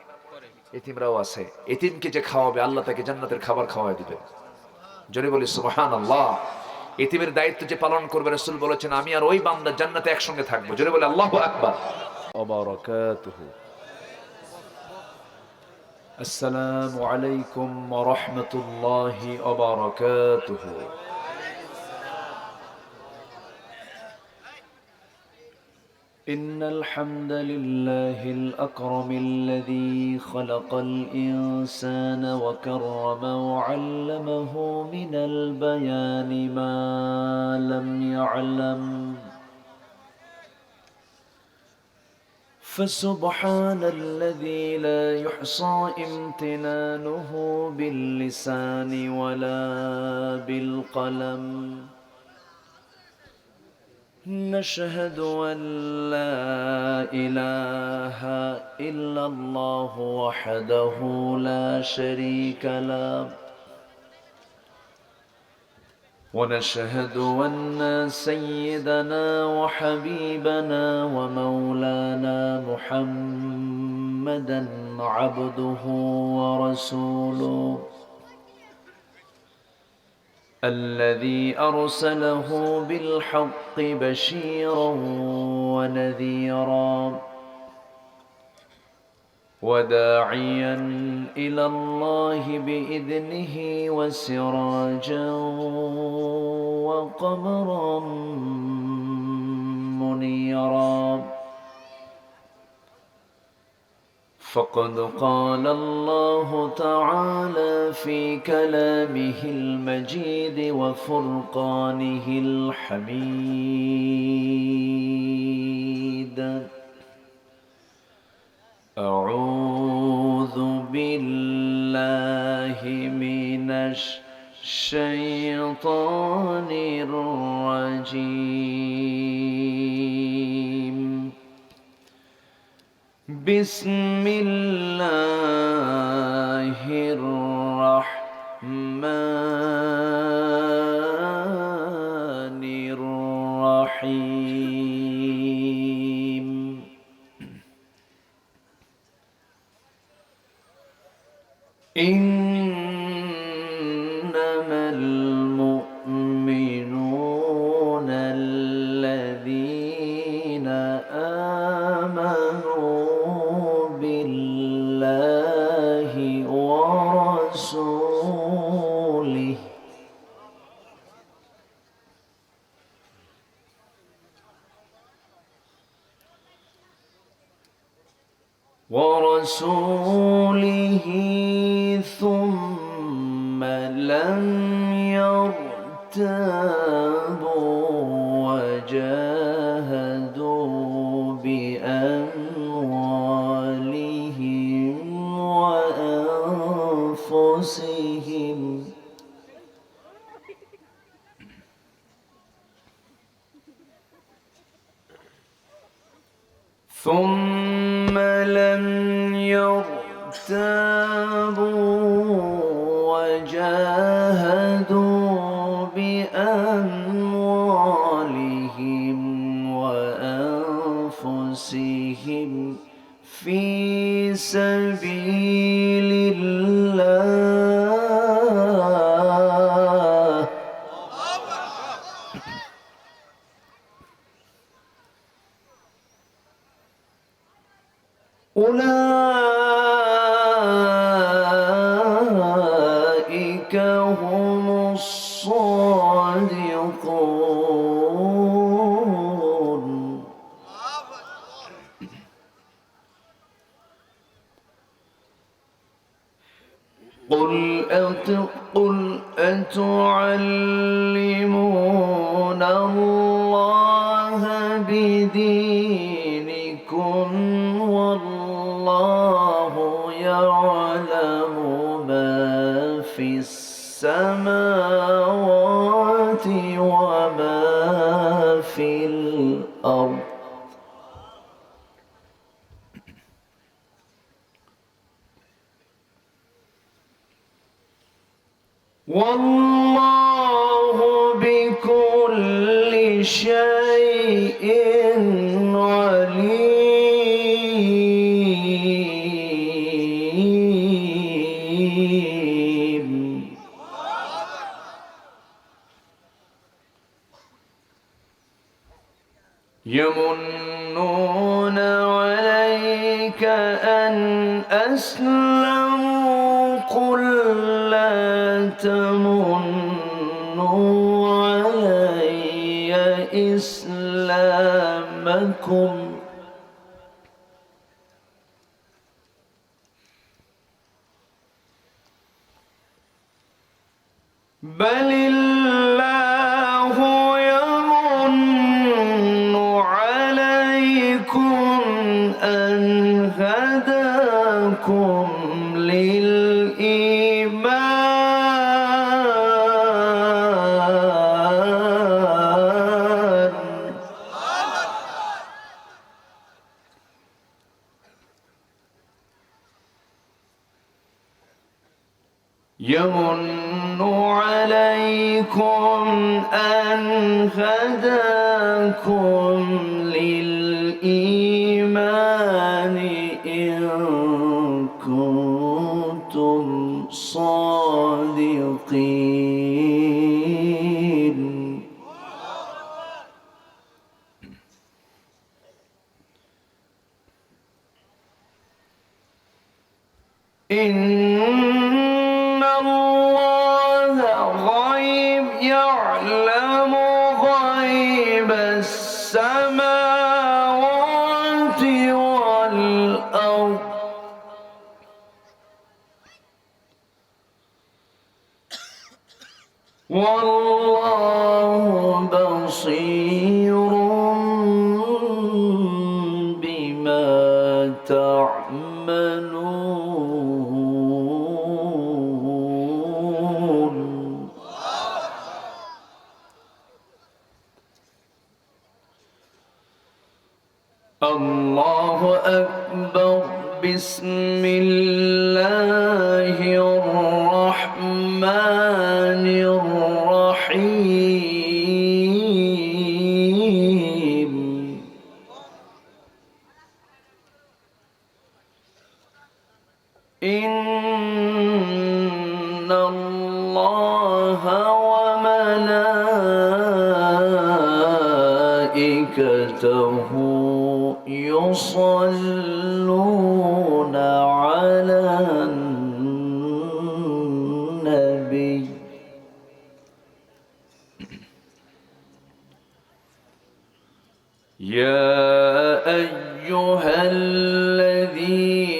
এতিমরাও আছে। এতিমকে যে খাওয়াবে, আল্লাহ তাকে জান্নাতের খাবার খাওয়ায় দিবে। জোরে বলি সুবহানাল্লাহ। এতিমের দায়িত্ব যে পালন করবে, রাসূল বলেছেন আমি আর ওই বান্দা জান্নাতে একসঙ্গে থাকবো। জোরে বলি আল্লাহু আকবার। ওয়া বারাকাতুহু। আসসালামু আলাইকুম ওয়া রাহমাতুল্লাহি ওয়া বারাকাতুহু। إن الحمد لله الأكرم الذي خلق الإنسان وكرم وعلمه من البيان ما لم يعلم، فسبحان الذي لا يحصى امتنانه باللسان ولا بالقلم. نشهد أن لا إله إلا الله وحده لا شريك له، ونشهد أن سيدنا وحبيبنا ومولانا محمدا عبده ورسوله الذي أرسله بالحق بشيرا ونذيرا وداعيا إلى الله بإذنه وسراجا وقمرا منيرا. فقد قال الله تعالى في كلامه المجيد وفرقانه الحميد: أعوذ بالله من الشيطان الرجيم. بسم الله الرحمن الرحيم. إنما المؤمنون ورسوله ثم لم يرتابوا وجاهدوا بأموالهم وأنفسهم ثم لم يرتابوا وجاهدوا بأموالهم وأنفسهم في سبيل الله أولئك هم الصادقون قل أتعلمون الله بدينكم والله يعلم ما في السماوات وما في الأرض والله بكل شيء عليم يمنون عليك أن أسلموا قل لا تمنوا علي إسلامكم بل الله يمن عليكم أن هداكم للإيمان يمن عليكم أن هداكم للإيمان إن كنتم صادقين إن الله غيب يعلم غيب السماوات والأرض والله بصير بما تعملون الله أكبر بسم الله الرحمن الرحيم إن الله وملائكته يصلون على النبي يا أيها الذين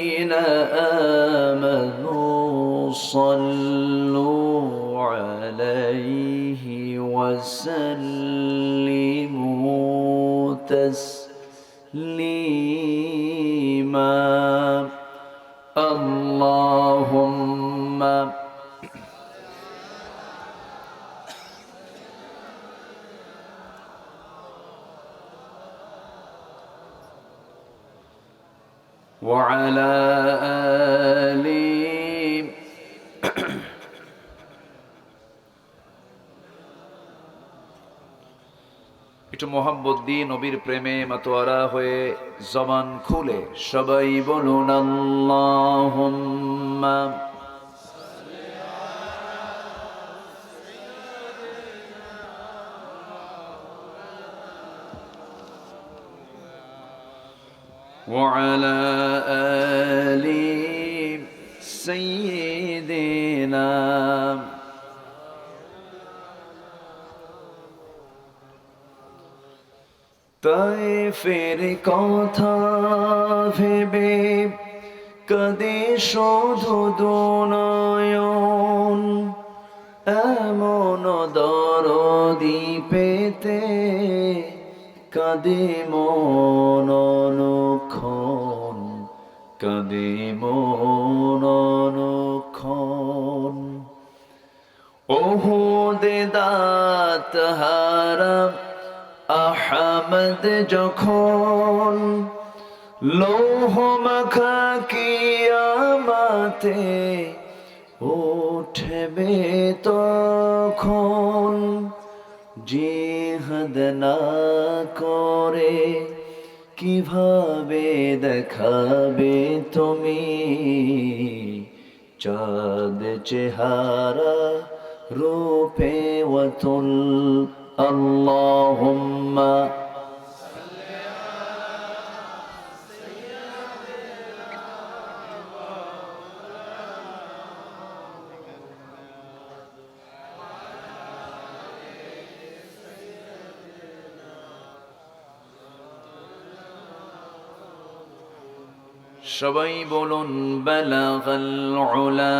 وسلموا تسليما اللهم وعلى آل একটু মোহাম্মত দিয়ে নবীর প্রেমে মাতোয়ারা হয়ে জবান খুলে সবাই বলুন আল্লাহুম্মা وعلى آل سيدنا তায়েফের কথা ভেবে কাঁদে শুধু দুনয়ন এমন দরদি পেতে কাঁদে মন অনুক্ষণ কাঁদে মন অনুক্ষণ ওহুদে দাঁত হারা আহমদ যখন লৌহ মাখা কিয়ামতে উঠবে তখন জিহাদ না করে কিভাবে দেখাবে তুমি চাঁদ চেহারা রূপে ওয়াতুল আল্লাহুম্মা সবাই বলুন বালাগাল উলা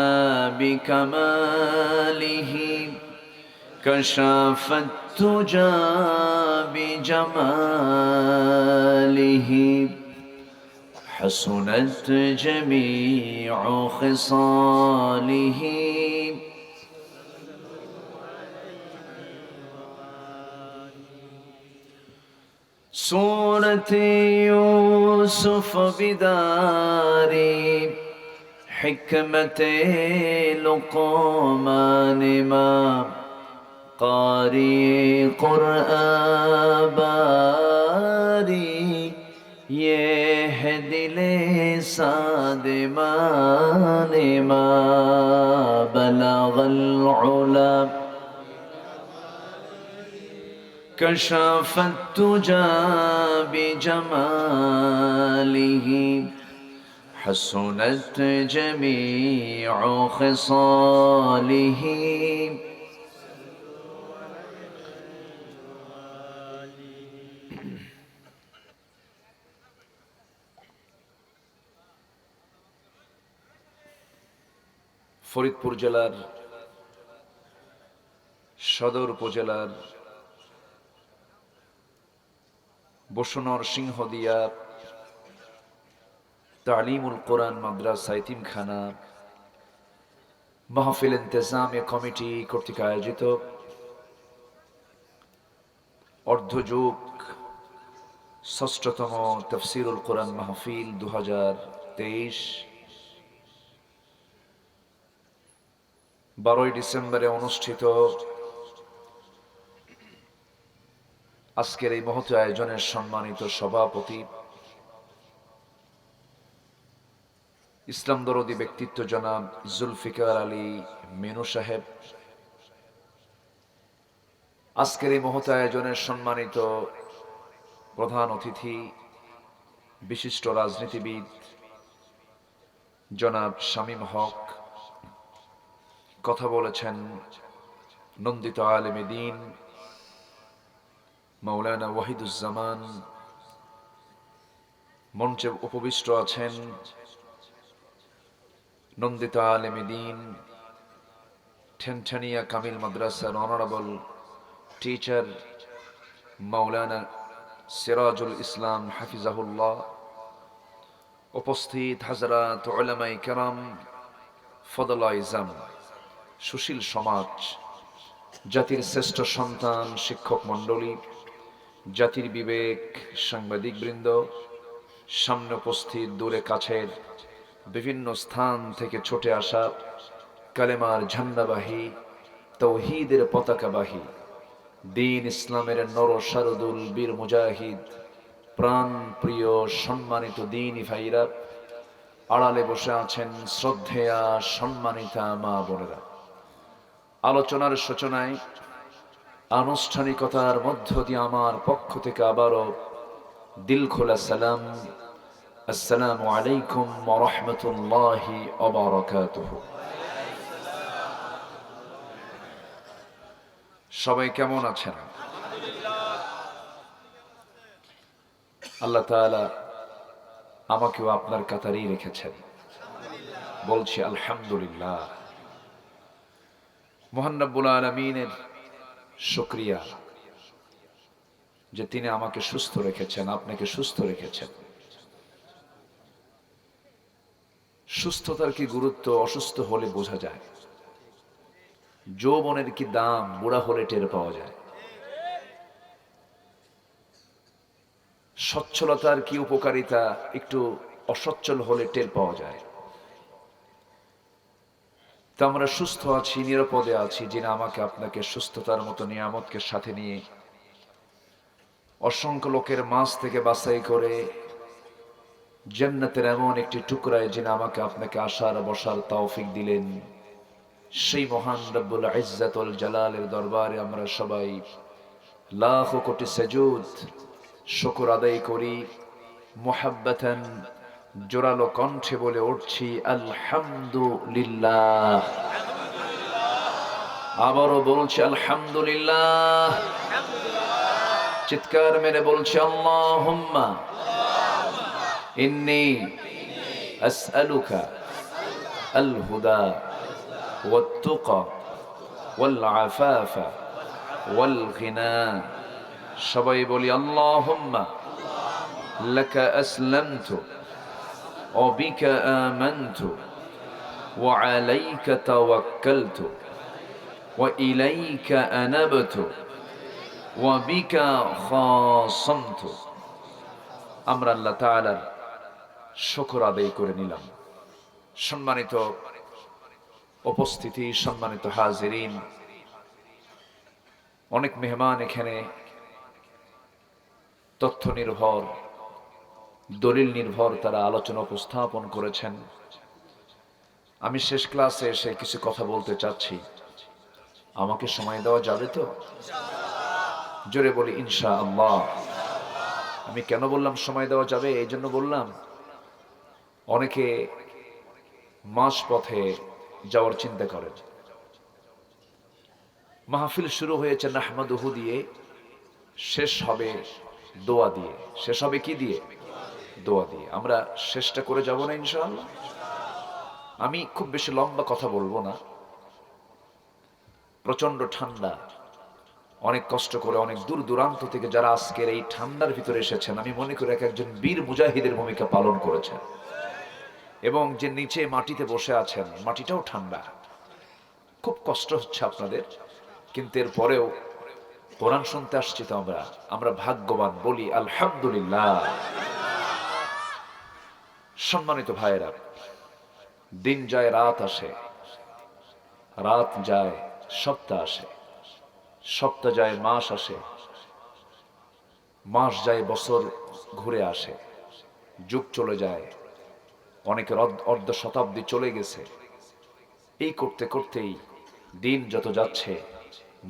বিকামালিহি কাশাফাত তুজা বিজামালিহি হাসুনাত জামিউ খিসালিহি سورة يوسف بداري حكمة لقمان ما قاري قرآن باري يهدي لسان ما بلغ العلا كشف التجى بجماله حسنت جميع خصاله ফরিদপুর জেলার সদর উপজেলার বসুনর সিংহদিয়া তালিমুল কোরআন মাদ্রাসা ইতিমখানা মাহফিল ইন্তেজামিয়া কমিটি কর্তৃক আয়োজিত অর্ধযুগ ষষ্ঠতম তাফসীরুল কোরআন মাহফিল 2023 12 ডিসেম্বরে অনুষ্ঠিত আজকের এই মহৎ আয়োজনের সম্মানিত সভাপতি ইসলাম দরদি ব্যক্তিত্ব জনাব জুলফিকার আলী মেনু সাহেব, আজকের এই মহৎ আয়োজনের সম্মানিত প্রধান অতিথি বিশিষ্ট রাজনীতিবিদ জনাব শামীম হক, কথা বলেছেন নন্দিত আলেমে দ্বীন মাওলানা ওয়াহিদুজ্জামান, মঞ্চে উপবিষ্ট আছেন নন্দিত আলেমে দ্বীন ঠেনঠানিয়া কামিল মাদ্রাসার অনারেবল টিচার মাওলানা সিরাজুল ইসলাম হাফিজাহুল্লাহ, উপস্থিত হাজরাত উলামায়ে কেরাম, ফদলায়ে ইজাম, সুশীল সমাজ, জাতির শ্রেষ্ঠ সন্তান, শিক্ষক মণ্ডলী, জাতির বিবেক, সাংবাদিক বৃন্দ, সামনে উপস্থিত দূরে কাছের বিভিন্ন স্থান থেকে ছুটে আসা কালেমার ঝান্ডাবাহী, তৌহিদের পতাকাবাহী, দ্বীন ইসলামের নর শারদুল বীর মুজাহিদ, প্রাণ প্রিয় সম্মানিত দ্বীনী ভাইরা, আড়ালে বসে আছেন শ্রদ্ধেয়া সম্মানিতা মা বোনেরা। আলোচনার সূচনায় আনুষ্ঠানিকতার মধ্য দিয়ে আমার পক্ষ থেকে আবারও দিল খোলা সালাম, আসসালামু আলাইকুম ওয়া রাহমাতুল্লাহি ওয়া বারাকাতুহু। সবাই কেমন আছেন? আল্লাহ তাআলা আমাকেও আপনার কাতারেই রেখেছেন, বলছি আলহামদুলিল্লাহ। মহান রব্বুল আলামিনের শুকরিয়া যে তিনি আমাকে সুস্থ রেখেছেন, আপনাকে সুস্থ রেখেছেন। সুস্থতার কি গুরুত্ব অসুস্থ হলে বোঝা যায়, যৌবনের কি দাম বুড়া হলে টের পাওয়া যায়, সচ্ছলতার কি উপকারিতা একটু অসচ্ছল হলে টের পাওয়া যায়। তা আমরা সুস্থ আছি, নিরাপদে আছি, যিনি আমাকে আপনাকে সুস্থতার মতো নিয়ামতকে সাথে নিয়ে অসংখ্য লোকের মাঝ থেকে বাছাই করে জান্নাতের এমন একটি টুকরায় যিনি আমাকে আপনাকে আসার বসার তৌফিক দিলেন, সেই মহান রব্বুল ইজ্জত ওয়াল জালালের দরবারে আমরা সবাই লাখো কোটি সুজুদ শুকর আদায় করি। মুহাব্বাতান জোরালো কণ্ঠে বলে উঠছি আলহামদুলিল্লাহ। আবারও বলছি আলহামদুলিল্লাহ। চিৎকার মেরে বলছি আল্লাহুম্মা ইন্নী আসআলুকা আল হুদা ওয়াত তুকা ওয়াল আফাফা ওয়াল গিনা। সবাই বলি আল্লাহুম্মা লাকা আসলামতু ওয়া বিকা আমানতু ওয়া আলাইকা তাওয়াক্কালতু ওয়া ইলাইকা আনাবতু ওয়া বিকা খাসামতু। আমরা আল্লাহ তাআলার শুকর আদায় করে নিলাম। সম্মানিত উপস্থিতি, সম্মানিত হাজিরিন, অনেক মেহমান এখানে তথ্য নির্ভর, দলিল নির্ভর তারা আলোচনা উপস্থাপন করেছেন। আমি শেষ ক্লাসে এসে কিছু কথা বলতে চাচ্ছি, আমাকে সময় দেওয়া যাবে তো? জোরে বলি ইনশাআল্লাহ। আমি কেন বললাম সময় দেওয়া যাবে? এই জন্য বললাম, অনেকে মাস পথে যাওয়ার চিন্তা করেন। মাহফিল শুরু হয়েছে নাহমাদুহু দিয়ে, শেষ হবে দোয়া দিয়ে। শেষ হবে কি দিয়ে? দোয়া দিয়ে। আমরা শেষটা করে যাব না ইনশাআল্লাহ? আমি খুব বেশি লম্বা কথা বলবো না। প্রচন্ড ঠান্ডা, অনেক কষ্ট করে অনেক দূর দূরান্ত থেকে যারা আজকের এই ঠান্ডার ভিতরে এসেছেন, আমি মনে করি একজন বীর মুজাহিদের ভূমিকা পালন করেছেন। এবং যে নিচে মাটিতে বসে আছেন, মাটিটাও ঠান্ডা, খুব কষ্ট হচ্ছে আপনাদের, কিন্তু এরপরেও কোরআন শুনতে আসছি তো আমরা ভাগ্যবান, বলি আলহামদুলিল্লাহ। সম্মানিত ভাইয়েরা, দিন যায় রাত আসে, রাত যায় সপ্তাহ আসে, সপ্তাহ যায় মাস আসে, মাস যায় বছর ঘুরে আসে, যুগ চলে যায়, অনেকের অর্ধ শতাব্দী চলে গেছে। এই করতে করতেই দিন যত যাচ্ছে,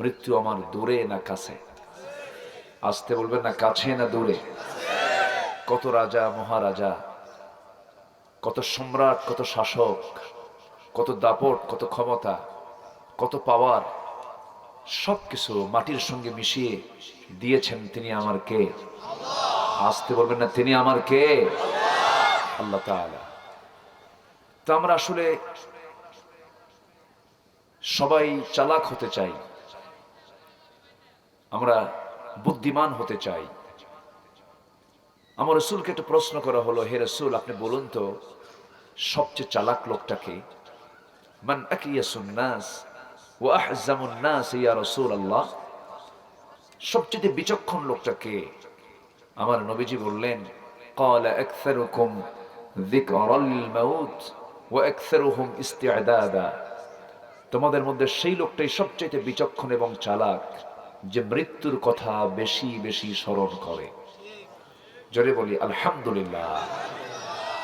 মৃত্যু আমার দূরে না কাছে? আসতে বলবেন না, কাছে না দূরে? কত রাজা মহারাজা, কত সম্রাট, কত শাসক, কত দাপট, কত ক্ষমতা, কত পাওয়ার, সবকিছু মাটির সঙ্গে মিশিয়ে দিয়েছেন তিনি আমার কে? আসতে বলবেন না, তিনি আমার কে? আল্লাহ তাআলা। তো আমরা আসলে সবাই চালাক হতে চাই, আমরা বুদ্ধিমান হতে চাই। আমার রাসূলকে একটা প্রশ্ন করা হলো, হে রাসূল আপনি বলুন তো সবচেয়ে চালাক লোকটাকে? মান আকিয়াসুন নাস ওয়া আহজামুন নাস ইয়া রাসূলুল্লাহ, সবচেয়ে বিচক্ষণ লোকটাকে? আমার নবীজি বললেন, ক্বালা আকসারুকুম যিকরাল মাউত ওয়া আকসারুহুম ইস্তি'দাদা, তোমাদের মধ্যে সেই লোকটাই সবচেয়ে বিচক্ষণ এবং চালাক যে মৃত্যুর কথা বেশি বেশি স্মরণ করে। জোরে বলি আলহামদুলিল্লাহ।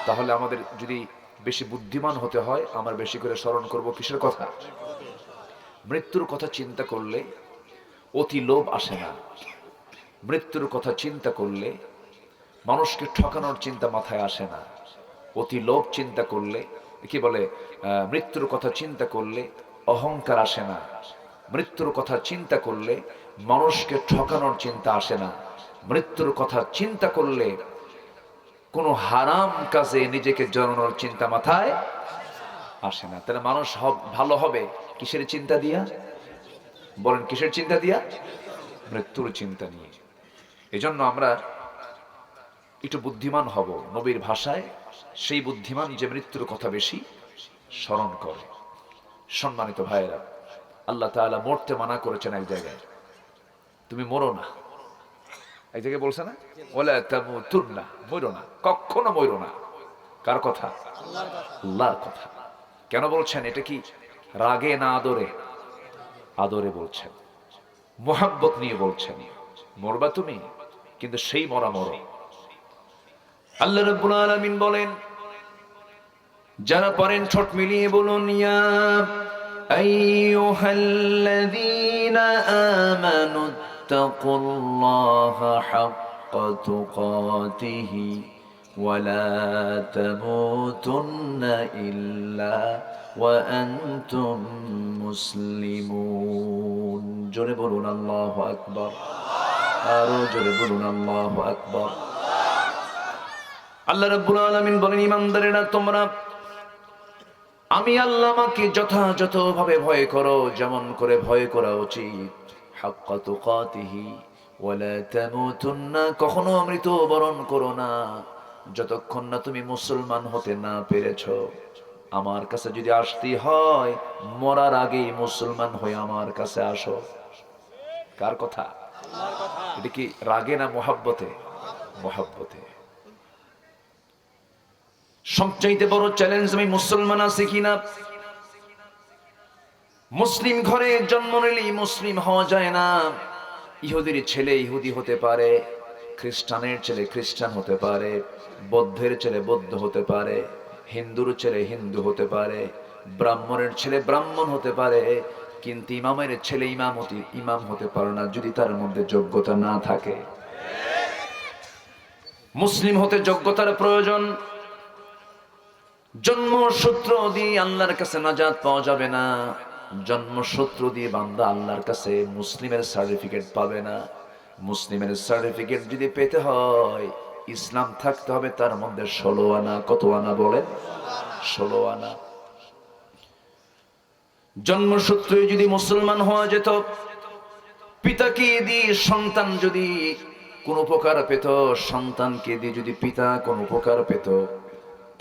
তাহলে আমাদের যদি বেশি বুদ্ধিমান হতে হয়, আমরা বেশি করে স্মরণ করব কিসের কথা? মৃত্যুর কথা চিন্তা করলে অতি লোভ আসে না। মৃত্যুর কথা চিন্তা করলে মানুষকে ঠকানোর চিন্তা মাথায় আসে না। অতি লোভ চিন্তা করলে কি বলে, মৃত্যুর কথা চিন্তা করলে অহংকার আসে না। মৃত্যুর কথা চিন্তা করলে মানুষকে ঠকানোর চিন্তা আসে না। মৃত্যুর কথা চিন্তা করলে কোনো হারাম কাজে নিজেকে জড়ানোর চিন্তা মাথায় আসে না। তাহলে মানুষ ভালো হবে কিসের চিন্তা দিয়া? বলেন কিসের চিন্তা দিয়া? মৃত্যুর চিন্তা নিয়ে। এজন্য আমরা একটু বুদ্ধিমান হব। নবীর ভাষায় সেই বুদ্ধিমান যে মৃত্যুর কথা বেশি স্মরণ করে। সম্মানিত ভাইয়েরা, আল্লাহ তাআলা মরতে মানা করেছেন এক জায়গায়, তুমি মরো না। এক জায়গায় বলছে না, ওয়ালা তামুতুন্না, মরো না, কখনো মরো না। কার কথা? আল্লাহর কথা। কেন বলছেন? এটা কি রাগে না আদরে? আদরে বলছেন, মুহাব্বত নিয়ে বলছেন। মরবা তুমি, কিন্তু সেই মরা মরো। আল্লাহ রাব্বুল আলামিন বলেন, যারা পারেন ঠোঁট মিলিয়ে বলুন, ইয়া আইয়ুহাল্লাযীনা আমানু তাকুল্লাহা হাক্কা তুকাতিহি ওয়া লা তামুতুন্না ইল্লা ওয়া আনতুম মুসলিমুন। জোরে বলুন আল্লাহু আকবার। আরো জোরে বলুন আল্লাহু আকবার। আল্লাহ রাব্বুল আলামিন বলেন, ঈমানদারেরা তোমরা আমি আল্লাহ আমাকে যথাযথভাবে ভয় করো, যেমন করে ভয় করা উচিত। হাক্কা তুকাতিহি ওয়া লা তামুতুন্না, কখনো মৃত্যুবরণ করো না যতক্ষণ না তুমি মুসলমান হতে না পেরেছো। আমার কাছে যদি আসতে হয়, মরার আগেই মুসলমান হয়ে আমার কাছে আসো। কার কথা? আল্লাহর কথা। এটা কি রাগে না মুহাব্বতে? মুহাব্বতে। সবচাইতে বড় চ্যালেঞ্জ, আমি মুসলমান আছি কিনা। মুসলিম ঘরে জন্ম নিলেই মুসলিম হওয়া যায় না। ইহুদির ছেলে ইহুদি হতে পারে, খ্রিস্টানের ছেলে খ্রিস্টান হতে পারে, বৌদ্ধের ছেলে বৌদ্ধ হতে পারে, হিন্দুর ছেলে হিন্দু হতে পারে, ব্রাহ্মণের ছেলে ব্রাহ্মণ হতে পারে, কিন্তু ইমামের ছেলে ইমাম হতে পারে না যদি তার মধ্যে যোগ্যতা না থাকে। মুসলিম হতে যোগ্যতার প্রয়োজন। জন্মসূত্র দিয়ে আল্লাহর কাছে নাজাত পাওয়া যাবে না। জন্মসূত্র দিয়ে বান্দা আল্লাহর কাছে মুসলিমের সার্টিফিকেট পাবে না। মুসলিমের সার্টিফিকেট যদি পেতে হয়, ইসলাম থাকতে হবে তার মধ্যে 16 আনা। কত আনা বলেন? 16 আনা। জন্মসূত্রে যদি মুসলমান হওয়া যেত, পিতাকে দিয়ে সন্তান যদি কোন উপকার পেত, সন্তানকে দিয়ে যদি পিতা কোন উপকার পেত,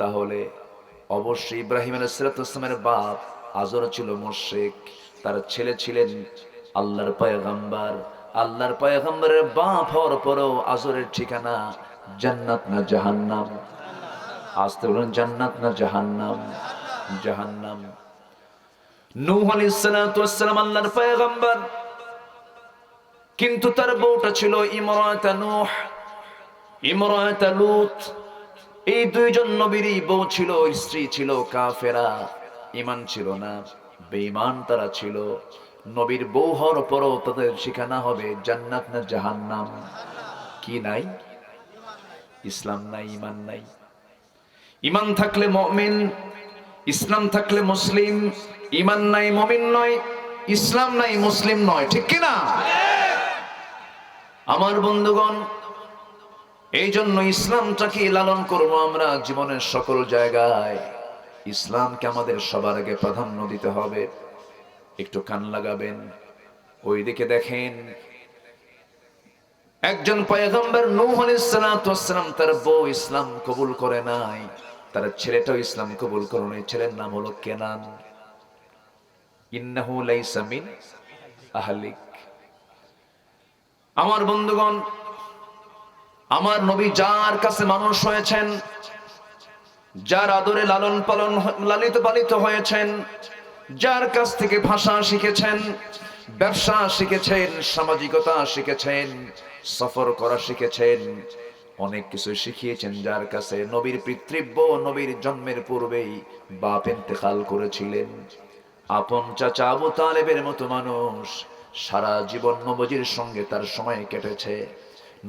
তাহলে অবশ্যই ইব্রাহিম আলাইহিসসালামের বাপ আজর ছিল মুশরিক, তার ছেলে ছিলেন আল্লাহর পয়গম্বর। আল্লাহর পয়গম্বরের বাপ হওয়ার পরেও আজরের ঠিকানা জান্নাত না জাহান্নাম? আসতে বলুন, জান্নাত না জাহান্নাম? জাহান্নাম। নূহ আলাইহিসসালাম আল্লাহর পয়গম্বর, কিন্তু তার বউটা ছিল ইমরাতা নূহ, ইমরাতা লূত। এই দুইজন নবীরই বউ ছিল, স্ত্রী ছিল কাফেরা, ঈমান ছিল না, বেঈমান তারা ছিল। নবীর বউ হওয়ার পরও তাদের ঠিকানা হবে জান্নাত না জাহান্নাম? কি নাই? ইসলাম নাই, ঈমান নাই। ঈমান থাকলে মুমিন, ইসলাম থাকলে মুসলিম। ঈমান নাই মুমিন নয়, ইসলাম নাই মুসলিম নয়। ঠিক কি না? আমার বন্ধুগণ, এই জন্য ইসলামটাকে লালন করব আমরা জীবনের সকল জায়গায়। ইসলামকে আমাদের সবার আগে প্রাধান্য দিতে হবে। একটু কান লাগাবেন, ওই দিকে দেখেন, একজন পয়গম্বর নূহ আলাইহিস সালাতু ওয়াস সালাম, তার বউ ইসলাম কবুল করে নাই, তার ছেলেটাও ইসলাম কবুল করে নাই। ছেলের নাম হলো কেনান। ইন্নাহু লাইসা মিন আহলিক। আমার বন্ধুগণ, আমার নবী যার কাছে মানুষ হয়েছেন, যার আদরে লালন পালন লালিত পালিত হয়েছেন, যার কাছ থেকে ভাষা শিখেছেন, ব্যবসা শিখেছেন, সামাজিকতা শিখেছেন, সফর করা শিখেছেন, অনেক কিছু শিখিয়েছেন, যার কাছে নবীর পিতৃব্য, নবীর জন্মের পূর্বেই বাপ ইন্তেকাল করেছিলেন। আপন চাচা আবু তালেবের মতো মানুষ সারা জীবন নবীজির সঙ্গে তার সময় কেটেছে।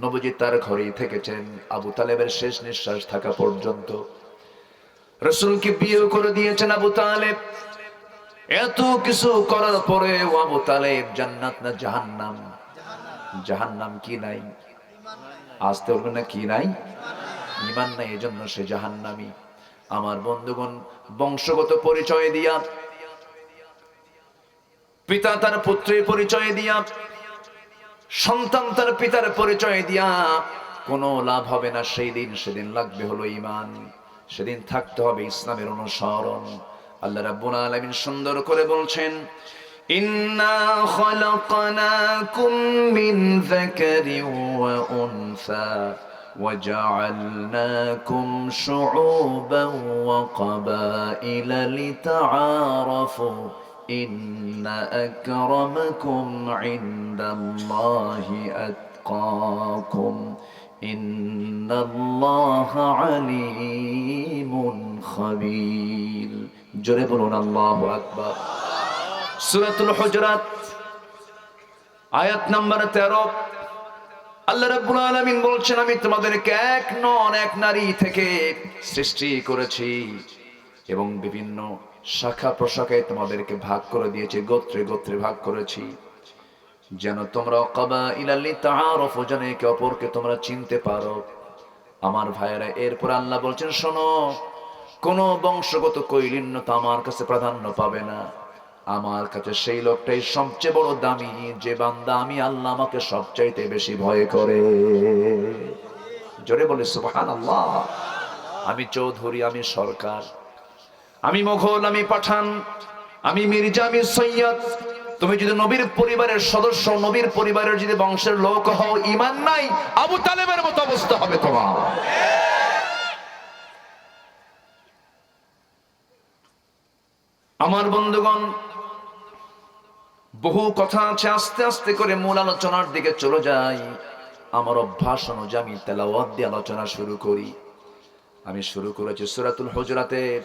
নবীজি তার ঘরেই থেকেছেন আবু তালেবের শেষ নিঃশ্বাস থাকা পর্যন্ত। রাসূলকে বিয়ে করে দিয়েছেন আবু তালেব। এত কিছু করার পরে আবু তালেব জান্নাত না জাহান্নাম? জাহান্নাম কি নাই? আসতে বলবেন না, কি নাই? ঈমান নাই, এজন্য সে জাহান্নামী। আমার বন্ধুগণ, বংশগত পরিচয় দিয়া, পিতা তার পুত্রের পরিচয় দিয়া, সন্তান তার পিতার পরিচয় দিয়া কোনো লাভ হবে না। সেদিন লাগবে হলো ঈমান। সেদিন থাকতে হবে ইসলামের অনুসরণ। আল্লাহ রাব্বুল আলামিন সুন্দর করে বলছেন, ইন্না খালাকনাকুম মিন যাকারিন ওয়া উনসা ওয়া জাআলনাকুম শুউবান ওয়া ক্বাবাইলা লিতাআরাফু ইন্না আকরামাকুম ইনদাল্লাহি আতকাকুম ইন্নাল্লাহা আলীমুন খাবীর। জোরে বলুন আল্লাহু আকবার। সূরাতুল হুজুরাত আয়াত নাম্বার 13। আল্লাহ রাব্বুল আলামিন বলছেন, আমি তোমাদেরকে এক নন এক নারী থেকে সৃষ্টি করেছি এবং বিভিন্ন শাখা প্রশাখায় তোমাদেরকে ভাগ করে দিয়েছি, গোত্রে গোত্রে ভাগ করেছি, যেন তোমরা ক্বাবাইলা লিতাআরাফু, যেন একে অপরকে তোমরা চিনতে পারো। আমার ভাইয়েরা, এরপর আল্লাহ বলছেন, শোনো, কোন বংশগত কৈলিন্যতা আমার কাছে প্রাধান্য পাবে না। আমার কাছে সেই লোকটাই সবচেয়ে বড় দামি, যে বান্দা আমি আল্লাহ আমাকে সবচাইতে বেশি ভয় করে। জোরে বলে সুবহানাল্লাহ। আমি চৌধুরী, আমি সরকার, আমি মোগল, আমি পাঠান, আমি মির্জা, আমি সৈয়দ, তুমি যদি নবীর পরিবারের সদস্য, নবীর পরিবারের যদি বংশের লোক হও, ঈমান নাই, আবু তালেবের মতো অবস্থা হবে তোমার। আমার বন্ধুগণ, বহু কথা আছে, আস্তে আস্তে করে মূল আলোচনার দিকে চলে যাই। আমার অভ্যাস অনুযায়ী আমি তেলাওয়াত দিয়ে আলোচনা শুরু করি। আমি শুরু করেছি সূরাতুল হুজুরাতের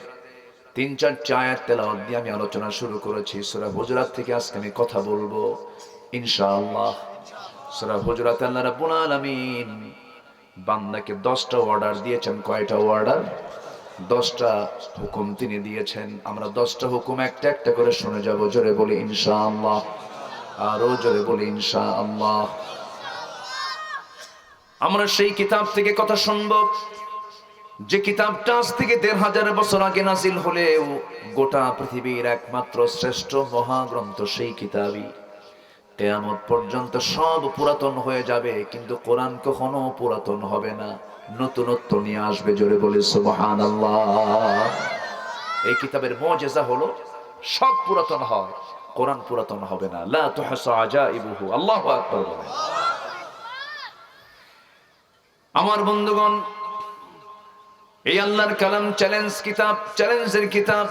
৩-৪ আয়াত তেলাওয়াত দিয়ে আমি আলোচনা শুরু করেছি। সূরা হুজুরাত থেকে আজকে আমি কথা বলবো ইনশাআল্লাহ। সূরা হুজুরাতে আল্লাহ রাব্বুল আলামিন বান্দাকে 10টা অর্ডার দিয়েছেন। কয়টা অর্ডার? 10টা হুকুম তিনি দিয়েছেন। আমরা 10টা হুকুম একটা একটা করে শুনে যাব। জোরে বলি ইনশাআল্লাহ, আরো জোরে বলি ইনশাআল্লাহ। আমরা সেই কিতাব থেকে কথা শুনবো, যে কিতাবটা আজ থেকে ১৫০০ বছর আগে নাজিল হলেও গোটা পৃথিবীর একমাত্র শ্রেষ্ঠ মহাগ্রন্থ সেই কিতাবই। কিয়ামত পর্যন্ত সব পুরাতন হয়ে যাবে, কিন্তু কোরআন কখনো পুরাতন হবে না, নতুনত্ব নিয়ে আসবে। জোরে বলে সুবহানাল্লাহ। এই কিতাবের মুজিজা হলো সব পুরাতন হয়, কোরআন পুরাতন হবে না। লা তুহসা আজাইবুহু। আল্লাহু আকবার বলেন। আমার বন্ধুগণ, এই আল্লাহর কালাম চ্যালেঞ্জ কিতাব, চ্যালেঞ্জের কিতাব।